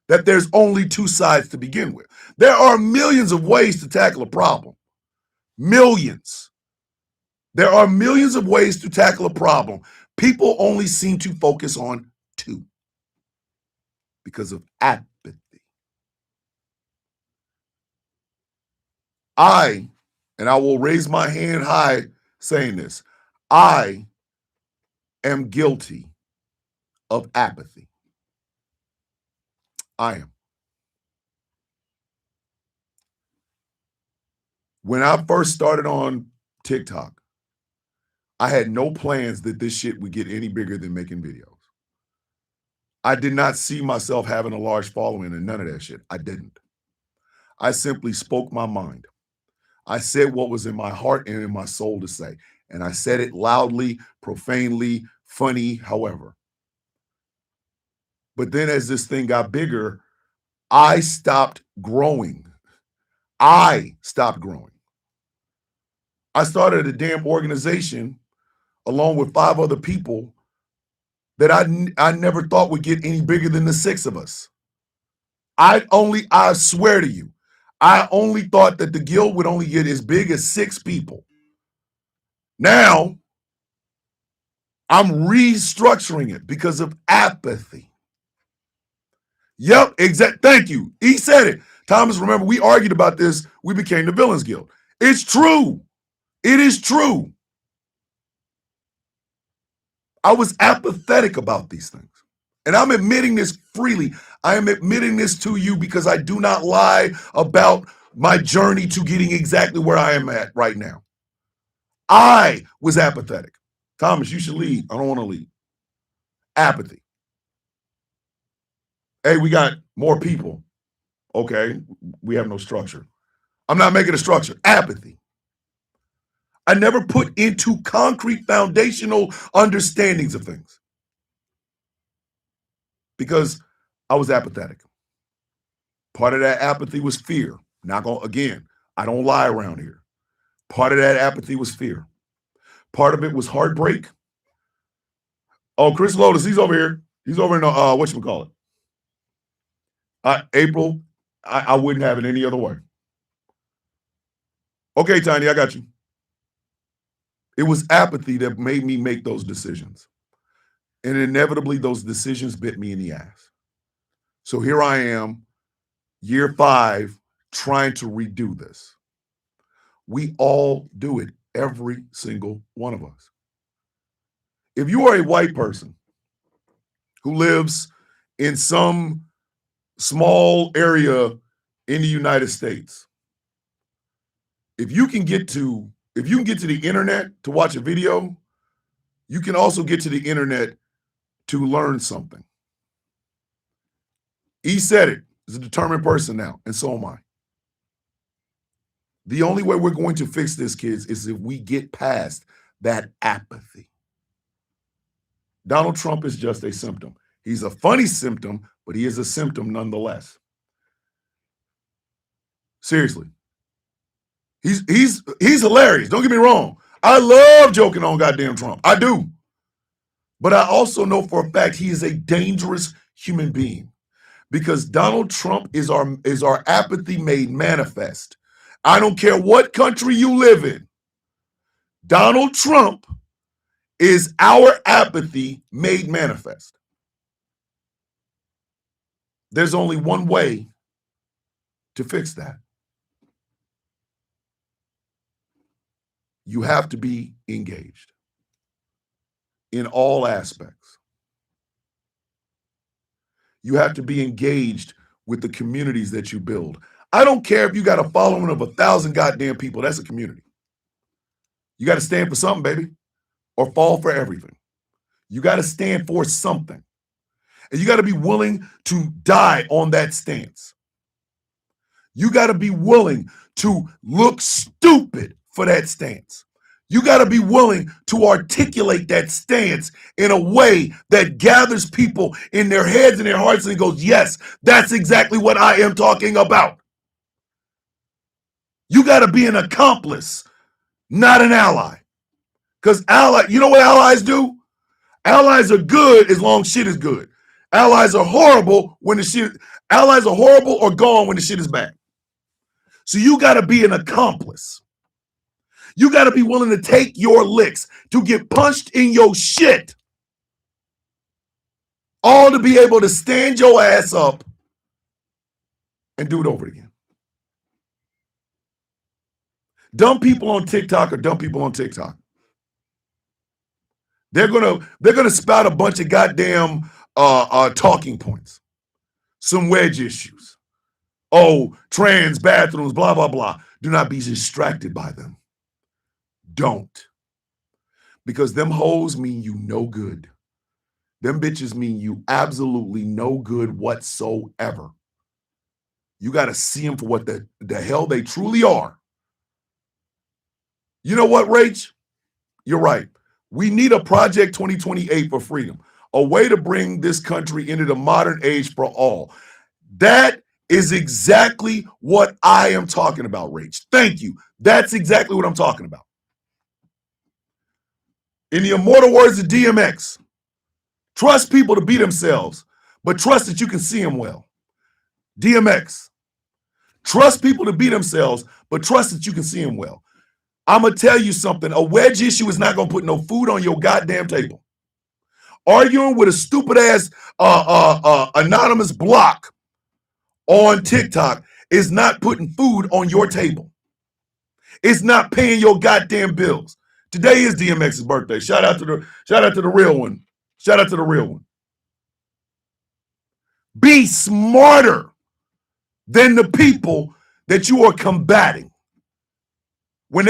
Speaker 2: that there's only two sides to begin with. There are millions of ways to tackle a problem. Millions. There are millions of ways to tackle a problem. People only seem to focus on two because of apathy. And I will raise my hand high saying this, I am guilty of apathy. I am. When I first started on TikTok, I had no plans that this shit would get any bigger than making videos. I did not see myself having a large following and none of that shit. I didn't. I simply spoke my mind. I said what was in my heart and in my soul to say. And I said it loudly, profanely, funny, however. But then as this thing got bigger, I stopped growing. I stopped growing. I started a damn organization along with 5 other people that I never thought would get any bigger than the 6 of us. I swear to you, I only thought that the guild would only get as big as 6 people. Now, I'm restructuring it because of apathy. Yep, thank you. He said it. Thomas, remember, we argued about this. We became the Villains Guild. It's true. It is true. I was apathetic about these things. And I'm admitting this freely. I am admitting this to you because I do not lie about my journey to getting exactly where I am at right now. I was apathetic. Thomas, you should lead. I don't want to lead. Apathy. Hey, we got more people. Okay, we have no structure. I'm not making a structure. Apathy. I never put into concrete foundational understandings of things because I was apathetic. Part of that apathy was fear. Again, I don't lie around here. Part of that apathy was fear. Part of it was heartbreak. Oh, Chris Lotus, he's over here. He's over in whatchamacallit. April, I wouldn't have it any other way. Okay, Tiny, I got you. It was apathy that made me make those decisions. And inevitably, those decisions bit me in the ass. So here I am, year 5, trying to redo this. We all do it, every single one of us. If you are a white person who lives in some small area in the United States, if you can get to the internet to watch a video, you can also get to the internet to learn something. He said it. He's a determined person now, and so am I. The only way we're going to fix this, kids, is if we get past that apathy. Donald Trump is just a symptom. He's a funny symptom, but he is a symptom nonetheless. Seriously. He's hilarious. Don't get me wrong. I love joking on goddamn Trump. I do. But I also know for a fact he is a dangerous human being because Donald Trump is our apathy made manifest. I don't care what country you live in. Donald Trump is our apathy made manifest. There's only one way to fix that. You have to be engaged in all aspects. You have to be engaged with the communities that you build. I don't care if you got a following of 1,000 goddamn people. That's a community. You got to stand for something, baby, or fall for everything. You got to stand for something. And you got to be willing to die on that stance. You got to be willing to look stupid for that stance. You got to be willing to articulate that stance in a way that gathers people in their heads and their hearts and goes, yes, that's exactly what I am talking about. You got to be an accomplice, not an ally. Because you know what allies do? Allies are good as long as shit is good. Allies are horrible allies are horrible or gone when the shit is bad. So you got to be an accomplice. You got to be willing to take your licks, to get punched in your shit, all to be able to stand your ass up and do it over again. Dumb people on TikTok are dumb people on TikTok. They're gonna spout a bunch of goddamn talking points, some wedge issues. Oh, trans bathrooms, blah blah blah. Do not be distracted by them. Don't. Because them hoes mean you no good. Them bitches mean you absolutely no good whatsoever. You got to see them for what the hell they truly are. You know what, Rach? You're right. We need a Project 2028 for freedom, a way to bring this country into the modern age for all. That is exactly what I am talking about, Rach. Thank you. That's exactly what I'm talking about. In the immortal words of DMX, trust people to be themselves, but trust that you can see them well. DMX, trust people to be themselves, but trust that you can see them well. I'm going to tell you something. A wedge issue is not going to put no food on your goddamn table. Arguing with a stupid ass anonymous block on TikTok is not putting food on your table. It's not paying your goddamn bills. Today is DMX's birthday. Shout out to the real one. Shout out to the real one. Be smarter than the people that you are combating. When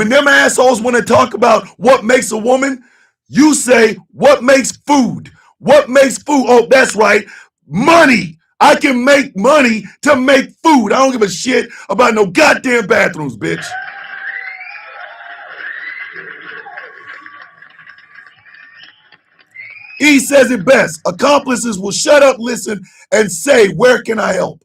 Speaker 2: them assholes want to talk about what makes a woman, you say, what makes food? What makes food? Oh, that's right. Money. I can make money to make food. I don't give a shit about no goddamn bathrooms, bitch. He says it best. Accomplices will shut up, listen, and say, where can I help?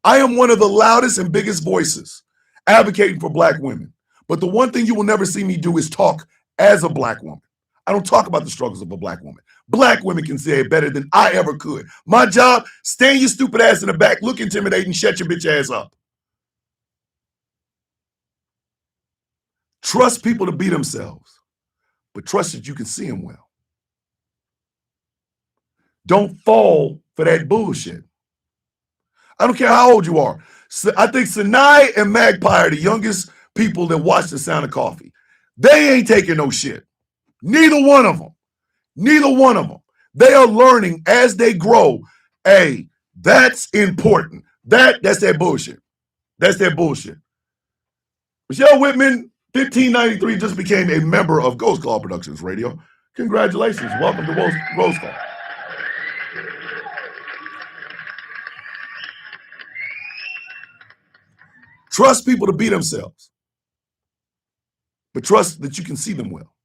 Speaker 2: I am one of the loudest and biggest voices advocating for black women. But the one thing you will never see me do is talk as a black woman. I don't talk about the struggles of a black woman. Black women can say it better than I ever could. My job, stand your stupid ass in the back, look intimidating, shut your bitch ass up. Trust people to be themselves, but trust that you can see them well. Don't fall for that bullshit. I don't care how old you are. So I think Sinai and Magpie are the youngest people that watch The Sound of Coffee. They ain't taking no shit. Neither one of them. Neither one of them. They are learning as they grow. Hey, that's important. That's that bullshit. That's that bullshit. Michelle Whitman, 1593, just became a member of Ghost Call Productions Radio. Congratulations. Welcome to Ghost Call. Trust people to be themselves, but trust that you can see them well.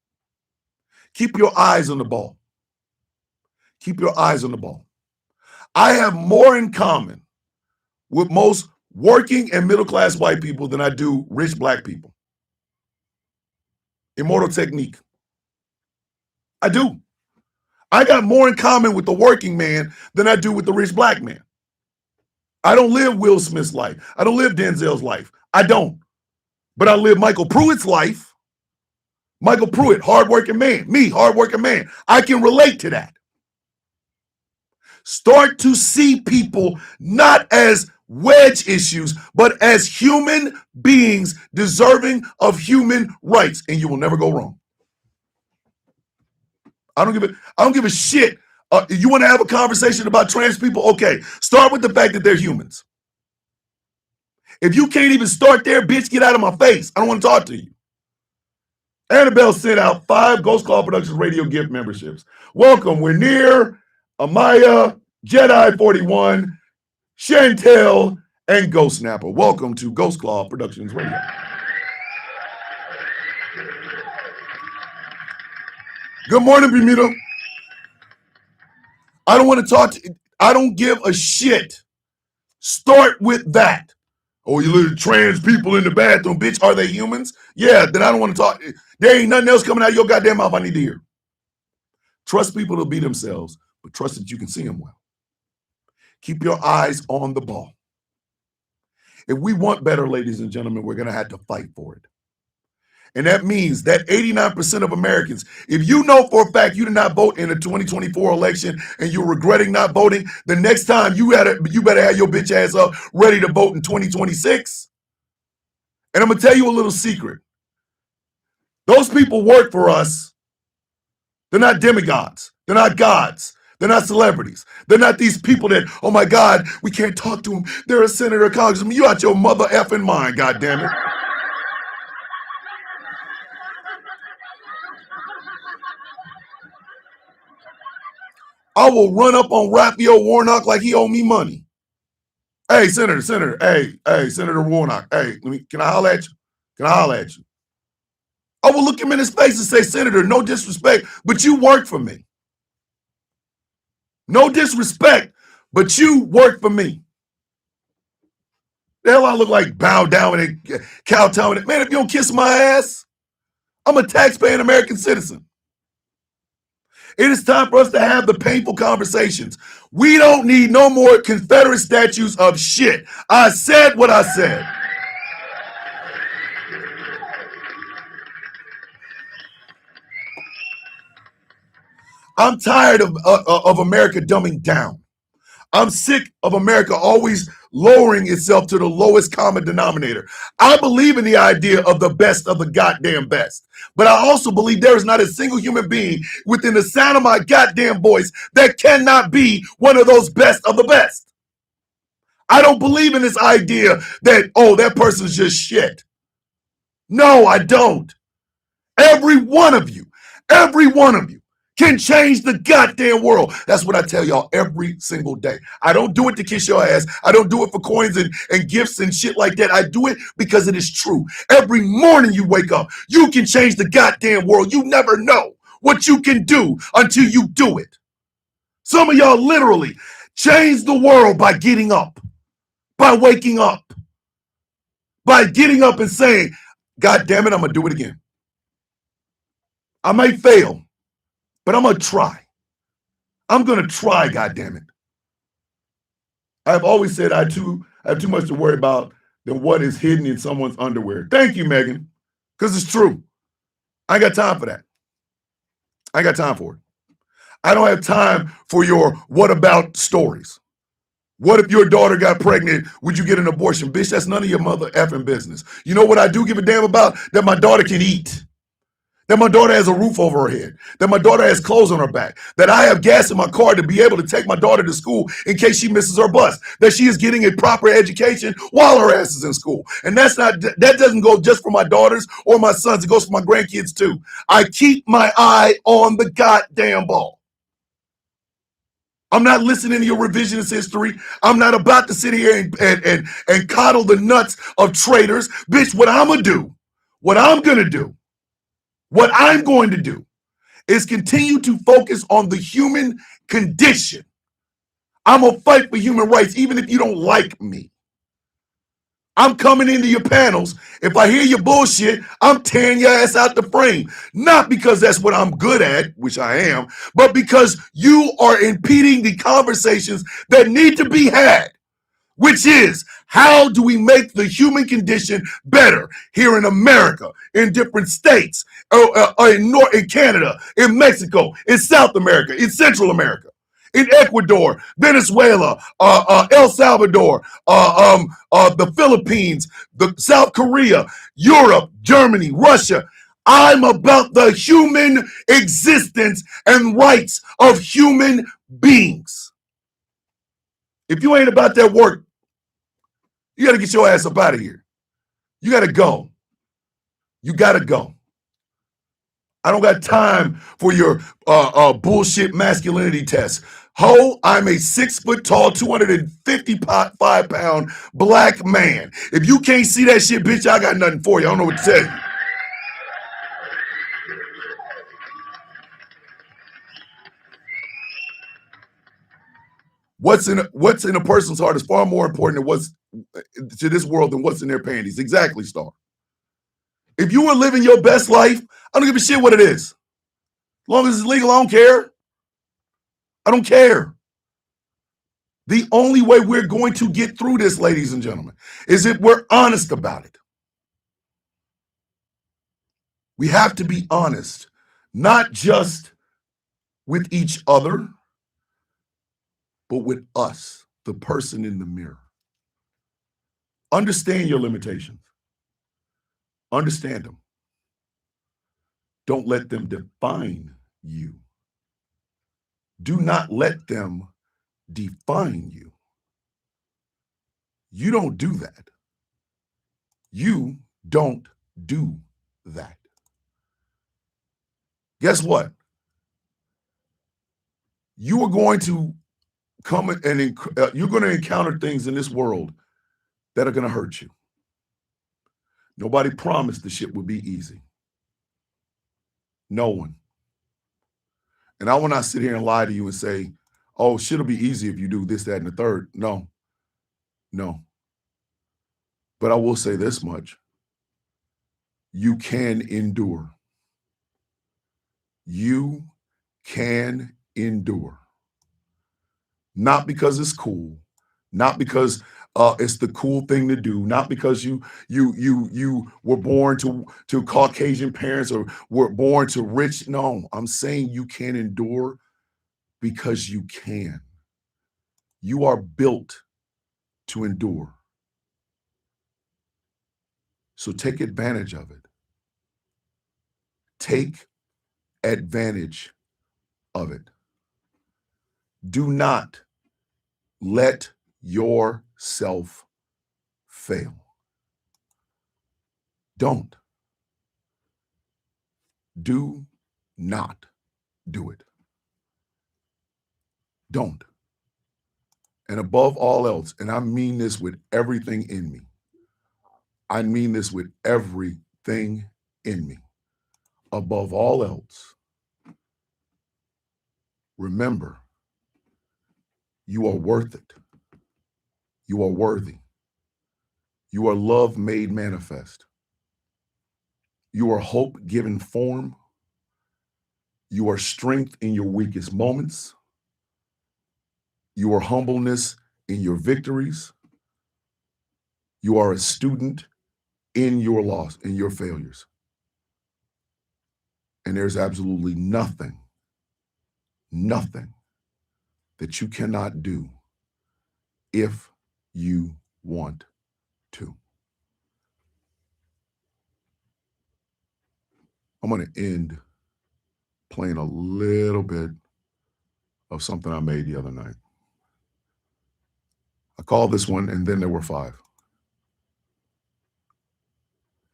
Speaker 2: Keep your eyes on the ball. Keep your eyes on the ball. I have more in common with most working and middle-class white people than I do rich black people. Immortal technique. I do. I got more in common with the working man than I do with the rich black man. I don't live Will Smith's life. I don't live Denzel's life. I don't. But I live Michael Pruitt's life. Michael Pruitt, hardworking man. Me, hardworking man. I can relate to that. Start to see people not as wedge issues, but as human beings deserving of human rights, and you will never go wrong. I don't give a shit. You want to have a conversation about trans people? Okay, start with the fact that they're humans. If you can't even start there, bitch, get out of my face. I don't want to talk to you. Annabelle sent out 5 Ghost Claw Productions radio gift memberships. Welcome. We're near Amaya, Jedi 41, Chantel, and Ghost Snapper. Welcome to Ghost Claw Productions Radio. Good morning, Bermuda. I don't want to talk to, I don't give a shit. Start with that. Oh, you little trans people in the bathroom, bitch. Are they humans? Yeah, then I don't want to talk. There ain't nothing else coming out of your goddamn mouth I need to hear. Trust people to be themselves, but trust that you can see them well. Keep your eyes on the ball. If we want better, ladies and gentlemen, we're going to have to fight for it. And that means that 89% of Americans, if you know for a fact you did not vote in the 2024 election and you're regretting not voting, the next time you better have your bitch ass up ready to vote in 2026. And I'm going to tell you a little secret. Those people work for us. They're not demigods. They're not gods. They're not celebrities. They're not these people that, oh my God, we can't talk to them. They're a senator, a congressman. You out your mother effing mind, goddammit. I will run up on Raphael Warnock like he owe me money. Hey, Senator, hey, Senator Warnock, hey, can I holler at you? Can I holler at you? I will look him in his face and say, Senator, no disrespect, but you work for me. No disrespect, but you work for me. The hell I look like bow down and kowtowing it. Man, if you don't kiss my ass, I'm a taxpaying American citizen. It is time for us to have the painful conversations. We don't need no more Confederate statues of shit. I said what I said. I'm tired of America dumbing down. I'm sick of America always lowering itself to the lowest common denominator. I believe in the idea of the best of the goddamn best. But I also believe there is not a single human being within the sound of my goddamn voice that cannot be one of those best of the best. I don't believe in this idea that, oh, that person's just shit. No, I don't. Every one of you can change the goddamn world. That's what I tell y'all every single day. I don't do it to kiss your ass. I don't do it for coins and gifts and shit like that. I do it because it is true. Every morning you wake up, you can change the goddamn world. You never know what you can do until you do it. Some of y'all literally change the world by getting up, by waking up, by getting up and saying, God damn it, I'm going to do it again. I might fail, but I'm going to try. I'm going to try, goddammit. I've always said I have too much to worry about than what is hidden in someone's underwear. Thank you, Megan, because it's true. I ain't got time for that. I ain't got time for it. I don't have time for your what about stories. What if your daughter got pregnant? Would you get an abortion? Bitch, that's none of your mother effing business. You know what I do give a damn about? That my daughter can eat. That my daughter has a roof over her head, that my daughter has clothes on her back, that I have gas in my car to be able to take my daughter to school in case she misses her bus, that she is getting a proper education while her ass is in school. And that doesn't go just for my daughters or my sons, it goes for my grandkids too. I keep my eye on the goddamn ball. I'm not listening to your revisionist history. I'm not about to sit here and coddle the nuts of traitors. Bitch, what I'm going to do is continue to focus on the human condition. I'm going to fight for human rights, even if you don't like me. I'm coming into your panels. If I hear your bullshit, I'm tearing your ass out the frame. Not because that's what I'm good at, which I am, but because you are impeding the conversations that need to be had, which is, how do we make the human condition better here in America, in different states, in Canada, in Mexico, in South America, in Central America, in Ecuador, Venezuela, El Salvador, the Philippines, the South Korea, Europe, Germany, Russia. I'm about the human existence and rights of human beings. If you ain't about that work, you got to get your ass up out of here. You got to go. You got to go. I don't got time for your bullshit masculinity test. Ho, I'm a 6 foot tall, 255 pound black man. If you can't see that shit, bitch, I got nothing for you. I don't know what to tell you. What's in a person's heart is far more important than what's to this world than what's in their panties. Exactly, Star. If you were living your best life, I don't give a shit what it is. As long as it's legal, I don't care. I don't care. The only way we're going to get through this, ladies and gentlemen, is if we're honest about it. We have to be honest, not just with each other, but with us, the person in the mirror. Understand your limitations. Understand them. Don't let them define you. Do not let them define you. You don't do that. You don't do that. Guess what? You are going to come and you're going to encounter things in this world that are going to hurt you. Nobody promised the shit would be easy. No one. And I will not sit here and lie to you and say, oh, shit'll be easy if you do this, that, and the third. No. But I will say this much. You can endure. You can endure. Not because it's cool, not because it's the cool thing to do, not because you were born to Caucasian parents or were born to rich. No, I'm saying you can endure because you can. You are built to endure. So take advantage of it. Take advantage of it. Do not let yourself fail. Don't. Do not do it. Don't. And above all else, and I mean this with everything in me, I mean this with everything in me. Above all else, remember, you are worth it. You are worthy. You are love made manifest. You are hope given form. You are strength in your weakest moments. You are humbleness in your victories. You are a student in your loss, in your failures. And there's absolutely nothing that you cannot do if you want to. I'm going to end playing a little bit of something I made the other night. I called this one, and then there were 5.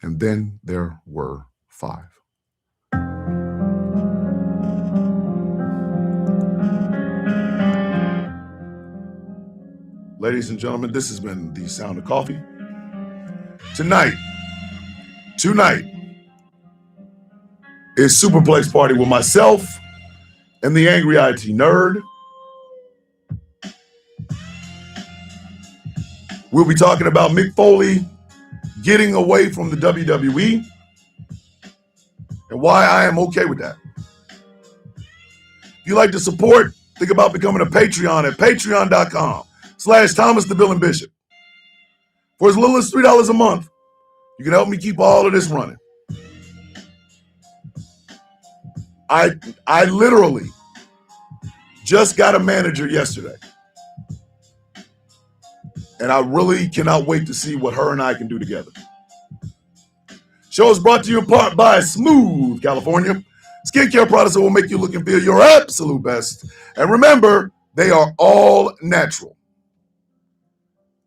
Speaker 2: And then there were 5. Ladies and gentlemen, this has been The Sound of Coffee. Tonight, is Superplex Party with myself and the Angry IT Nerd. We'll be talking about Mick Foley getting away from the WWE and why I am okay with that. If you'd like to support, think about becoming a Patreon at patreon.com/Thomas the Bill and Bishop. For as little as $3 a month, you can help me keep all of this running. I literally just got a manager yesterday. And I really cannot wait to see what her and I can do together. Show is brought to you in part by Smooth California. Skincare products that will make you look and feel your absolute best. And remember, they are all natural.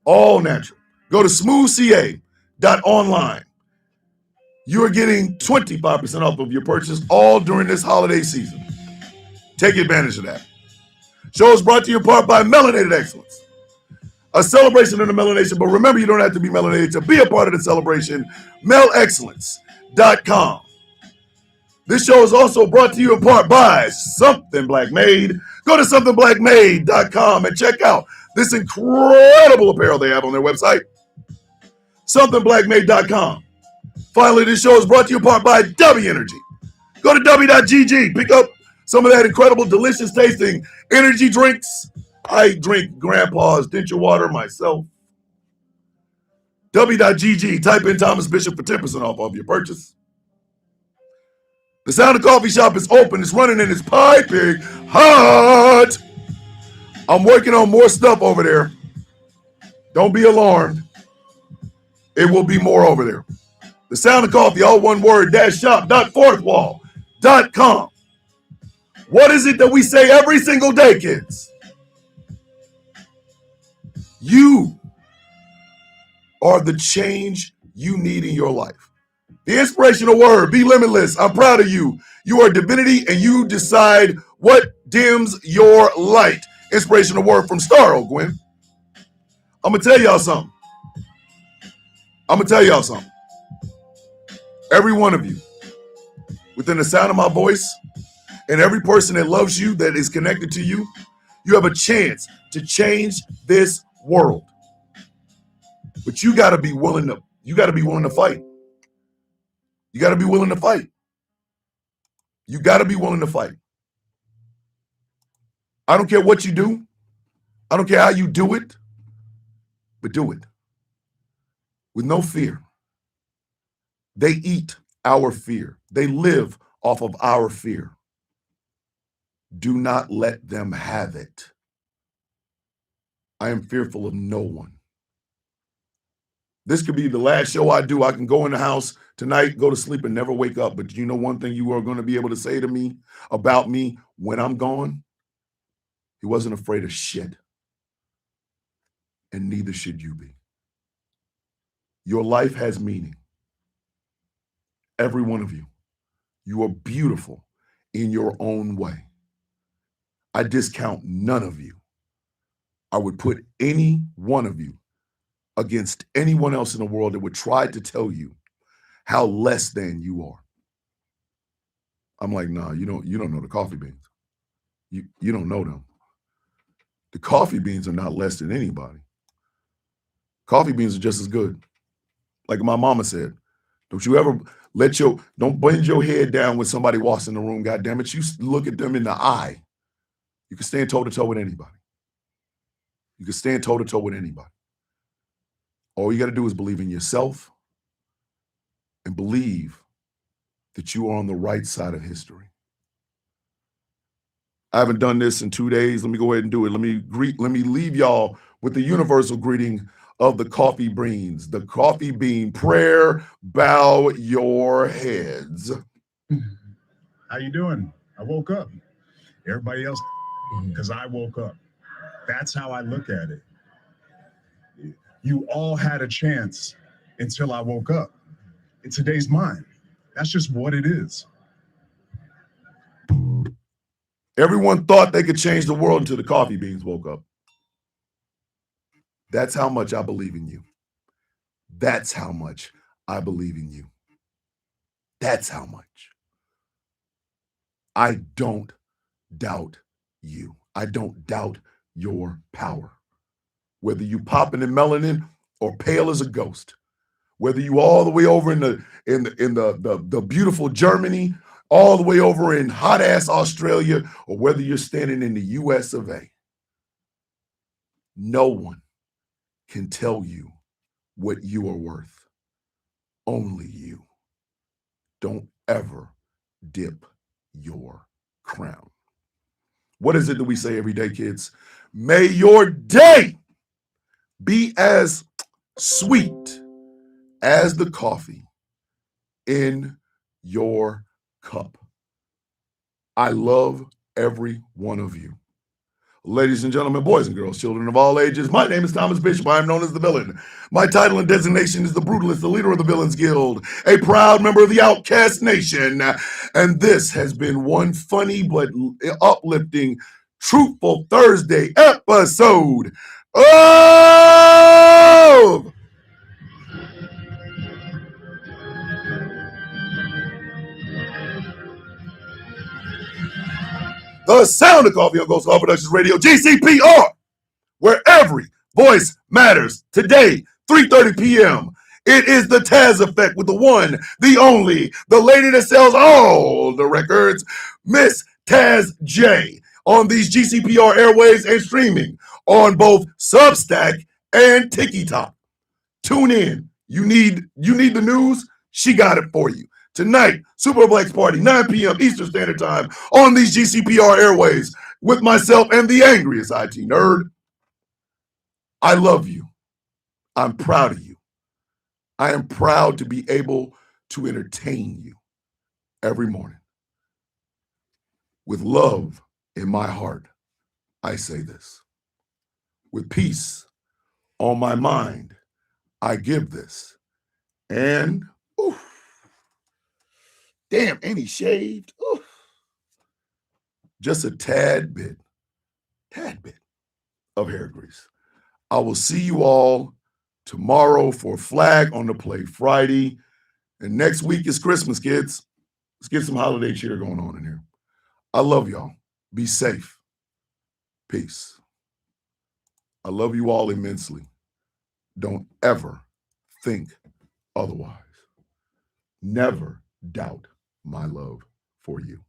Speaker 2: All natural. Go to smoothca.online. You are getting 25% off of your purchase all during this holiday season. Take advantage of that. Show is brought to you in part by Melanated Excellence. A celebration of the melanation, but remember, you don't have to be melanated to be a part of the celebration. melexcellence.com. This show is also brought to you in part by Something Black Made. Go to somethingblackmade.com and check out this incredible apparel they have on their website, somethingblackmade.com. Finally, this show is brought to you in part by W Energy. Go to w.gg, pick up some of that incredible, delicious tasting energy drinks. I drink Grandpa's Denture Water myself. W.gg, type in Thomas Bishop for 10% off of your purchase. The Sound of Coffee Shop is open, it's running, and it's piping hot. I'm working on more stuff over there. Don't be alarmed. It will be more over there. The Sound of Coffee, all one word, shop.fourthwall.com. What is it that we say every single day, kids? You are the change you need in your life. The inspirational word, be limitless. I'm proud of you. You are divinity and you decide what dims your light. Inspirational word from Starro, Gwen. I'm going to tell y'all something. Every one of you, within the sound of my voice, and every person that loves you, that is connected to you, you have a chance to change this world. But you got to be willing to fight. You got to be willing to fight. You got to be willing to fight. I don't care what you do. I don't care how you do it, but do it with no fear. They eat our fear. They live off of our fear. Do not let them have it. I am fearful of no one. This could be the last show I do. I can go in the house tonight, go to sleep, and never wake up. But you know one thing you are going to be able to say to me about me when I'm gone? He wasn't afraid of shit. And neither should you be. Your life has meaning. Every one of you. You are beautiful in your own way. I discount none of you. I would put any one of you against anyone else in the world that would try to tell you how less than you are. I'm like, nah, you don't know the coffee beans. You don't know them. The coffee beans are not less than anybody. Coffee beans are just as good. Like my mama said, don't bend your head down when somebody walks in the room, God damn it. You look at them in the eye. You can stand toe to toe with anybody. All you got to do is believe in yourself and believe that you are on the right side of history. I haven't done this in 2 days. Let me go ahead and do it. Let me leave y'all with the universal greeting of the coffee beans. The coffee bean prayer, bow your heads.
Speaker 9: How you doing? I woke up. Everybody else, because I woke up. That's how I look at it. You all had a chance until I woke up. And today's mine. That's just what it is.
Speaker 2: Everyone thought they could change the world until the coffee beans woke up. That's how much I believe in you. That's how much I believe in you. That's how much. I don't doubt you. I don't doubt your power. Whether you popping in melanin or pale as a ghost, whether you all the way over in the beautiful Germany, all the way over in hot ass Australia, or whether you're standing in the US of A, no one can tell you what you are worth. Only you. Don't ever dip your crown. What is it that we say every day, kids? May your day be as sweet as the coffee in your cup. I love every one of you. Ladies and gentlemen, boys and girls, children of all ages, my name is Thomas Bishop. I am known as the Villain. My title and designation is the Brutalist, the leader of the Villains Guild, a proud member of the Outcast Nation. And this has been one funny but uplifting Truthful Thursday episode of The Sound of Coffee on Ghost Law Productions Radio, GCPR, where every voice matters. Today, 3:30 p.m. It is the Taz Effect with the one, the only, the lady that sells all the records, Miss Taz J, on these GCPR airways and streaming on both Substack and TikTok. Tune in. You need the news? She got it for you. Tonight, Super Blacks Party, 9 p.m. Eastern Standard Time on these GCPR airways with myself and the angriest IT nerd. I love you. I'm proud of you. I am proud to be able to entertain you every morning. With love in my heart, I say this. With peace on my mind, I give this. And, oof, damn, ain't he shaved? Oof. Just a tad bit of hair grease. I will see you all tomorrow for Flag on the Play Friday. And next week is Christmas, kids. Let's get some holiday cheer going on in here. I love y'all. Be safe. Peace. I love you all immensely. Don't ever think otherwise. Never doubt my love for you.